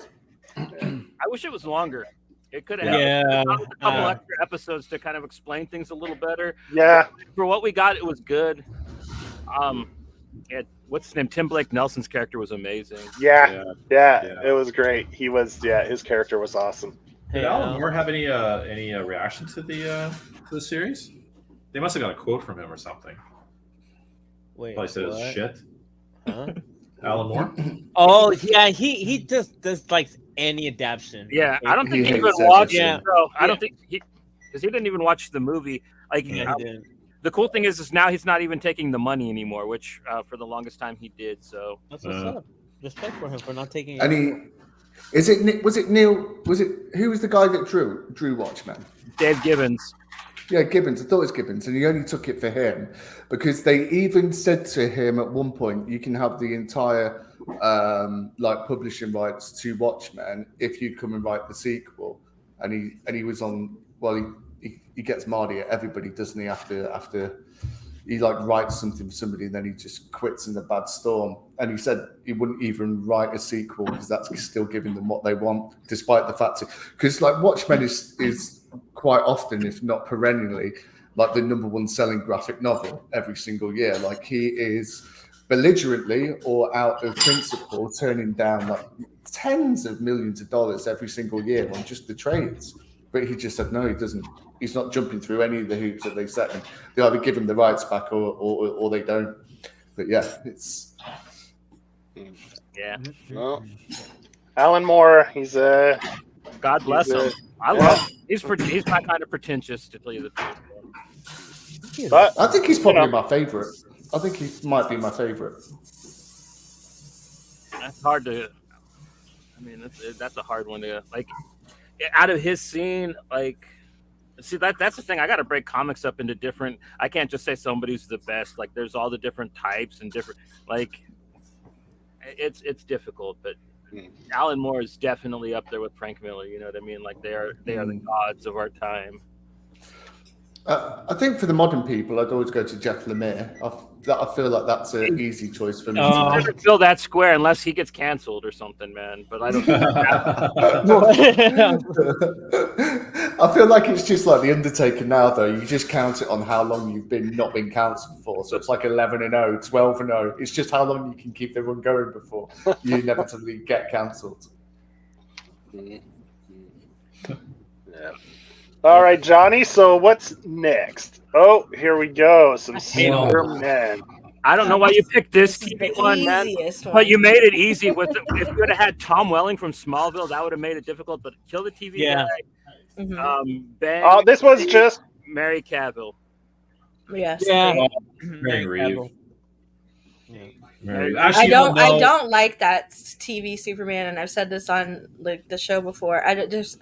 Speaker 1: I wish it was longer. It could have
Speaker 7: Yeah.
Speaker 1: a couple
Speaker 5: Yeah.
Speaker 1: extra episodes to kind of explain things a little better.
Speaker 4: Yeah.
Speaker 1: For what we got, it was good. What's his name? Tim Blake Nelson's character was amazing.
Speaker 4: Yeah.
Speaker 5: Yeah.
Speaker 4: It was great. He was. Yeah, his character was awesome.
Speaker 5: Did Alan Moore have any reaction to the series? They must have got a quote from him or something.
Speaker 7: Wait,
Speaker 5: Probably said it's
Speaker 7: what?
Speaker 5: shit.
Speaker 7: Huh?
Speaker 5: Alan Moore.
Speaker 7: Oh yeah, he just does like any adaptation.
Speaker 1: Yeah, I don't
Speaker 6: He
Speaker 1: think he even
Speaker 6: hates
Speaker 1: watched
Speaker 6: everything.
Speaker 1: it. So I
Speaker 7: Yeah.
Speaker 1: don't think because he didn't even watch the movie. Like,
Speaker 7: Yeah, he did.
Speaker 1: the cool thing is now he's not even taking the money anymore, which for the longest time he did. So
Speaker 7: That's what's up. Respect for him for not taking.
Speaker 6: And he was it Neil? Was it who was the guy that drew Watchmen?
Speaker 1: Dave Gibbons.
Speaker 6: Yeah, Gibbons. I thought it was Gibbons, and he only took it for him because they even said to him at one point, "You can have the entire like publishing rights to Watchmen if you come and write the sequel." And he was on. Well, he gets mardy at everybody, doesn't he? After he like writes something for somebody, and then he just quits in a bad storm. And he said he wouldn't even write a sequel because that's still giving them what they want, despite the fact because like Watchmen is quite often, if not perennially, like the #1 selling graphic novel every single year. Like he is belligerently or out of principle turning down like tens of millions of dollars every single year on just the trades. But he just said no, he doesn't. He's not jumping through any of the hoops that they set him. They either give him the rights back or they don't. But yeah, it's
Speaker 1: Yeah,
Speaker 4: Well, Alan Moore, he's a
Speaker 1: God bless him. I love him. He's not kind of pretentious, to tell you the truth.
Speaker 4: but
Speaker 6: I think he's probably my favorite. I think he might be my favorite.
Speaker 1: That's hard to. I mean, that's a hard one to like. Out of his scene, like, see that's the thing. I got to break comics up into different. I can't just say somebody's the best. Like, there's all the different types and different. Like, it's difficult, but Alan Moore is definitely up there with Frank Miller. You know what I mean? Like, they are the gods of our time.
Speaker 6: I think for the modern people, I'd always go to Jeff Lemire. I feel like that's an easy choice for me.
Speaker 1: He's gonna fill that square unless he gets canceled or something, man. But I don't.
Speaker 6: I feel like it's just like the Undertaker now, though. You just count it on how long you've not been cancelled for. So it's like 11-0, 12-0. It's just how long you can keep the run going before you inevitably get cancelled.
Speaker 4: yeah. All right, Johnny. So what's next? Oh, here we go. Some Superman.
Speaker 1: I don't know why you picked this
Speaker 3: The
Speaker 1: TV one, man.
Speaker 3: easiest one.
Speaker 1: But you made it easy with if you would have had Tom Welling from Smallville, that would have made it difficult. But kill the TV
Speaker 7: Yeah.
Speaker 1: guy.
Speaker 3: Mhm.
Speaker 1: Ben.
Speaker 4: This was just
Speaker 1: Mary Cavill.
Speaker 3: Yes.
Speaker 7: Yeah.
Speaker 3: agreed.
Speaker 5: Mary Reeve.
Speaker 1: Mary-
Speaker 5: Actually,
Speaker 3: I don't like that TV Superman, and I've said this on like the show before. I just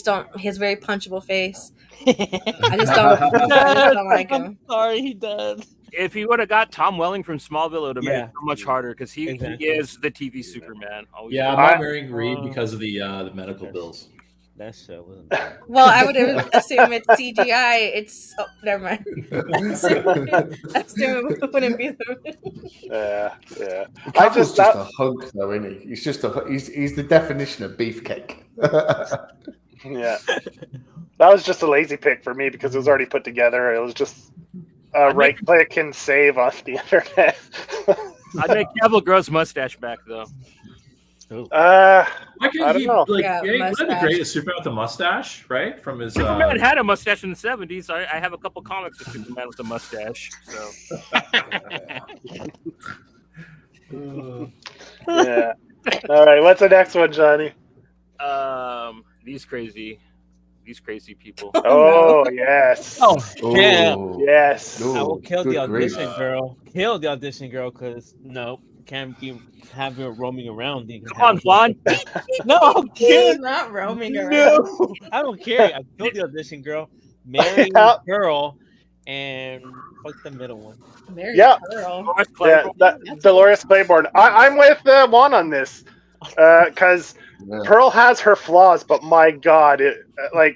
Speaker 3: don't. He has a very punchable face. I just don't like him.
Speaker 7: I'm sorry, he does.
Speaker 1: If he would have got Tom Welling from Smallville, it would have made
Speaker 7: Yeah.
Speaker 1: it so much harder because he
Speaker 7: Exactly.
Speaker 1: is the TV Superman. Always
Speaker 5: Yeah, I'm
Speaker 1: been.
Speaker 5: not marrying Reed because of the medical bills.
Speaker 7: That show wasn't bad.
Speaker 3: Well, I would assume it's CGI. It's never mind. I assume it wouldn't be the.
Speaker 4: yeah.
Speaker 6: Cavill's just a hunk, though, isn't he? He's just he's the definition of beefcake.
Speaker 4: Yeah. That was just a lazy pick for me because it was already put together. It was just right click and save off the internet.
Speaker 1: I'd make Cavill grow his mustache back though.
Speaker 5: Why
Speaker 4: I
Speaker 5: can't
Speaker 4: don't
Speaker 5: he
Speaker 4: know.
Speaker 5: like?
Speaker 3: Yeah,
Speaker 5: Yeah, wouldn't it be
Speaker 3: mustache.
Speaker 5: great if Superman with a mustache, right? From his
Speaker 1: Superman had a mustache in the '70s. I have a couple comics of Superman with a mustache. So
Speaker 4: Yeah. All right. What's the next one, Johnny?
Speaker 1: these crazy people.
Speaker 4: Oh yes.
Speaker 7: Oh, yeah.
Speaker 6: Ooh.
Speaker 4: Yes.
Speaker 6: Ooh.
Speaker 7: I will kill the
Speaker 6: Good grief.
Speaker 7: audition girl. Kill the audition girl because no, can't be have her roaming around. You can
Speaker 1: Come on,
Speaker 7: have-
Speaker 1: Juan.
Speaker 7: No, I'm
Speaker 3: He's
Speaker 7: kidding.
Speaker 3: not roaming around.
Speaker 7: No, I don't care. I killed the audition girl, marry the girl, and fuck the middle one.
Speaker 3: Mary
Speaker 4: Yeah.
Speaker 3: Pearl.
Speaker 1: Dolores
Speaker 4: Yeah.
Speaker 1: Claiborne.
Speaker 4: Dolores Claiborne. I'm with Juan on this because
Speaker 6: Yeah.
Speaker 4: Pearl has her flaws, but my God,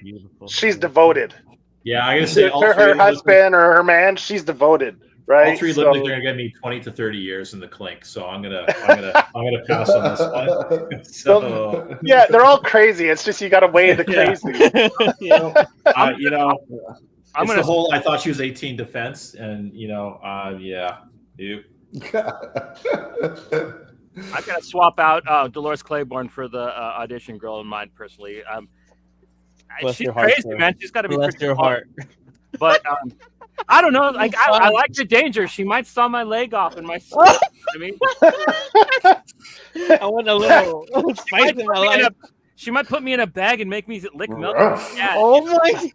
Speaker 7: Beautiful.
Speaker 4: she's devoted.
Speaker 5: Yeah, I gotta say, all
Speaker 4: To
Speaker 5: three
Speaker 4: her
Speaker 5: of them look like-
Speaker 4: husband or her man, she's devoted. Right.
Speaker 5: all three look like they're gonna get me 20 to 30 years in the clink. So I'm gonna pass on this one. So
Speaker 4: Yeah, they're all crazy. It's just you got to weigh the
Speaker 5: Yeah.
Speaker 4: crazy.
Speaker 7: Yeah.
Speaker 5: you know,
Speaker 1: I'm
Speaker 5: it's
Speaker 1: gonna
Speaker 5: the whole. I thought she was 18 defense, and yeah, you.
Speaker 1: I gotta swap out Dolores Claiborne for the audition girl in mine personally.
Speaker 7: Bless
Speaker 1: She's
Speaker 7: your heart,
Speaker 1: crazy,
Speaker 7: sir.
Speaker 1: man. She's got to be
Speaker 7: Bless
Speaker 1: pretty
Speaker 7: your heart.
Speaker 1: But I don't know. Like I like the danger. She might saw my leg off in my. I mean,
Speaker 7: I want a little spice in my life.
Speaker 1: She might put me in a bag and make me lick milk.
Speaker 6: Rough.
Speaker 1: Yeah.
Speaker 7: Oh my!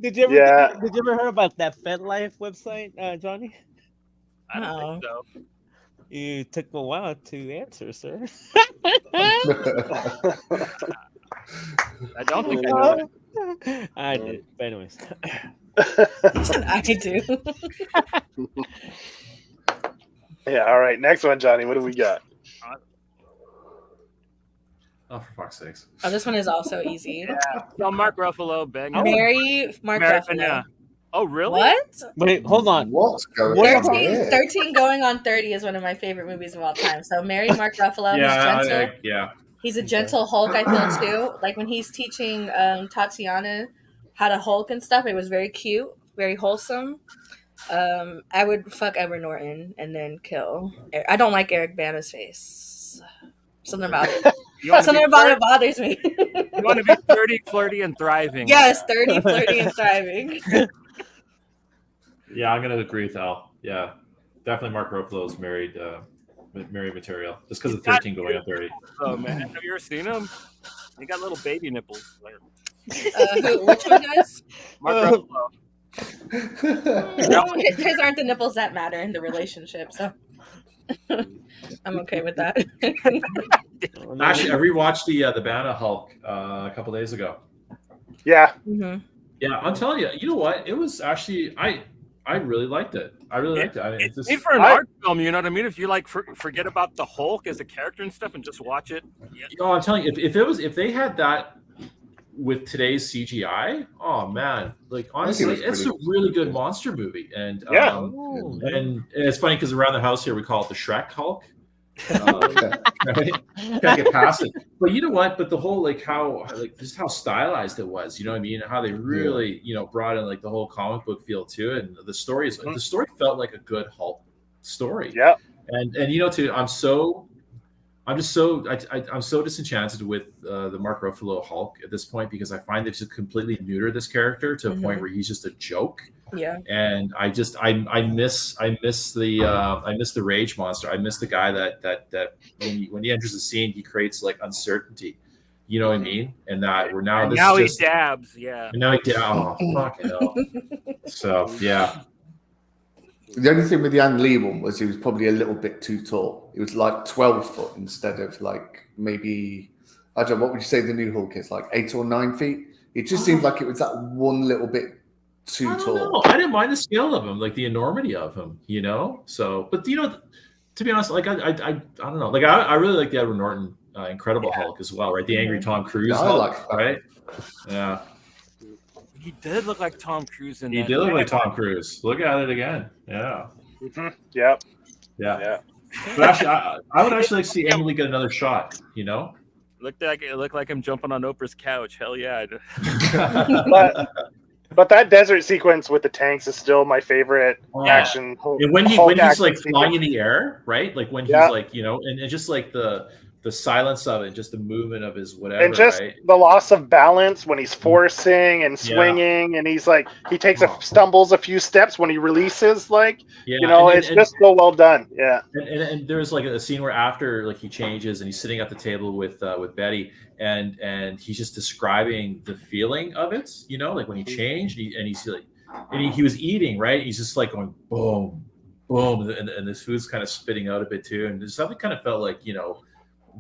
Speaker 7: Did you ever
Speaker 4: Yeah.
Speaker 7: did you ever hear about that FetLife website, Johnny?
Speaker 1: I don't think so.
Speaker 7: You took a while to answer, sir.
Speaker 1: I don't think I know that.
Speaker 7: I did, but anyways.
Speaker 3: I do.
Speaker 4: Yeah. All right. Next one, Johnny. What do we got?
Speaker 5: Oh, for fuck's sakes.
Speaker 3: Oh, this one is also easy.
Speaker 1: Yeah. So Mark Ruffalo, bang.
Speaker 3: Marry Mark
Speaker 1: American,
Speaker 3: Ruffalo.
Speaker 1: yeah. Oh, really?
Speaker 3: What?
Speaker 7: Wait, hold on.
Speaker 6: What's going
Speaker 7: What
Speaker 6: on
Speaker 3: 13,
Speaker 6: here?
Speaker 3: 13 going on 30 is one of my favorite movies of all time. So marry Mark Ruffalo.
Speaker 5: Yeah,
Speaker 3: He's gentle.
Speaker 5: yeah.
Speaker 3: He's a gentle Hulk, I feel too. Like when he's teaching Tatiana how to Hulk and stuff, it was very cute, very wholesome. I would fuck Edward Norton and then kill. I don't like Eric Bana's face. Something about it. Something about it bothers me.
Speaker 1: You want to be 30, flirty, and thriving.
Speaker 3: Yes, 30, flirty, and thriving.
Speaker 5: Yeah, I'm gonna agree with Al. Yeah, definitely Mark Ruffalo's married material. Just because of 13 going on 30.
Speaker 1: Oh man, have you ever seen him? He got little baby nipples.
Speaker 3: Which one does?
Speaker 1: Mark Ruffalo.
Speaker 3: His aren't the nipples that matter in the relationship, so I'm okay with that.
Speaker 5: Actually, I rewatched the Banner Hulk a couple days ago.
Speaker 4: Yeah.
Speaker 3: Mhm.
Speaker 5: Yeah, I'm telling you, you know what? It was actually I really liked it. I really liked it. I mean, it's
Speaker 1: It's
Speaker 5: just,
Speaker 1: made for an art film, you know what I mean? If you like forget about the Hulk as a character and stuff and just watch it. Yeah.
Speaker 5: oh, I'm telling you, if they had that with today's CGI, oh man, like honestly,
Speaker 6: was
Speaker 5: it's a
Speaker 6: pretty-
Speaker 5: really good monster movie. And
Speaker 4: Yeah.
Speaker 5: and it's funny because around the house here we call it the Shrek Hulk. Right? Can't get past it. But you know what? But the whole like how like just how stylized it was, you know what I mean? How they really, you know, brought in like the whole comic book feel to it. And the story felt like a good Hulk story.
Speaker 4: Yeah.
Speaker 5: And you know, I'm just so disenchanted with the Mark Ruffalo Hulk at this point because I find they've just completely neutered this character to a point where he's just a joke.
Speaker 3: Yeah.
Speaker 5: And I miss the rage monster. I miss the guy that when he enters the scene, he creates like uncertainty. You know what I mean? And that we're now
Speaker 1: And
Speaker 5: this
Speaker 1: now
Speaker 5: is
Speaker 1: he
Speaker 5: just,
Speaker 1: dabs, yeah.
Speaker 5: and now he dabs. Oh fucking hell. So yeah.
Speaker 6: The only thing with the Ang Lee one was he was probably a little bit too tall. He was like 12 foot instead of like maybe, I don't know, what would you say the new Hulk is, like 8 or 9 feet? It just seemed like it was that one little bit too
Speaker 5: I don't
Speaker 6: tall.
Speaker 5: know. I didn't mind the scale of him, like the enormity of him, you know. So, but you know, to be honest, like I don't know. Like I really like the Edward Norton Incredible Hulk as well, right? The angry Tom Cruise
Speaker 6: Yeah, I
Speaker 5: Hulk,
Speaker 6: like that.
Speaker 5: right? Yeah,
Speaker 1: He did look like Tom Cruise in
Speaker 5: he
Speaker 1: that.
Speaker 5: did look like Tom Cruise. Look at it again. Yeah,
Speaker 4: Mhm. Yep.
Speaker 5: yeah.
Speaker 4: Yeah.
Speaker 5: But actually, I would actually like to see Emily get another shot. You know.
Speaker 1: It looked like him jumping on Oprah's couch. Hell yeah.
Speaker 4: But that desert sequence with the tanks is still my favorite
Speaker 5: Oh.
Speaker 4: action.
Speaker 5: And when
Speaker 4: Hulk
Speaker 5: he's
Speaker 4: action
Speaker 5: like
Speaker 4: sequence.
Speaker 5: flying in the air, right? Like when he's
Speaker 4: Yeah.
Speaker 5: like, you know, and just like the silence of it, just the movement of his whatever,
Speaker 4: And just
Speaker 5: right?
Speaker 4: the loss of balance when he's forcing and swinging, and he's like he stumbles a few steps when he releases. Like
Speaker 5: Yeah,
Speaker 4: you know,
Speaker 5: and then-
Speaker 4: it's just so well done. Yeah.
Speaker 5: And there's like a scene where after like he changes and he's sitting at the table with Betty and he's just describing the feeling of it, you know, like when he changed and he's like he was eating, right? He's just like going boom, boom, and this food's kind of spitting out a bit too, and there's something kind of felt like, you know,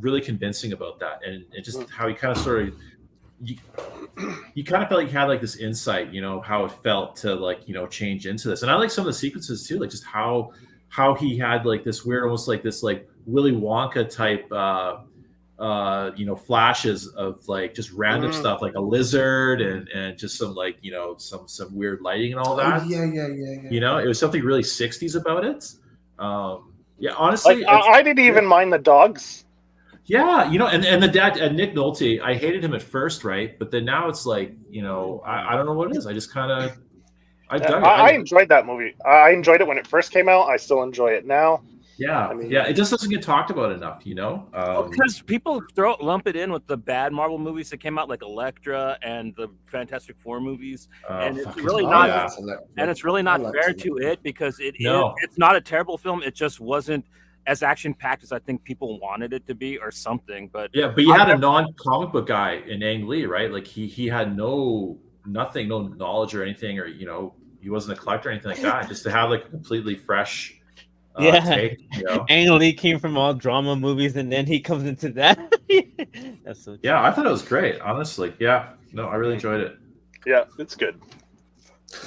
Speaker 5: really convincing about that, and just how he kind of sort of you kind of felt like he had like this insight, you know, how it felt to like, you know, change into this. And I like some of the sequences too, like just how he had like this weird, almost like this like Willy Wonka type you know, flashes of like just random stuff like a lizard and just some like, you know, some weird lighting and all that.
Speaker 6: Oh, yeah.
Speaker 5: You know, it was something really 60s about it. Yeah, honestly,
Speaker 4: Like I didn't even mind the dogs.
Speaker 5: yeah, you know, and the dad, Nick Nolte, I hated him at first, right? But then now it's like, you know, I don't know what it is. I just kind of, I dug it.
Speaker 4: I enjoyed that movie. I enjoyed it when it first came out. I still enjoy it now.
Speaker 5: yeah,
Speaker 4: I mean-
Speaker 5: yeah. It just doesn't get talked about enough, you know.
Speaker 1: Because people lump it in with the bad Marvel movies that came out, like Elektra and the Fantastic Four movies, and it's
Speaker 5: fucking-
Speaker 1: really
Speaker 5: oh,
Speaker 1: not.
Speaker 5: yeah.
Speaker 1: And it's really
Speaker 6: I
Speaker 1: not
Speaker 6: like
Speaker 1: fair
Speaker 6: Select.
Speaker 1: to it because
Speaker 5: No.
Speaker 1: it's not a terrible film. It just wasn't as action packed as I think people wanted it to be, or something. But
Speaker 5: Yeah, but you had a non-comic book guy in Ang Lee, right? Like he had no knowledge or anything, or he wasn't a collector or anything like that. Just to have like a completely fresh take,
Speaker 7: Ang Lee came from all drama movies, and then he comes into that. That's so.
Speaker 5: Yeah, I thought it was great, honestly. Yeah, no, I really enjoyed it.
Speaker 4: Yeah, it's good.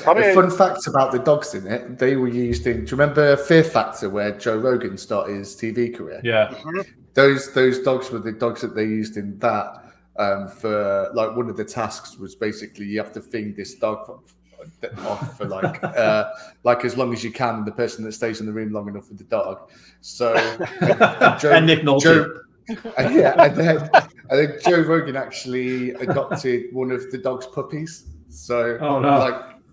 Speaker 6: A fun fact about the dogs in it, they were used in. Do you remember Fear Factor, where Joe Rogan started his TV career?
Speaker 5: Yeah.
Speaker 6: Those dogs were the dogs that they used in that. For like one of the tasks was basically you have to feed this dog off for like as long as you can, and the person that stays in the room long enough with the dog. So
Speaker 5: and Nick Nolte.
Speaker 6: And then Joe Rogan actually adopted one of the dog's puppies. So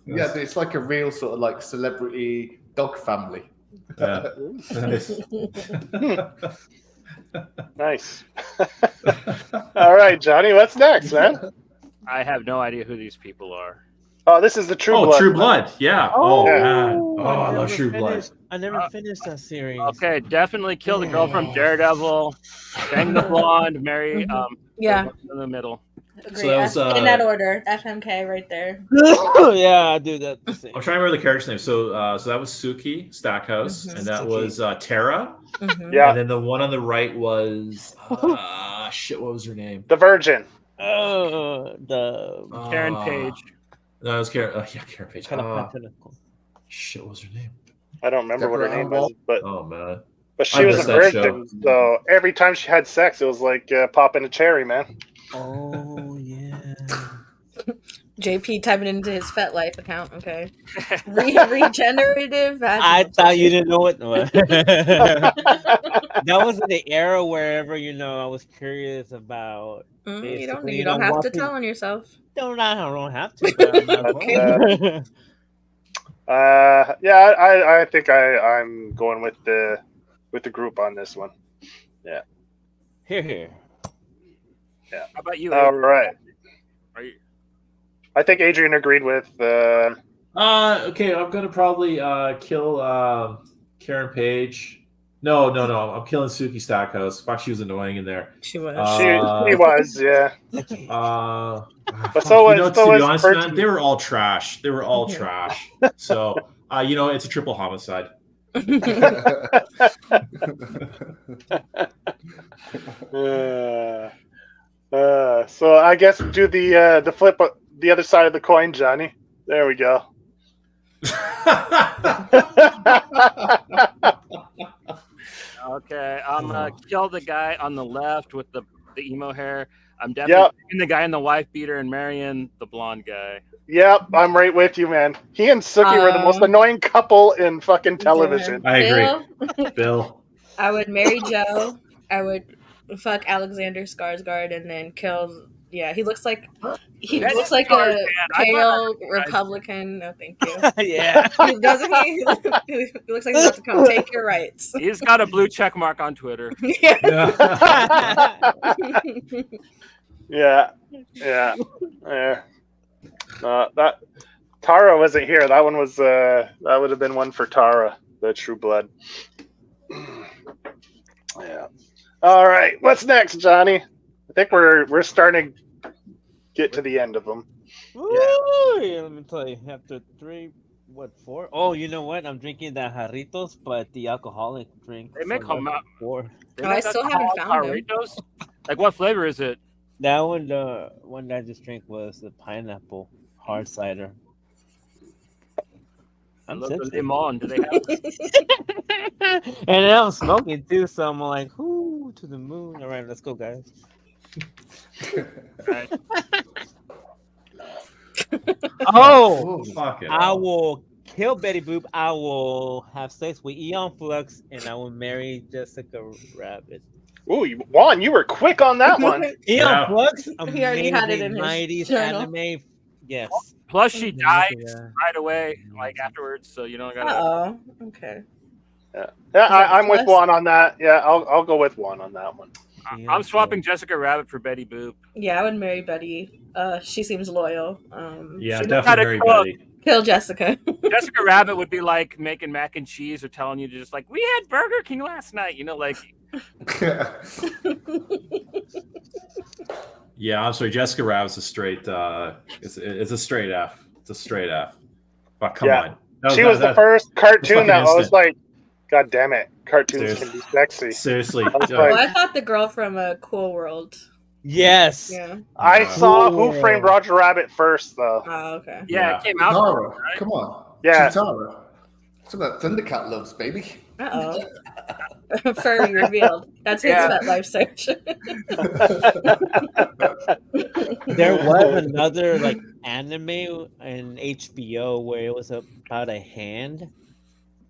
Speaker 6: yeah, it's like a real sort of like celebrity dog family.
Speaker 5: Yeah.
Speaker 4: Nice. All right, Johnny, what's next, man?
Speaker 1: I have no idea who these people are.
Speaker 4: Oh, this is the True Blood.
Speaker 5: True Blood. Yeah.
Speaker 7: Oh,
Speaker 5: man. Oh, I love True Blood.
Speaker 7: I never finished that series.
Speaker 1: Okay, definitely kill the girl from Daredevil, bang the blonde, marry
Speaker 3: Yeah.
Speaker 1: in the middle.
Speaker 3: Agree.
Speaker 5: So that was,
Speaker 3: in that order. FMK right there.
Speaker 7: Yeah, I do that.
Speaker 5: I'm trying to remember the character's name. So that was Suki Stackhouse, and that was Tara.
Speaker 4: Yeah.
Speaker 5: And then the one on the right was shit. What was her name?
Speaker 4: The Virgin.
Speaker 1: Karen Page.
Speaker 5: No, it was Karen. Karen Page. Shit, what was her name?
Speaker 4: I don't remember what her name was, but
Speaker 5: man.
Speaker 4: But she was a virgin, so every time she had sex, it was like popping a cherry, man.
Speaker 7: Oh yeah.
Speaker 3: JP typing into his FetLife account. Okay. Regenerative.
Speaker 7: I thought you didn't know what. That was in the era wherever I was curious about.
Speaker 3: You don't have to tell on yourself.
Speaker 7: No, I don't have to. But
Speaker 4: I think I'm going with the group on this one. Yeah.
Speaker 7: Here.
Speaker 4: Yeah.
Speaker 1: How about you?
Speaker 4: All right.
Speaker 1: Are you?
Speaker 4: I think Adrian agreed with.
Speaker 5: Okay, I'm gonna probably kill Karen Page. No, I'm killing Suki Stackhouse. Fuck, she was annoying in there.
Speaker 3: She was.
Speaker 4: She was, yeah. But so was.
Speaker 5: To be honest, man, they were all trash. They were all trash. So, it's a triple homicide.
Speaker 4: So I guess do the flip, the other side of the coin, Johnny. There we go.
Speaker 1: Okay, I'm gonna kill the guy on the left with the emo hair. I'm definitely taking the guy in the wife beater and marrying the blonde guy.
Speaker 4: Yep, I'm right with you, man. He and Suki were the most annoying couple in fucking television.
Speaker 5: I agree. Bill.
Speaker 3: I would marry Joe. I would fuck Alexander Skarsgård and then kill. Yeah, he looks like a pale Republican. No, thank you.
Speaker 7: Yeah,
Speaker 3: doesn't he? He looks like he's about to come take your rights.
Speaker 1: He's got a blue check mark on Twitter.
Speaker 4: Yeah. That Tara wasn't here. That one was that would have been one for Tara, the True Blood. Yeah. All right. What's next, Johnny? I think we're starting to get to the end of them.
Speaker 7: Yeah, let me tell you. After 4? Oh, you know what? I'm drinking the Jarritos, but the alcoholic drink.
Speaker 1: They make them out.
Speaker 7: 4.
Speaker 3: I still haven't found them.
Speaker 1: Like, what flavor is it?
Speaker 7: That one, the one that I just drank was the pineapple hard cider.
Speaker 1: I love the lemon. Do they have it?
Speaker 7: And then I'm smoking too, so I'm like, "Ooh, to the moon!" All right, let's go, guys.
Speaker 1: Right.
Speaker 7: I will kill Betty Boop. I will have sex with Eon Flux, and I will marry Jessica Rabbit.
Speaker 4: Ooh, Juan, you were quick on that one.
Speaker 7: Eon Flux,
Speaker 3: He already had it in his
Speaker 7: 90s
Speaker 3: journal.
Speaker 7: anime. Yes.
Speaker 1: Plus, she died right away, like afterwards. So you don't gotta.
Speaker 3: Oh, okay.
Speaker 4: Yeah, I'm with Juan on that. Yeah, I'll go with Juan on that one.
Speaker 1: I'm swapping Jessica Rabbit for Betty Boop.
Speaker 3: Yeah, I would marry Betty. She seems loyal.
Speaker 5: Yeah,
Speaker 3: she
Speaker 5: definitely marry Betty.
Speaker 3: Kill Jessica.
Speaker 1: Jessica Rabbit would be like making mac and cheese or telling you to just like, we had Burger King last night. You know, like
Speaker 5: Yeah, I'm sorry. Jessica Rabbit's a straight. It's a straight F. It's a straight F. But come
Speaker 4: Yeah.
Speaker 5: on. That
Speaker 4: She was the first cartoon
Speaker 5: fucking
Speaker 4: that I was
Speaker 5: instant.
Speaker 4: like, God damn it, cartoons
Speaker 5: Seriously.
Speaker 4: can be sexy.
Speaker 5: Seriously.
Speaker 4: was
Speaker 5: uh,
Speaker 3: Well, I thought the girl from Cool World.
Speaker 7: Yes.
Speaker 3: Yeah.
Speaker 4: I saw
Speaker 7: Cool.
Speaker 4: Who Framed Roger Rabbit first, though.
Speaker 3: Oh, okay.
Speaker 1: yeah, it came out.
Speaker 6: Chitara, come on.
Speaker 4: Yeah.
Speaker 6: Chitara. Some of that Thundercat loves, baby.
Speaker 3: Uh oh. Furry revealed. That's his
Speaker 1: Yeah.
Speaker 3: life search.
Speaker 7: There was another like anime in HBO where it was about a hand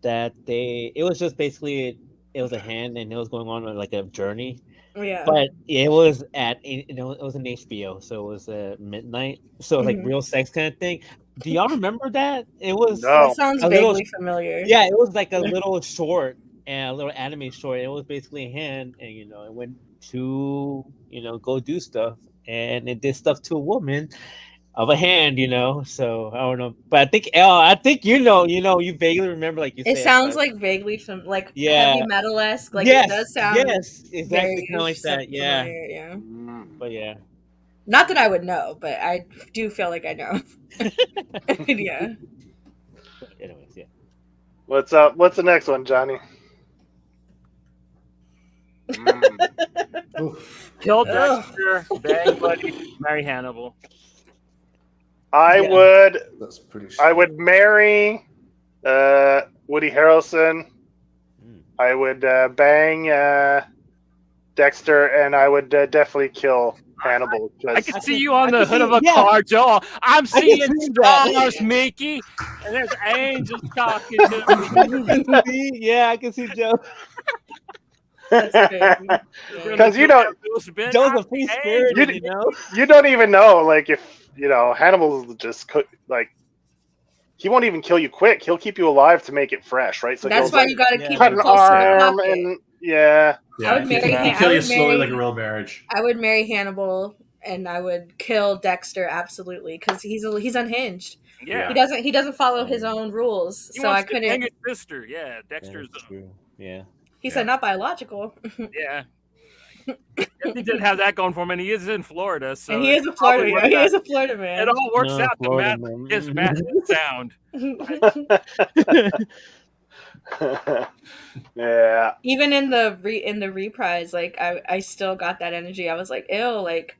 Speaker 7: that it was just basically it was a hand and it was going on like a journey,
Speaker 3: Yeah.
Speaker 7: but it was it was an HBO, so it was midnight, so like
Speaker 3: Mhm.
Speaker 7: real sex kind of thing. Do y'all remember that? It was
Speaker 4: No.
Speaker 3: That sounds
Speaker 7: a little-
Speaker 3: vaguely familiar.
Speaker 7: yeah, it was like a little short and a little anime short. It was basically a hand, and it went to go do stuff, and it did stuff to a woman of a hand. So I don't know, but I think you vaguely remember, like you
Speaker 3: It
Speaker 7: said,
Speaker 3: sounds
Speaker 7: but-
Speaker 3: like vaguely like
Speaker 7: Yeah.
Speaker 3: heavy metal esque. Like
Speaker 7: yes,
Speaker 3: it does sound
Speaker 7: yes, exactly
Speaker 3: very
Speaker 7: kind of like that. Yeah,
Speaker 3: familiar, yeah.
Speaker 7: but yeah.
Speaker 3: Not that I would know, but I do feel like I know. Yeah.
Speaker 7: Anyways, yeah.
Speaker 4: What's up? What's the next one, Johnny?
Speaker 1: Kill
Speaker 3: Ugh.
Speaker 1: Dexter, bang Buddy, marry Hannibal.
Speaker 4: I
Speaker 7: Yeah.
Speaker 6: That's pretty
Speaker 4: I would marry Woody Harrelson.
Speaker 7: Mm.
Speaker 4: I would bang Dexter, and I would definitely kill Hannibal.
Speaker 1: I
Speaker 4: 'cause-
Speaker 1: can see you on
Speaker 7: I
Speaker 1: the
Speaker 7: can
Speaker 1: hood of
Speaker 7: see-
Speaker 1: a
Speaker 7: yeah.
Speaker 1: car, Joe. I'm
Speaker 7: can
Speaker 1: seeing
Speaker 7: see that.
Speaker 1: stars, Mickey, and there's angels talking to me.
Speaker 7: Yeah, I can see Joe.
Speaker 3: That's crazy. Yeah.
Speaker 4: 'Cause you don't-
Speaker 7: Joe's a free spirit,
Speaker 4: You- you don't even know, like, if Hannibal's just like, he won't even kill you quick. He'll keep you alive to make it fresh, right? So
Speaker 3: That's
Speaker 4: he'll,
Speaker 3: why
Speaker 4: like,
Speaker 3: you gotta
Speaker 7: Yeah.
Speaker 3: keep
Speaker 4: cut
Speaker 3: him
Speaker 4: an
Speaker 3: close to the
Speaker 4: arm,
Speaker 3: pocket.
Speaker 4: and yeah,
Speaker 1: Yeah,
Speaker 3: I would marry
Speaker 5: He
Speaker 3: him.
Speaker 5: kill
Speaker 3: I
Speaker 5: you
Speaker 3: would
Speaker 5: slowly
Speaker 3: marry-
Speaker 5: like a real marriage.
Speaker 3: I would marry Hannibal, and I would kill Dexter absolutely because he's unhinged.
Speaker 1: Yeah.
Speaker 3: He doesn't follow his own rules,
Speaker 1: He
Speaker 3: so I
Speaker 1: wants to bang
Speaker 3: couldn't.
Speaker 1: his sister. Yeah, Dexter's.
Speaker 7: Yeah.
Speaker 3: He said not biological,
Speaker 1: Yeah. He didn't have that going for him, and he is in Florida, so
Speaker 3: and he is a
Speaker 1: it probably
Speaker 3: Florida.
Speaker 1: works
Speaker 3: He
Speaker 1: out.
Speaker 3: is a Florida man.
Speaker 1: It all works
Speaker 7: No,
Speaker 1: out. The
Speaker 7: Florida
Speaker 1: math
Speaker 7: man.
Speaker 1: is math and sound.
Speaker 4: yeah.
Speaker 3: Even in the reprise, like I still got that energy. I was like, ew, like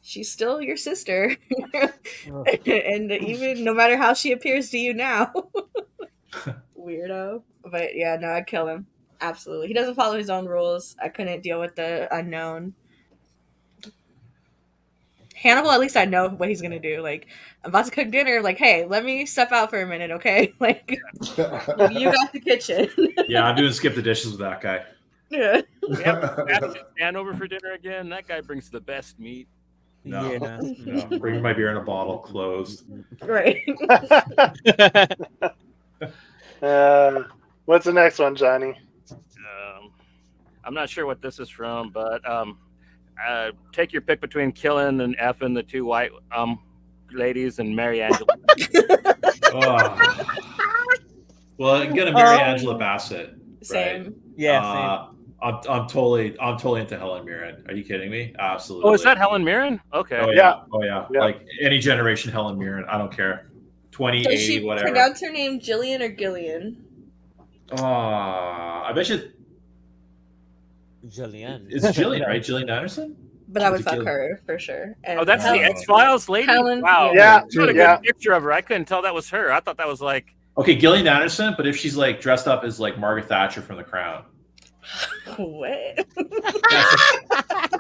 Speaker 3: she's still your sister, and even no matter how she appears to you now, weirdo. But yeah, no, I'd kill him. Absolutely, he doesn't follow his own rules. I couldn't deal with the unknown. Hannibal, at least I know what he's gonna do. Like, I'm about to cook dinner. Like, hey, let me step out for a minute, okay? Like, you got the kitchen.
Speaker 5: Yeah, I'm doing skip the dishes with that guy.
Speaker 3: Yeah.
Speaker 1: Stand over for dinner again. That guy brings the best meat.
Speaker 5: No.
Speaker 7: Yeah.
Speaker 5: No, bring my beer in a bottle, closed.
Speaker 3: Right.
Speaker 4: What's the next one, Johnny?
Speaker 1: I'm not sure what this is from, but take your pick between killing and effing the two white ladies and Mary Angela.
Speaker 5: Oh. Well, I'm gonna marry Angela Bassett.
Speaker 3: Same.
Speaker 5: Right?
Speaker 7: Yeah.
Speaker 5: I'm totally into Helen Mirren. Are you kidding me? Absolutely.
Speaker 1: Oh, is that Helen Mirren? Okay.
Speaker 5: Oh yeah.
Speaker 4: Yeah.
Speaker 5: Oh yeah.
Speaker 4: Yeah.
Speaker 5: Like any generation Helen Mirren. I don't care. 20,
Speaker 3: Does
Speaker 5: 80,
Speaker 3: she
Speaker 5: whatever.
Speaker 3: pronounce her name Jillian or Gillian?
Speaker 5: I bet you
Speaker 7: Jillian.
Speaker 5: it's Jillian, right? Jillian Anderson?
Speaker 3: But I would
Speaker 5: To
Speaker 3: fuck
Speaker 5: kill.
Speaker 3: her for sure. And
Speaker 1: Oh, that's the
Speaker 3: Helen-
Speaker 1: X-Files lady?
Speaker 3: Helen-
Speaker 1: Wow.
Speaker 4: Yeah,
Speaker 1: You got a
Speaker 4: yeah.
Speaker 1: good picture of her. I couldn't tell that was her. I thought that was like...
Speaker 5: Okay, Gillian Anderson, but if she's like dressed up as like Margaret Thatcher from The Crown.
Speaker 3: What?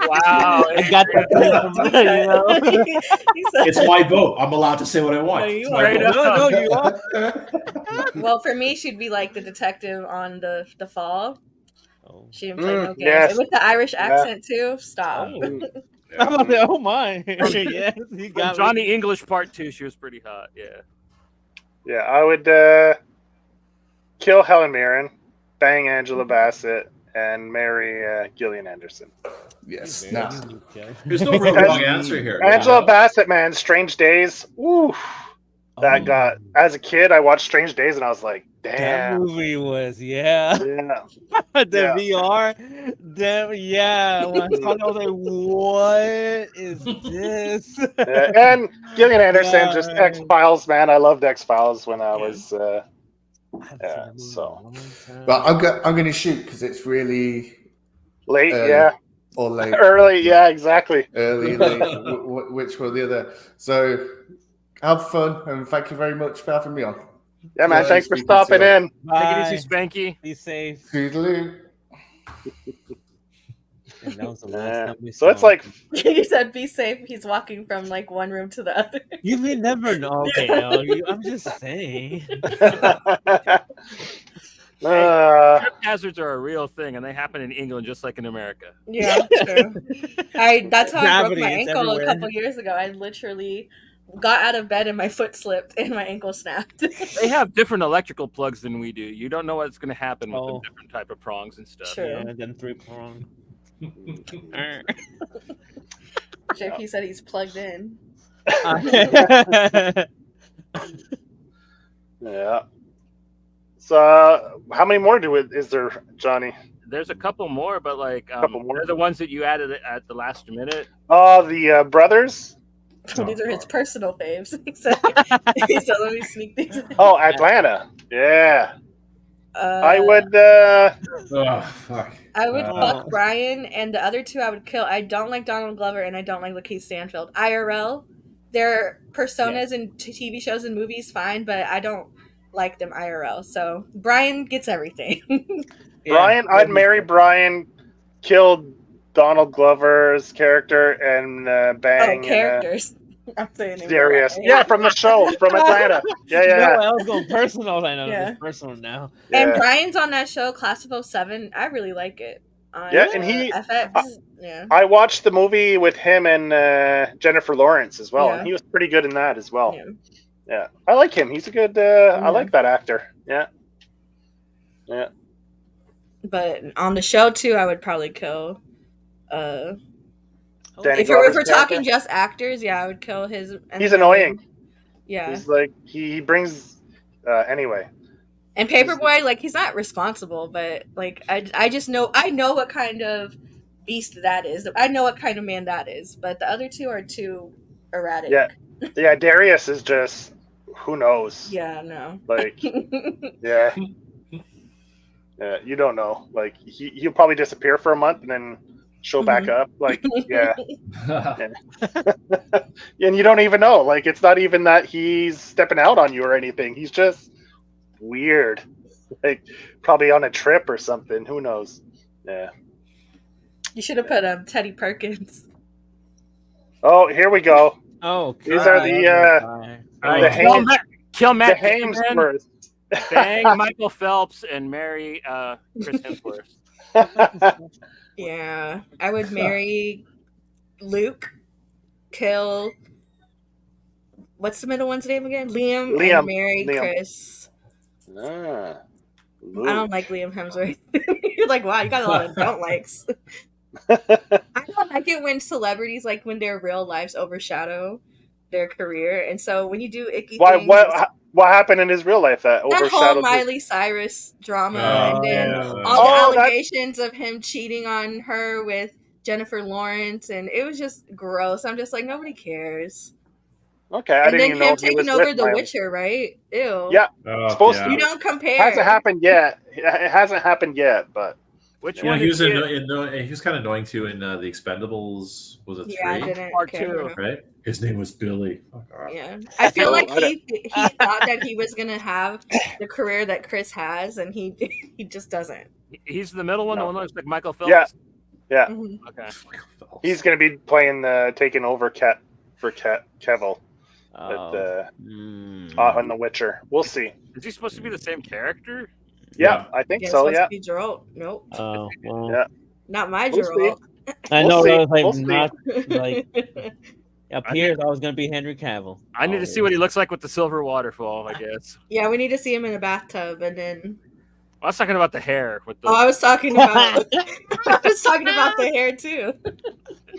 Speaker 1: Wow.
Speaker 7: I got that from her,
Speaker 5: It's my vote. I'm allowed to say what I want.
Speaker 3: No, you
Speaker 5: It's my
Speaker 3: are.
Speaker 5: vote.
Speaker 7: No, you are.
Speaker 3: Well, for me, she'd be like the detective on the Fall.
Speaker 7: Oh.
Speaker 3: She didn't play no games.
Speaker 4: yes.
Speaker 3: And with the Irish accent too. Stop.
Speaker 7: I'm
Speaker 5: Yeah.
Speaker 7: about to say, oh my. Yes, you
Speaker 1: From
Speaker 7: got
Speaker 1: Johnny English Part 2, she was pretty hot. Yeah.
Speaker 4: Yeah, I would kill Helen Mirren, bang Angela Bassett, and marry Gillian Anderson.
Speaker 6: Yes.
Speaker 7: me.
Speaker 6: Nah.
Speaker 5: There's no real wrong answer here.
Speaker 4: Angela Bassett, man, Strange Days. Ooh, that got as a kid. I watched Strange Days, and I was like,
Speaker 7: That
Speaker 4: damn.
Speaker 7: movie was yeah.
Speaker 4: Yeah.
Speaker 7: The
Speaker 4: Yeah.
Speaker 7: VR. Damn yeah. When I saw that, I was like, what is this?
Speaker 4: Yeah, and Gillian Anderson, just
Speaker 7: Yeah.
Speaker 4: X-Files, man. I loved X-Files when I was.
Speaker 7: I haven't seen
Speaker 4: Yeah,
Speaker 7: that movie
Speaker 4: so.
Speaker 7: in a long time.
Speaker 6: But I'm going to shoot because it's really
Speaker 4: Late,
Speaker 6: early
Speaker 4: yeah.
Speaker 6: or late.
Speaker 4: Early, yeah, exactly.
Speaker 6: Early, late, which one or the other. So have fun and thank you very much for having me on.
Speaker 4: Yeah, man.
Speaker 6: Yeah,
Speaker 4: Thanks for
Speaker 6: speaking to
Speaker 4: stopping
Speaker 6: you.
Speaker 4: in.
Speaker 1: Take
Speaker 7: Bye.
Speaker 1: it easy, Spanky.
Speaker 7: Be safe.
Speaker 6: Toodaloo.
Speaker 7: And that was the last
Speaker 4: Yeah.
Speaker 7: time we
Speaker 4: So it's
Speaker 7: saw
Speaker 4: like,
Speaker 3: He said, "Be safe." He's walking from like one room to the other.
Speaker 7: You may never know. Okay, no, I'm just saying.
Speaker 1: Trip hazards are a real thing, and they happen in England just like in America.
Speaker 3: Yeah, true. That's how I broke
Speaker 7: Gravity,
Speaker 3: my
Speaker 7: it's
Speaker 3: ankle
Speaker 7: everywhere.
Speaker 3: a couple years ago. I literally got out of bed and my foot slipped and my ankle snapped.
Speaker 1: They have different electrical plugs than we do. You don't know what's going to happen with
Speaker 7: Oh.
Speaker 1: the different type of prongs and stuff.
Speaker 3: True.
Speaker 7: Yeah, and then 3-prong.
Speaker 3: JP said he's plugged in.
Speaker 4: yeah. So, how many more is there, Johnny?
Speaker 1: There's a couple more, but like
Speaker 4: Couple more.
Speaker 1: they're the ones that you added at the last minute.
Speaker 4: Oh, the brothers.
Speaker 3: These are his personal faves. He said, let me sneak these in.
Speaker 4: Oh, Atlanta. Yeah, I would.
Speaker 5: Oh fuck.
Speaker 3: I would
Speaker 7: Oh.
Speaker 3: fuck Brian, and the other two I would kill. I don't like Donald Glover, and I don't like Lakeith Stanfield. IRL, their personas in TV shows and movies, fine, but I don't like them IRL. So Brian gets everything.
Speaker 4: Brian, I'd marry Brian, kill Donald Glover's character, and bang.
Speaker 3: Characters. I'm saying it
Speaker 4: Darius.
Speaker 3: right.
Speaker 4: Yeah, from the show, from Atlanta. Yeah, yeah.
Speaker 7: No, I was going personal. I know
Speaker 3: Yeah.
Speaker 7: it's personal now.
Speaker 3: And
Speaker 4: Yeah.
Speaker 3: Brian's on that show, Class of 07. I really like it. On,
Speaker 4: Yeah, and he-
Speaker 3: FX. Yeah.
Speaker 4: I watched the movie with him and Jennifer Lawrence as well,
Speaker 3: Yeah.
Speaker 4: and he was pretty good in that as well.
Speaker 3: Yeah.
Speaker 4: Yeah, I like him. He's a good. I like that actor. Yeah. Yeah.
Speaker 3: But on the show too, I would probably kill.
Speaker 4: Danny
Speaker 3: If we're
Speaker 4: Glover's
Speaker 3: talking
Speaker 4: character?
Speaker 3: just actors, yeah, I would kill his.
Speaker 4: He's annoying.
Speaker 3: Yeah,
Speaker 4: He's like he brings. Anyway.
Speaker 3: and Paperboy, like he's not responsible, but like I just know what kind of beast that is. I know what kind of man that is. But the other two are too erratic.
Speaker 4: Yeah. Yeah. Darius is just who knows.
Speaker 3: Yeah. No.
Speaker 4: Like yeah. Yeah. You don't know. Like he'll probably disappear for a month and then show back up. Like yeah. And you don't even know. Like it's not even that he's stepping out on you or anything. He's just weird. Like probably on a trip or something. Who knows? Yeah.
Speaker 3: You should have put Teddy Perkins.
Speaker 4: Oh, here we go.
Speaker 7: Oh,
Speaker 4: These are the
Speaker 1: All
Speaker 4: The
Speaker 1: right,
Speaker 4: Hames-
Speaker 1: kill
Speaker 4: the
Speaker 1: Matt Damon,
Speaker 4: Hamesworth.
Speaker 1: bang Michael Phelps, and marry Chris Hemsworth.
Speaker 3: Yeah, I would marry Luke, kill. What's the middle one's name again? Liam.
Speaker 4: Liam.
Speaker 3: And marry
Speaker 4: Liam.
Speaker 3: Chris.
Speaker 4: Ah,
Speaker 3: I don't like Liam Hemsworth. You're like, wow, you got a lot of don't likes. I don't like it when celebrities, like when their real lives overshadow their career, and so when you do icky
Speaker 4: Why?
Speaker 3: things,
Speaker 4: What happened in his real life that
Speaker 3: that whole
Speaker 4: overshadowed? his-
Speaker 3: Miley Cyrus drama,
Speaker 5: Oh,
Speaker 3: and then
Speaker 5: yeah.
Speaker 3: all
Speaker 4: Oh,
Speaker 3: the
Speaker 4: that-
Speaker 3: allegations of him cheating on her with Jennifer Lawrence, and it was just gross. I'm just like, nobody cares.
Speaker 4: Okay, I
Speaker 3: And
Speaker 4: didn't
Speaker 3: then
Speaker 4: even know
Speaker 3: him
Speaker 4: he was
Speaker 3: taking over
Speaker 4: with
Speaker 3: The
Speaker 4: Miley.
Speaker 3: Witcher, right? Ew.
Speaker 4: Yeah.
Speaker 5: Oh,
Speaker 4: Supposed
Speaker 5: yeah.
Speaker 4: to
Speaker 3: You don't compare.
Speaker 4: Hasn't happened yet. It hasn't happened yet, but
Speaker 1: Which
Speaker 5: Yeah,
Speaker 1: one?
Speaker 5: he was
Speaker 1: did
Speaker 5: he was kind of annoying too in the Expendables. Was it 3?
Speaker 3: Yeah, I didn't
Speaker 1: Part
Speaker 3: care.
Speaker 1: two.
Speaker 5: Right. His name was Billy. Fuck off.
Speaker 3: Yeah, I feel
Speaker 4: No,
Speaker 3: like
Speaker 4: I
Speaker 3: he thought that he was gonna have the career that Chris has, and he just doesn't.
Speaker 1: He's the middle one,
Speaker 4: No.
Speaker 1: the one that looks like Michael Phelps.
Speaker 4: Yeah.
Speaker 3: Mhm.
Speaker 1: Okay.
Speaker 4: he's going to be playing taking over Kevel
Speaker 7: Oh.
Speaker 3: Mm.
Speaker 4: on The Witcher. We'll see.
Speaker 1: Is he supposed to be the same character?
Speaker 4: Yeah, I think
Speaker 3: Yeah,
Speaker 4: so.
Speaker 3: it's supposed
Speaker 4: Yeah.
Speaker 3: to be Geralt. Nope,
Speaker 7: Oh, well.
Speaker 4: Yeah.
Speaker 3: not my
Speaker 4: We'll see.
Speaker 3: Geralt.
Speaker 7: I
Speaker 4: We'll
Speaker 7: know
Speaker 4: see.
Speaker 7: that was like
Speaker 4: We'll see.
Speaker 7: not like appears I was gonna be Henry Cavill.
Speaker 1: I need to see what he looks like with the silver waterfall, I guess.
Speaker 3: Yeah, we need to see him in a bathtub, and then.
Speaker 1: I was talking about the hair with the.
Speaker 3: Oh, I was talking about. I was talking about the hair too.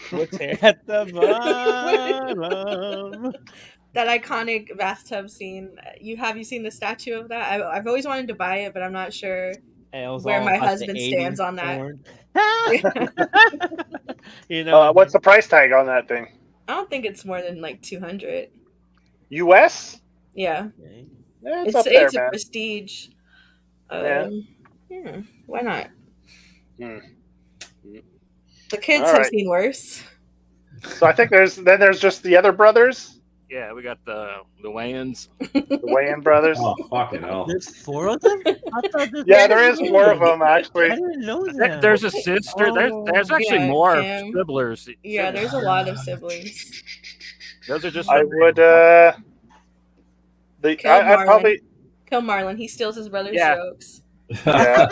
Speaker 7: What's here at the bottom?
Speaker 3: that iconic bathtub scene. Have you seen the statue of that? I've always wanted to buy it, but I'm not sure
Speaker 7: And it was
Speaker 3: where
Speaker 7: all
Speaker 3: my
Speaker 7: about the
Speaker 3: husband
Speaker 7: 80s
Speaker 3: stands on that.
Speaker 7: porn. You know,
Speaker 4: What's the price tag on that thing?
Speaker 3: I don't think it's more than like 200.
Speaker 4: U.S.
Speaker 3: Yeah,
Speaker 4: Yeah, it's up there,
Speaker 3: it's a
Speaker 4: man.
Speaker 3: prestige.
Speaker 4: Yeah.
Speaker 3: Why not?
Speaker 4: Hmm.
Speaker 3: The kids
Speaker 4: All
Speaker 3: have
Speaker 4: right.
Speaker 3: seen worse.
Speaker 4: So I think there's just the other brothers,
Speaker 1: Yeah, we got the Wayans.
Speaker 4: the Wayans brothers.
Speaker 5: Oh fucking hell!
Speaker 7: there's 4 of them. I thought
Speaker 4: Yeah, there is 4 of them
Speaker 7: I
Speaker 4: actually.
Speaker 7: didn't know that.
Speaker 1: There's a sister. There's actually
Speaker 3: Yeah,
Speaker 1: more
Speaker 3: Kim.
Speaker 1: siblings.
Speaker 3: Yeah, there's a lot of siblings.
Speaker 1: Those are just.
Speaker 4: I would.
Speaker 3: Kill
Speaker 4: I'd
Speaker 3: Marlon.
Speaker 4: probably.
Speaker 3: Kill Marlon. He steals his brother's
Speaker 1: Yeah.
Speaker 3: jokes.
Speaker 4: Yeah.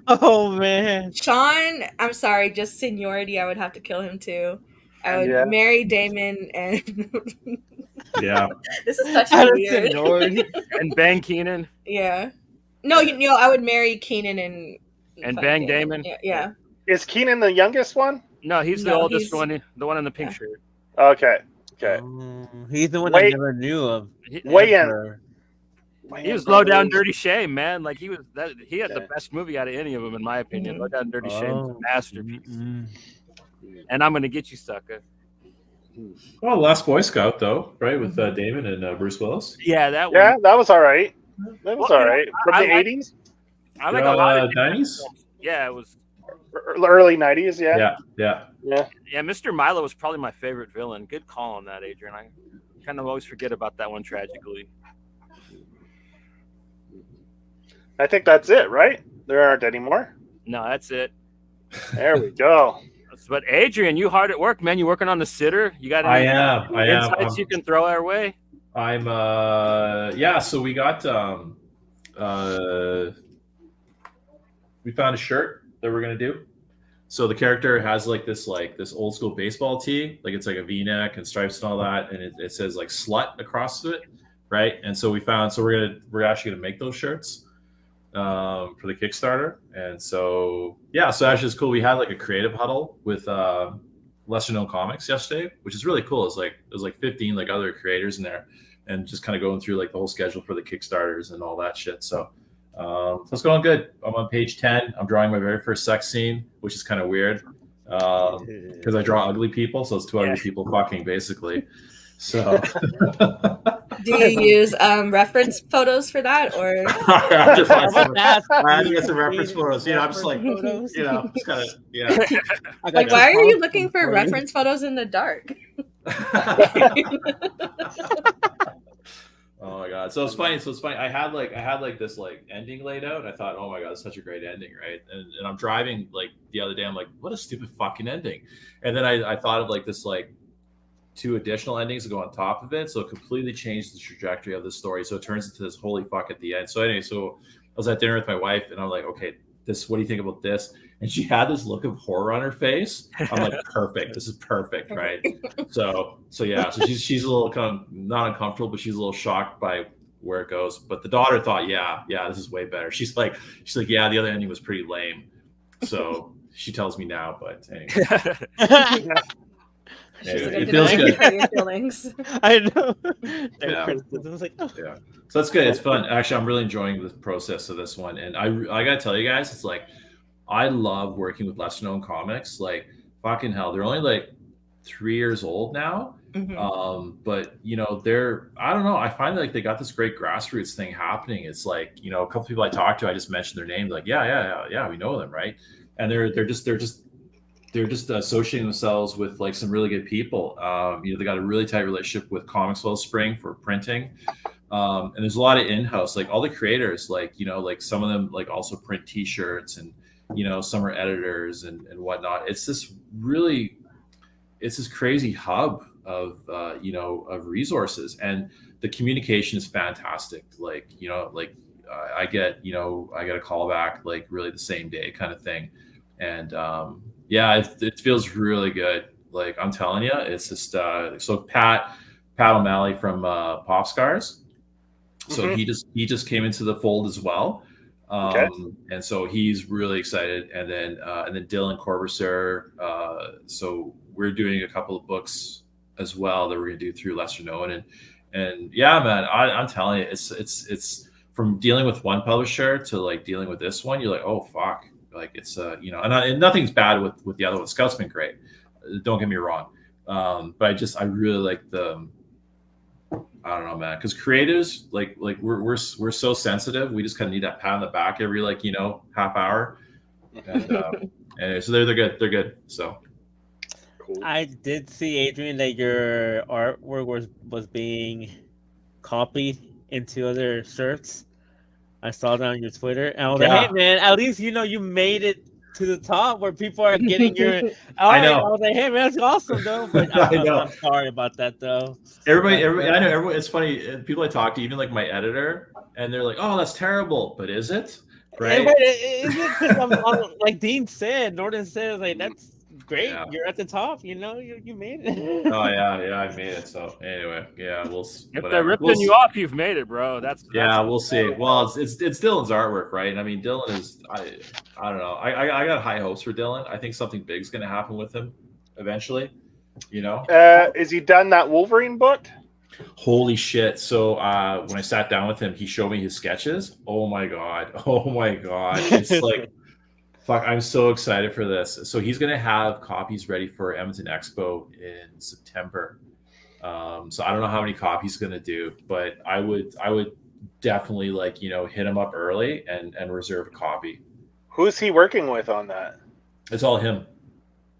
Speaker 7: Oh man.
Speaker 3: Sean, I'm sorry, just seniority. I would have to kill him too. I would
Speaker 4: Yeah.
Speaker 3: marry Damon, and
Speaker 5: Yeah.
Speaker 3: this is touching weird.
Speaker 7: Seniority.
Speaker 1: And Bang Keenan
Speaker 3: Yeah. No, I would marry Keenan and
Speaker 1: Bang Damon.
Speaker 3: Yeah.
Speaker 4: Is Keenan the youngest one?
Speaker 1: No, he's the
Speaker 3: No,
Speaker 1: oldest
Speaker 3: he's-
Speaker 1: one. The one in the pink shirt.
Speaker 4: Okay. Okay.
Speaker 7: Oh, he's the one I
Speaker 4: Wait.
Speaker 7: never knew of.
Speaker 4: Weigh in.
Speaker 7: Ever.
Speaker 1: He was low down dirty shame, man. Like he had
Speaker 4: Okay.
Speaker 1: the best movie out of any of them, in my opinion.
Speaker 3: Mhm.
Speaker 1: Low down dirty shame is a
Speaker 7: Oh.
Speaker 1: masterpiece.
Speaker 7: Mm-mm.
Speaker 1: And I'm gonna get you, sucker.
Speaker 5: Well, Last Boy Scout though, right, with Damon and Bruce Willis.
Speaker 1: Yeah, that one.
Speaker 4: Yeah, that was all right. That was
Speaker 1: Well,
Speaker 4: all right. From
Speaker 1: I
Speaker 4: the
Speaker 1: like-
Speaker 4: 80s,
Speaker 1: I like a lot of
Speaker 5: 90s.
Speaker 1: Yeah, it was.
Speaker 4: early 90s. Yeah.
Speaker 5: Yeah, yeah.
Speaker 4: Yeah.
Speaker 1: Yeah, Mr. Milo was probably my favorite villain. Good call on that, Adrian. I kind of always forget about that one tragically.
Speaker 4: I think that's it, right? There aren't any more.
Speaker 1: No, that's it.
Speaker 4: There we go.
Speaker 1: But Adrian, you hard at work, man. You working on the sitter? You got
Speaker 5: I
Speaker 1: any
Speaker 5: am.
Speaker 1: insights you can throw our way?
Speaker 5: I'm yeah, so we got we found a shirt that we're gonna do. So the character has like this old school baseball tee, like it's like a V-neck and stripes and all that, and it says like slut across it, right? And so we're actually gonna make those shirts for the Kickstarter. And so yeah, so actually it's cool. We had like a creative huddle with lesser known comics yesterday, which is really cool. It was like 15 like other creators in there, and just kind of going through like the whole schedule for the Kickstarters and all that shit. So it's going good. I'm on page 10. I'm drawing my very first sex scene, which is kind of weird because I draw ugly people, so it's 2 ugly people fucking basically. So
Speaker 3: Do you use reference photos for that, or
Speaker 5: I have to find some,
Speaker 7: That's
Speaker 5: I have to get some reference photos. You know, I'm just like,
Speaker 7: Photos.
Speaker 5: you know, just kind of yeah.
Speaker 7: I got
Speaker 3: like
Speaker 7: your
Speaker 3: why are you
Speaker 7: phone
Speaker 3: looking for
Speaker 7: you.
Speaker 3: reference photos in the dark?
Speaker 5: Oh my god! So it's funny. I had like this like ending laid out, and I thought, oh my god, it's such a great ending, right? And I'm driving like the other day. I'm like, what a stupid fucking ending. And then I thought of like this like 2 additional endings to go on top of it, so it completely changed the trajectory of the story. So it turns into this holy fuck at the end. So anyway, so I was at dinner with my wife, and I'm like, okay, what do you think about this? And she had this look of horror on her face. I'm like, perfect. This is perfect, right? So yeah. So she's a little kind of not uncomfortable, but she's a little shocked by where it goes. But the daughter thought, yeah, this is way better. She's like, yeah, the other ending was pretty lame. So she tells me now, but anyway. It feels good.
Speaker 3: Your feelings.
Speaker 7: I know.
Speaker 5: Yeah.
Speaker 7: I was like, oh.
Speaker 5: Yeah. So that's good. It's fun. Actually, I'm really enjoying the process of this one. And I gotta tell you guys, it's like I love working with lesser known comics. Like fucking hell, they're only like 3 years old now.
Speaker 3: Mhm.
Speaker 5: But you know, I don't know. I find like they got this great grassroots thing happening. It's like, you know, a couple people I talked to, I just mentioned their name, like, yeah, we know them, right? And they're just associating themselves with like some really good people. You know, they got a really tight relationship with Comics Wellspring for printing. And there's a lot of in-house, like all the creators, like, you know, like some of them like also print t-shirts, and, you know, some are editors and whatnot. It's this crazy hub of, you know, of resources, and the communication is fantastic. Like, you know, like I get a call back like really the same day kind of thing. And, yeah, it feels really good. Like I'm telling you, it's just so Pat O'Malley from Pop Scars. So he just came into the fold as well.
Speaker 4: Okay.
Speaker 5: And so he's really excited. And then Dylan Corbusier. So we're doing a couple of books as well that we're gonna do through Lesser Known. And yeah, man, I'm telling you, it's from dealing with one publisher to like dealing with this one. You're like, oh fuck, like it's and nothing's bad with the other one. Scout's been great. Don't get me wrong, but I really like the. I don't know, man, because creatives like we're so sensitive. We just kind of need that pat on the back every half hour, and so they're good. They're good. So
Speaker 4: Cool.
Speaker 7: I did see, Adrian, that your artwork was being copied into other shirts. I saw that on your Twitter, and I was like,
Speaker 5: Yeah.
Speaker 7: "Hey, man, at least you made it to the top where people are getting your."
Speaker 5: I know.
Speaker 7: I was like, "Hey, man, that's awesome, though." But
Speaker 5: I know.
Speaker 7: I'm sorry about that, though.
Speaker 5: everybody, I know everyone. It's funny. People I talk to, even like my editor, and they're like, "Oh, that's terrible," but is it? Right?
Speaker 7: Is it because like Dean said, Norton said, like that's great.
Speaker 5: Yeah.
Speaker 7: You're at the top. You made it.
Speaker 5: Oh yeah, I made it. So anyway, yeah, we'll.
Speaker 1: If
Speaker 5: whatever.
Speaker 1: they're ripping
Speaker 5: We'll
Speaker 1: you off, you've made it, bro. That's
Speaker 5: we'll see. Well, it's Dylan's artwork, right? I mean, Dylan is. I don't know. I got high hopes for Dylan. I think something big's going to happen with him eventually.
Speaker 4: Is he done that Wolverine book?
Speaker 5: Holy shit! So when I sat down with him, he showed me his sketches. Oh my god! It's like. Fuck, I'm so excited for this. So he's going to have copies ready for Edmonton Expo in September. So I don't know how many copies he's going to do, but I would definitely hit him up early and reserve a copy.
Speaker 4: Who's he working with on that?
Speaker 5: It's all him.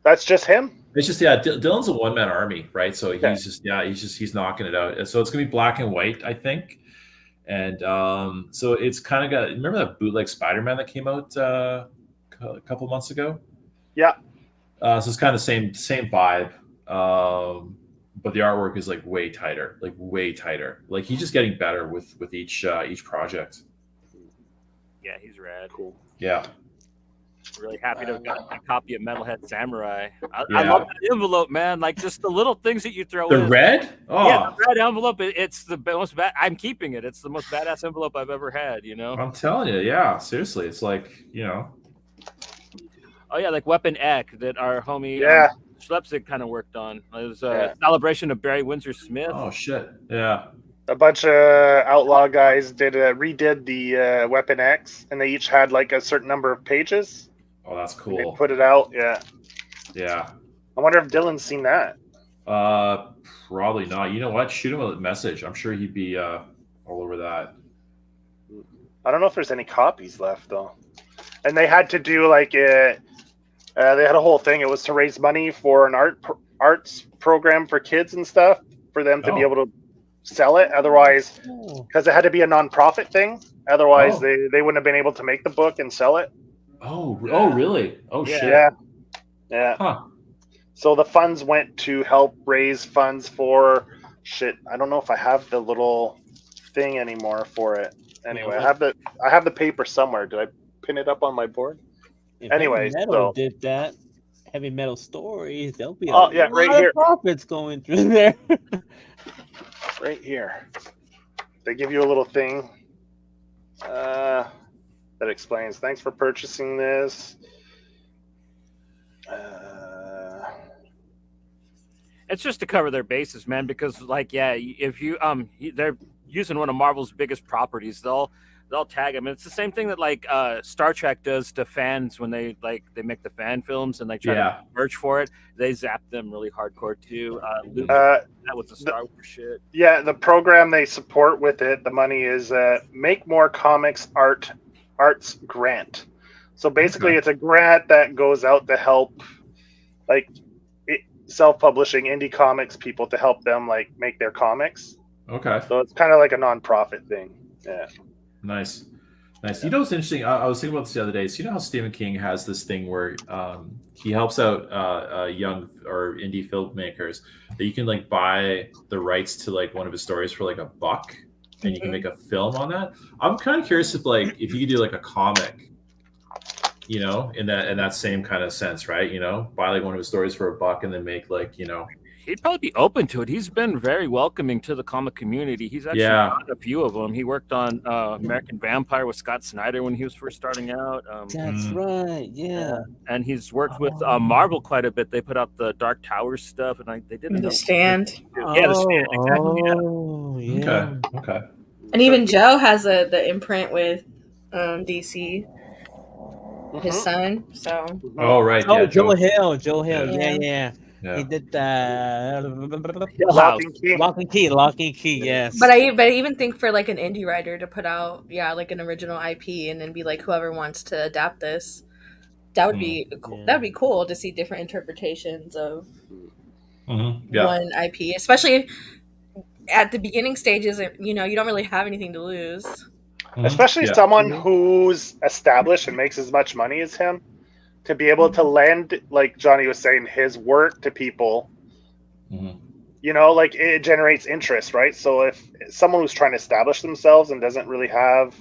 Speaker 4: That's just him?
Speaker 5: It's just Dylan's a one-man army, right? So he's knocking it out. So it's going to be black and white, I think. And so it's kind of got, remember that bootleg Spider-Man that came out a couple months ago?
Speaker 4: Yeah.
Speaker 5: So it's kind of the same vibe, but the artwork is like way tighter. Like he's just getting better with each project.
Speaker 1: Yeah, he's rad.
Speaker 4: Cool.
Speaker 5: Yeah.
Speaker 1: Really happy to have gotten a copy of Metalhead Samurai. I
Speaker 5: Yeah.
Speaker 1: love that envelope, man. Like just the little things that you throw
Speaker 5: The
Speaker 1: in.
Speaker 5: red? Oh,
Speaker 1: Yeah, the red envelope. It's the most bad. I'm keeping it. It's the most badass envelope I've ever had.
Speaker 5: I'm telling you, yeah. Seriously, it's like
Speaker 1: Oh yeah, like Weapon Ek that our homie Schlepsik kind of worked on. It was a celebration of Barry Windsor Smith.
Speaker 5: Oh shit, yeah.
Speaker 4: A bunch of outlaw guys redid the Weapon X, and they each had like a certain number of pages.
Speaker 5: Oh, that's
Speaker 4: They
Speaker 5: cool.
Speaker 4: put it out. Yeah.
Speaker 5: Yeah.
Speaker 4: I wonder if Dylan's seen that.
Speaker 5: Probably not. You know what? Shoot him a message. I'm sure he'd be all over that.
Speaker 4: I don't know if there's any copies left though. And they had to do like they had a whole thing. It was to raise money for an arts program for kids and stuff for them to be able to sell it. Otherwise, because it had to be a nonprofit thing. Otherwise, they wouldn't have been able to make the book and sell it.
Speaker 5: Oh, really? Oh shit.
Speaker 4: Yeah.
Speaker 5: Huh.
Speaker 4: So the funds went to help raise funds for shit. I don't know if I have the little thing anymore for it. Anyway, I have the paper somewhere. Did I pin it up on my board?
Speaker 7: If
Speaker 4: Anyway,
Speaker 7: Heavy Metal did that. Heavy Metal Stories, there'll be
Speaker 4: right here.
Speaker 7: profits going through there.
Speaker 4: Right here. They give you a little thing that explains. Thanks for purchasing this.
Speaker 1: It's just to cover their bases, man. Because if you they're using one of Marvel's biggest properties, they'll tag them. And it's the same thing that like Star Trek does to fans when they make the fan films and they try to merch for it. They zap them really hardcore too. That was the Star Wars shit.
Speaker 4: Yeah, the program they support with it, the money is Make More Comics Arts Grant. So basically, it's a grant that goes out to help like self-publishing indie comics people to help them like make their comics.
Speaker 5: Okay.
Speaker 4: So it's kind of like a non-profit thing. Yeah.
Speaker 5: Nice. You know what's interesting? I was thinking about this the other day. So you know how Stephen King has this thing where he helps out young or indie filmmakers that you can like buy the rights to like one of his stories for like $1, and you can make a film on that. I'm kind of curious if you could do like a comic, in that same kind of sense, right? Buy like one of his stories for $1 and then make like
Speaker 1: He'd probably be open to it. He's been very welcoming to the comic community. He's actually
Speaker 5: Yeah.
Speaker 1: done a few of them. He worked on American Vampire with Scott Snyder when he was first starting out.
Speaker 7: That's right. Yeah.
Speaker 1: And he's worked with Marvel quite a bit. They put out the Dark Tower stuff, and they did
Speaker 3: The Stand.
Speaker 1: Yeah, the Stand, exactly. Yeah.
Speaker 7: Oh, yeah.
Speaker 5: Okay.
Speaker 3: And even Joe has the imprint with DC, his son. So
Speaker 5: Oh right.
Speaker 7: Oh,
Speaker 5: Yeah.
Speaker 7: Joe Hill. Joe Hill.
Speaker 3: Yeah.
Speaker 7: Yeah.
Speaker 5: Yeah.
Speaker 7: He did
Speaker 4: Lock and Key.
Speaker 7: Lock and Key. Lock and Key. Yes.
Speaker 3: But I even think for like an indie writer to put out like an original IP and then be like whoever wants to adapt this, that would be that would be cool to see different interpretations of
Speaker 5: Yeah.
Speaker 3: one IP, especially at the beginning stages. You don't really have anything to lose.
Speaker 4: Especially
Speaker 5: Yeah.
Speaker 4: someone who's established and makes as much money as him, to be able to lend, like Johnny was saying, his work to people. Like it generates interest, right? So if someone who's trying to establish themselves and doesn't really have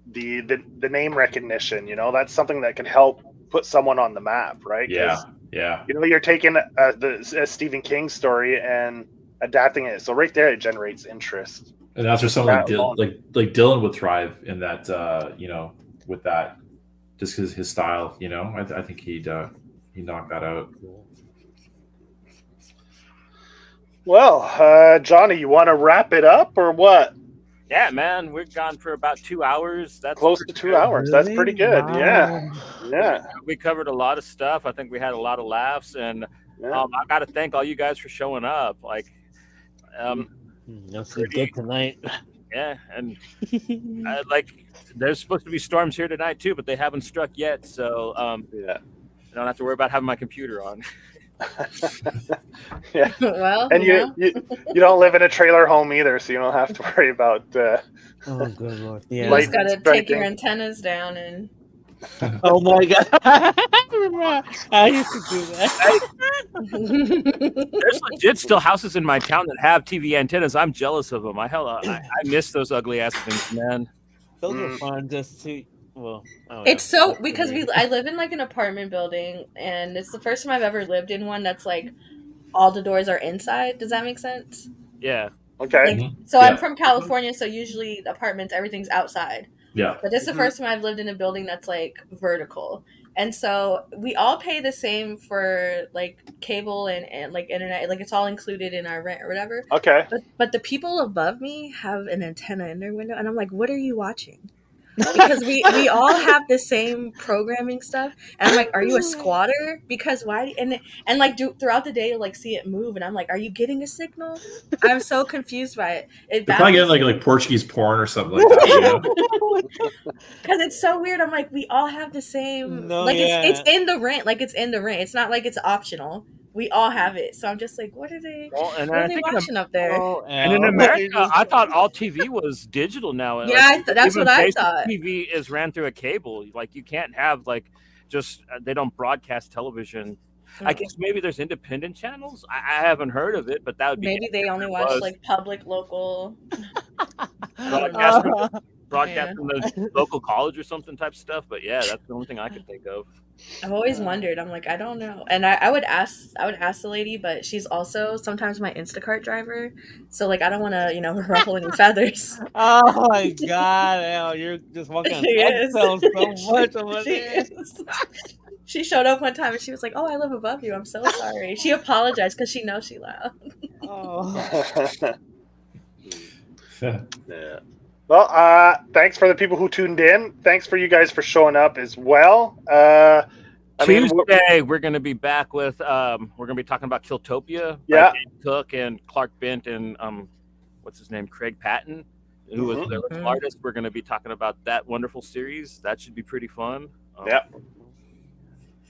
Speaker 4: the name recognition, that's something that can help put someone on the map, right?
Speaker 5: Yeah. Yeah.
Speaker 4: You're taking a Stephen King story and adapting it, so right there it generates interest.
Speaker 5: And that's where someone like,
Speaker 4: That
Speaker 5: like Dylan would thrive in that, with that, just because his style, I think he'd knock that out.
Speaker 4: Well, Johnny, you want to wrap it up or what?
Speaker 1: Yeah, man, we're gone for about 2 hours. That's
Speaker 4: Close to
Speaker 1: pretty
Speaker 4: 2
Speaker 1: good.
Speaker 4: hours. That's pretty good.
Speaker 7: Wow.
Speaker 4: Yeah.
Speaker 1: We covered a lot of stuff. I think we had a lot of laughs, and
Speaker 4: Yeah.
Speaker 1: I got to thank all you guys for showing up.
Speaker 7: No sleep good tonight.
Speaker 1: Yeah, and there's supposed to be storms here tonight too, but they haven't struck yet, so
Speaker 4: Yeah.
Speaker 1: I don't have to worry about having my computer on.
Speaker 4: Yeah.
Speaker 3: Well,
Speaker 4: And you don't live in a trailer home either, so you don't have to worry about
Speaker 7: Oh, good lord.
Speaker 3: you
Speaker 7: Yeah.
Speaker 4: Light-
Speaker 3: just gotta
Speaker 4: striking.
Speaker 3: take your antennas down and
Speaker 7: Oh my god. I used to do that.
Speaker 1: There's legit still houses in my town that have TV antennas. I'm jealous of them. I miss those ugly ass things, man.
Speaker 7: Those are fun just to well.
Speaker 3: It's so because I live in like an apartment building, and it's the first time I've ever lived in one that's like all the doors are inside. Does that make sense?
Speaker 1: Yeah.
Speaker 4: Okay.
Speaker 3: So
Speaker 5: Yeah.
Speaker 3: I'm from California, so usually apartments everything's outside.
Speaker 5: Yeah.
Speaker 3: But this is the first time I've lived in a building that's like vertical. And so we all pay the same for like cable and like internet, like it's all included in our rent or whatever.
Speaker 4: Okay.
Speaker 3: But the people above me have an antenna in their window, and I'm like, what are you watching? Because we all have the same programming stuff, and I'm like, are you a squatter? Because why? And like throughout the day, you'll like see it move, and I'm like, are you getting a signal? I'm so confused by it.
Speaker 5: They're probably getting like Portuguese porn or something like that.
Speaker 3: Because it's so weird. I'm like, we all have the same.
Speaker 7: No,
Speaker 3: like
Speaker 7: yeah.
Speaker 3: it's in the rent. Like it's in the rent. It's not like it's optional. We all have it. So I'm just like, what are they?
Speaker 1: Well, and
Speaker 3: What are
Speaker 1: I
Speaker 3: they
Speaker 1: think
Speaker 3: watching up there?
Speaker 1: and in America, I thought all TV was digital now.
Speaker 3: Yeah, that's
Speaker 1: even
Speaker 3: what I
Speaker 1: basic
Speaker 3: thought.
Speaker 1: TV is ran through a cable. Like you can't have like just they don't broadcast television. I guess maybe there's independent channels. I haven't heard of it, but that would be
Speaker 3: Maybe they only watch like public local.
Speaker 1: broadcast from the local college or something type stuff. But yeah, that's the only thing I could think of.
Speaker 3: I've always wondered. I'm like, I don't know. And I would ask the lady, but she's also sometimes my Instacart driver. So like, I don't want to, ruffle any feathers.
Speaker 7: Oh my god, Al, you're just walking on
Speaker 3: She is.
Speaker 7: eggshells so much over
Speaker 3: She
Speaker 7: there.
Speaker 3: is. She showed up one time and she was like, "Oh, I live above you. I'm so sorry." She apologized because she knows she loud.
Speaker 7: Oh.
Speaker 4: Yeah. Well, thanks for the people who tuned in. Thanks for you guys for showing up as well.
Speaker 1: Tuesday, we're going to be back with we're going to be talking about Killtopia.
Speaker 4: Yeah.
Speaker 1: By Dave Cook and Clark Bent and what's his name, Craig Patton, who was the original artist. We're going to be talking about that wonderful series. That should be pretty fun.
Speaker 4: Yep.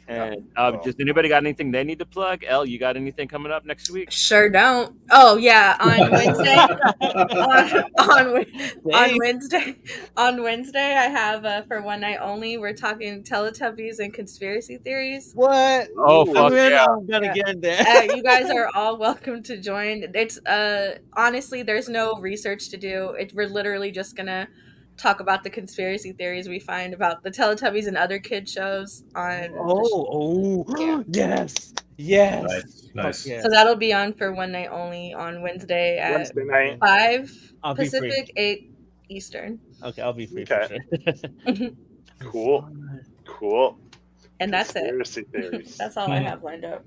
Speaker 1: And does anybody got anything they need to plug? Elle, you got anything coming up next week?
Speaker 3: Sure don't. Oh yeah, on Wednesday. on Wednesday, I have for one night only. We're talking Teletubbies and conspiracy theories.
Speaker 7: What?
Speaker 1: Oh fuck yeah!
Speaker 7: I'm gonna get in there.
Speaker 3: You guys are all welcome to join. It's honestly, there's no research to do. We're literally just gonna talk about the conspiracy theories we find about the Teletubbies and other kid shows on.
Speaker 7: Yeah. Yes. Yes.
Speaker 5: Nice, nice.
Speaker 7: Yeah.
Speaker 3: So that'll be on for one night only on Wednesday at
Speaker 4: Wednesday night.
Speaker 3: 5
Speaker 7: I'll be free.
Speaker 3: Pacific, 8 Eastern.
Speaker 7: Okay, I'll be free
Speaker 4: Okay.
Speaker 7: for sure.
Speaker 4: Cool. Cool.
Speaker 3: And that's it.
Speaker 4: Conspiracy theories.
Speaker 3: That's all I have lined up.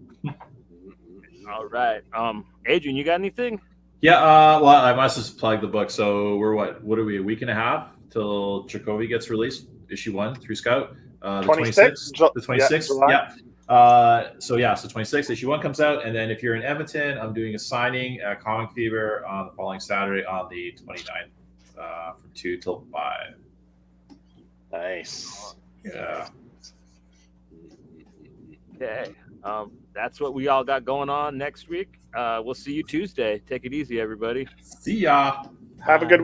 Speaker 1: All right. Adrian, you got anything?
Speaker 5: Yeah, well, I must just plug the book. So we're what are we, a week and a half till Jacoby gets released, issue 1 through Scout. The
Speaker 4: 26th?
Speaker 5: 26th. The 26th.
Speaker 4: July.
Speaker 5: Yeah. So 26th, issue 1 comes out. And then if you're in Edmonton, I'm doing a signing at Comic Fever on the following Saturday on the 29th from 2 till 5.
Speaker 4: Nice.
Speaker 5: Yeah.
Speaker 1: Okay. That's what we all got going on next week. We'll see you Tuesday. Take it easy, everybody.
Speaker 5: See ya.
Speaker 4: Have a good week.